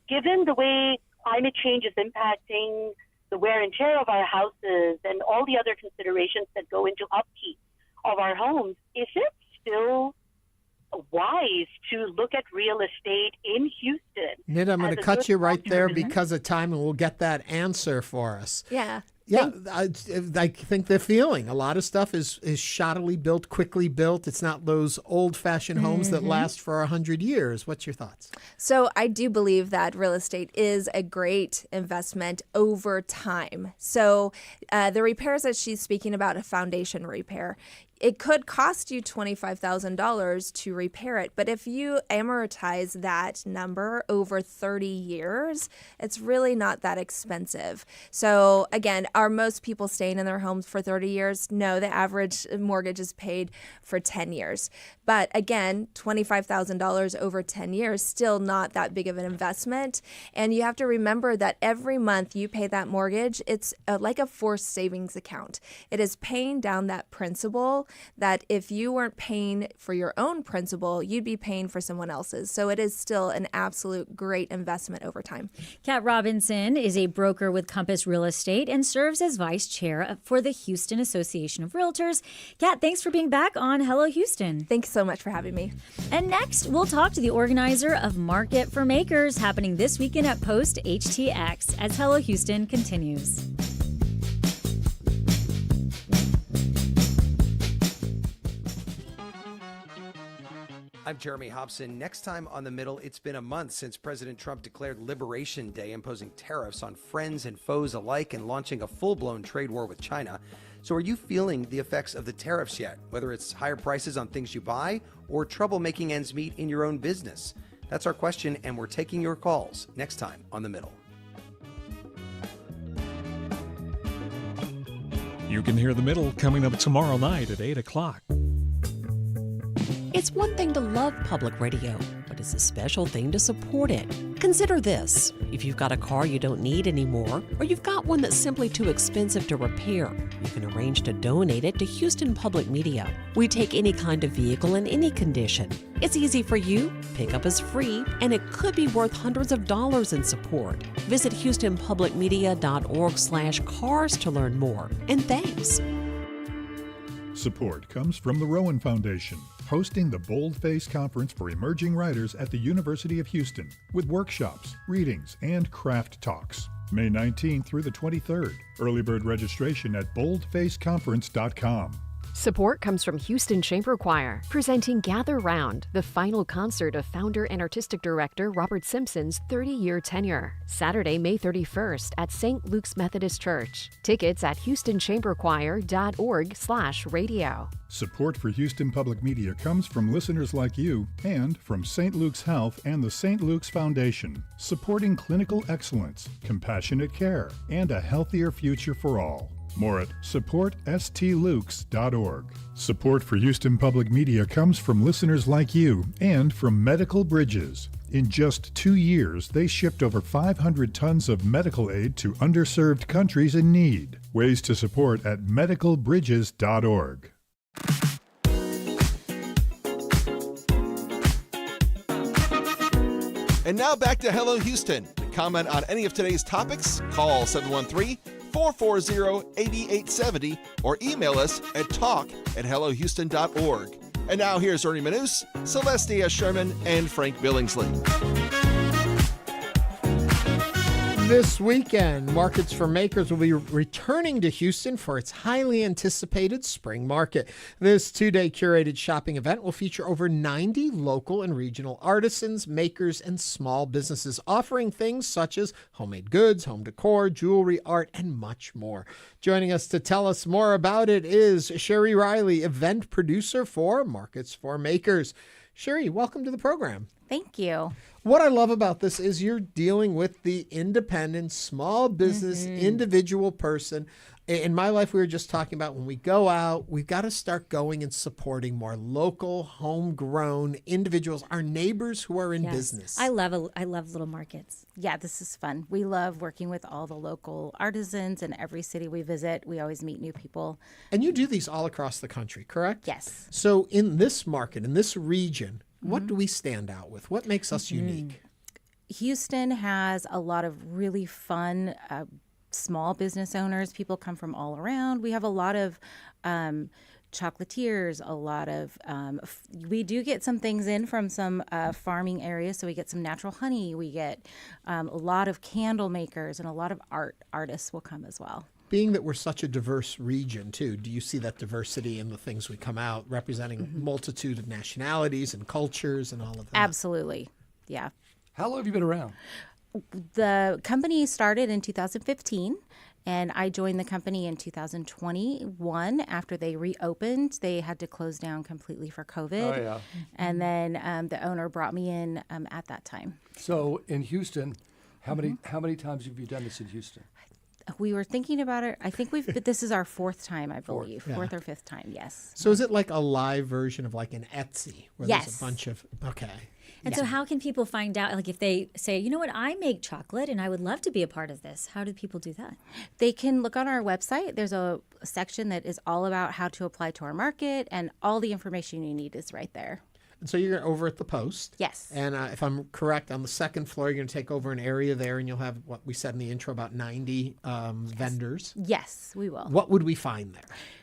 S20: given the way climate change is impacting the wear and tear of our houses and all the other considerations that go into upkeep of our homes, is it still wise to look at real estate in Houston?
S1: Nita, I'm going to cut you right there because of time, and we'll get that answer for us.
S19: Yeah.
S1: Yeah, I think they're feeling a lot of stuff is shoddily built, quickly built. It's not those old-fashioned homes that last for 100 years. What's your thoughts?
S19: So I do believe that real estate is a great investment over time. So the repairs that she's speaking about, a foundation repair, it could cost you $25,000 to repair it. But if you amortize that number over 30 years, it's really not that expensive. So again, are most people staying in their homes for 30 years? No, the average mortgage is paid for 10 years. But again, $25,000 over 10 years, still not that big of an investment. And you have to remember that every month you pay that mortgage, it's like a forced savings account. It is paying down that principal that if you weren't paying for your own principal, you'd be paying for someone else's. So it is still an absolute great investment over time.
S2: Kat Robinson is a broker with Compass Real Estate and serves as vice chair for the Houston Association of Realtors. Kat, thanks for being back on Hello Houston.
S19: Thanks so much for having me.
S2: And next, we'll talk to the organizer of Market for Makers happening this weekend at Post HTX as Hello Houston continues.
S21: I'm Jeremy Hobson. Next time on The Middle, it's been a month since President Trump declared Liberation Day, imposing tariffs on friends and foes alike and launching a full-blown trade war with China. So are you feeling the effects of the tariffs yet, whether it's higher prices on things you buy or trouble making ends meet in your own business? That's our question, and we're taking your calls next time on The Middle.
S22: You can hear The Middle coming up tomorrow night at 8 o'clock.
S23: It's one thing to love public radio, but it's a special thing to support it. Consider this. If you've got a car you don't need anymore, or you've got one that's simply too expensive to repair, you can arrange to donate it to Houston Public Media. We take any kind of vehicle in any condition. It's easy for you, pickup is free, and it could be worth hundreds of dollars in support. Visit HoustonPublicMedia.org/cars to learn more. And thanks.
S18: Support comes from the Rowan Foundation, hosting the Boldface Conference for Emerging Writers at the University of Houston, with workshops, readings, and craft talks. May 19th through the 23rd. Early bird registration at boldfaceconference.com.
S5: Support comes from Houston Chamber Choir, presenting Gather Round, the final concert of founder and artistic director Robert Simpson's 30-year tenure. Saturday, May 31st at St. Luke's Methodist Church. Tickets at HoustonChamberChoir.org/radio.
S18: Support for Houston Public Media comes from listeners like you and from St. Luke's Health and the St. Luke's Foundation, supporting clinical excellence, compassionate care, and a healthier future for all. More at supportstlukes.org. Support for Houston Public Media comes from listeners like you and from Medical Bridges. In just 2 years, they shipped over 500 tons of medical aid to underserved countries in need. Ways to support at medicalbridges.org.
S14: And now back to Hello Houston. To comment on any of today's topics, call 713-440-8870 or email us at talk@hellohouston.org. And now here's Ernie Manus, Celestia Sherman, and Frank Billingsley.
S1: This weekend, Markets for Makers will be returning to Houston for its highly anticipated spring market. This two-day curated shopping event will feature over 90 local and regional artisans, makers, and small businesses offering things such as homemade goods, home decor, jewelry, art, and much more. Joining us to tell us more about it is Cherie Riley, event producer for Markets for Makers. Cherie, welcome to the program.
S9: Thank you.
S1: What I love about this is you're dealing with the independent, small business, individual person. In my life, we were just talking about when we go out, we've got to start going and supporting more local, homegrown individuals, our neighbors who are in business.
S2: I love little markets.
S9: Yeah, this is fun. We love working with all the local artisans in every city we visit. We always meet new people.
S1: And you do these all across the country, correct?
S9: Yes.
S1: So in this market, in this region, what do we stand out with? What makes us unique?
S9: Houston has a lot of really fun small business owners. People come from all around. We have a lot of chocolatiers, a lot of, we do get some things in from some farming areas. So we get some natural honey. We get a lot of candle makers, and a lot of artists will come as well.
S1: Being that we're such a diverse region, too, do you see that diversity in the things we come out representing a multitude of nationalities and cultures and all of that?
S9: Absolutely. Yeah.
S3: How long have you been around?
S9: The company started in 2015, and I joined the company in 2021 after they reopened. They had to close down completely for COVID.
S3: Oh, yeah.
S9: And then the owner brought me in at that time.
S3: So in Houston, how many times have you done this in Houston?
S9: We were thinking about it. I think but this is our fourth time, I believe. Fourth or fifth time, yes.
S1: So is it like a live version of like an Etsy where
S9: Yes.
S1: there's a bunch of, okay.
S2: And so how can people find out, like if they say, you know what, I make chocolate and I would love to be a part of this. How do people do that?
S9: They can look on our website. There's a section that is all about how to apply to our market, and all the information you need is right there.
S1: And so you're over at the Post.
S9: Yes.
S1: And if I'm correct, on the second floor, you're going to take over an area there, and you'll have what we said in the intro, about 90 vendors.
S9: Yes, we will.
S1: What would we find there?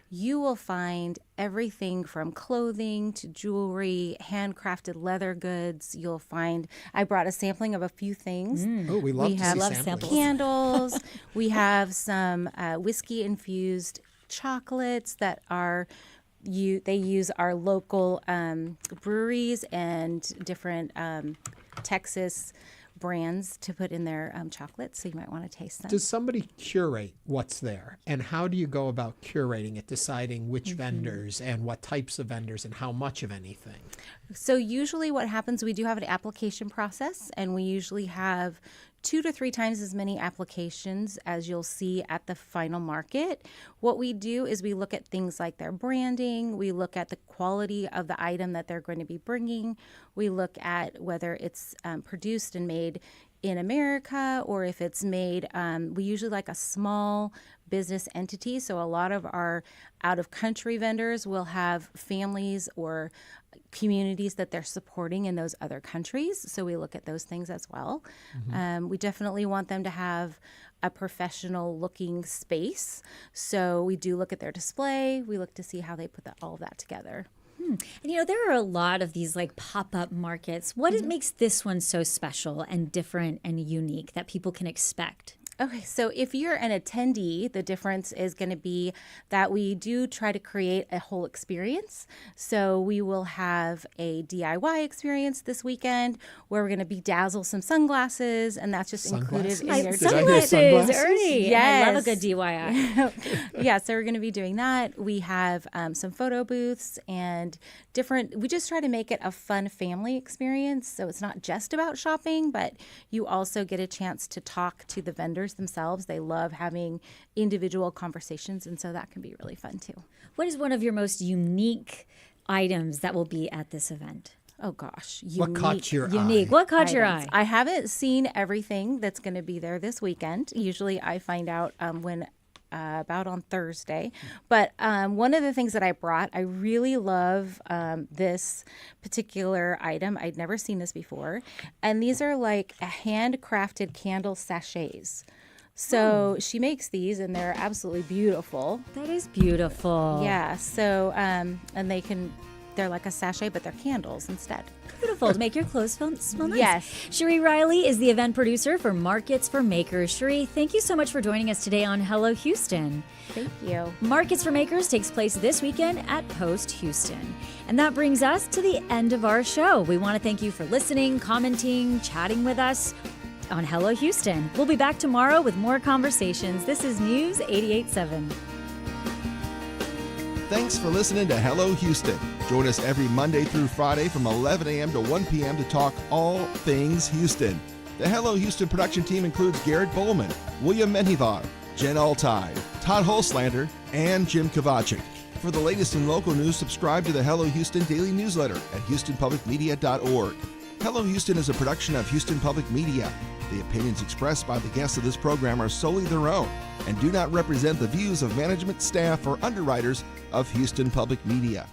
S9: You will find everything from clothing to jewelry, handcrafted leather goods. You'll find, I brought a sampling of a few things.
S1: Oh, we love to see samples.
S9: Candles. We have some whiskey-infused chocolates that are... they use our local breweries and different Texas brands to put in their chocolates, so you might want to taste them.
S1: Does somebody curate what's there? And how do you go about curating it, deciding which vendors and what types of vendors and how much of anything?
S9: So usually what happens, we do have an application process, and we usually have 2 to 3 times as many applications as you'll see at the final market. What we do is we look at things like their branding, we look at the quality of the item that they're going to be bringing, we look at whether it's produced and made in America, or if it's made, we usually like a small business entity. So a lot of our out-of-country vendors will have families or communities that they're supporting in those other countries. So we look at those things as well. We definitely want them to have a professional looking space. So we do look at their display. We look to see how they put all of that together.
S2: And you know, there are a lot of these like pop-up markets. What makes this one so special and different and unique that people can expect?
S9: Okay, so if you're an attendee, the difference is going to be that we do try to create a whole experience. So we will have a DIY experience this weekend where we're going to bedazzle some sunglasses, and that's just included in your
S2: sunglasses, Ernie.
S9: Yes.
S2: I love a good DIY.
S9: Yeah, so we're going to be doing that. We have some photo booths and we just try to make it a fun family experience. So it's not just about shopping, but you also get a chance to talk to the vendors themselves. They love having individual conversations, and so that can be really fun too.
S2: What is one of your most unique items that will be at this event?
S9: Oh gosh,
S1: what caught your
S2: eye? What caught your eye?
S9: I haven't seen everything that's going to be there this weekend. Usually I find out when about on Thursday. But one of the things that I brought, I really love this particular item. I'd never seen this before. And these are like handcrafted candle sachets. So she makes these, and they're absolutely beautiful.
S2: That is beautiful.
S9: Yeah. So, and they can they're like a sachet, but they're candles instead.
S2: Beautiful, to make your clothes smell nice.
S9: Yes.
S2: Cherie Riley is the event producer for Markets for Makers. Cherie, thank you so much for joining us today on Hello Houston.
S9: Thank you.
S2: Markets for Makers takes place this weekend at Post Houston. And that brings us to the end of our show. We want to thank you for listening, commenting, chatting with us on Hello Houston. We'll be back tomorrow with more conversations. This is News 88.7.
S14: Thanks for listening to Hello Houston. Join us every Monday through Friday from 11 a.m. to 1 p.m. to talk all things Houston. The Hello Houston production team includes Garrett Bowman, William Menjivar, Jen Altai, Todd Holslander, and Jim Kovacic. For the latest in local news, subscribe to the Hello Houston daily newsletter at houstonpublicmedia.org. Hello Houston is a production of Houston Public Media. The opinions expressed by the guests of this program are solely their own and do not represent the views of management, staff, or underwriters of Houston Public Media.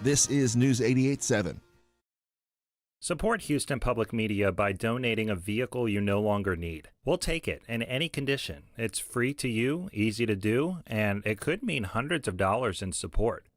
S14: This is News 88.7.
S12: Support Houston Public Media by donating a vehicle you no longer need. We'll take it in any condition. It's free to you, easy to do, and it could mean hundreds of dollars in support.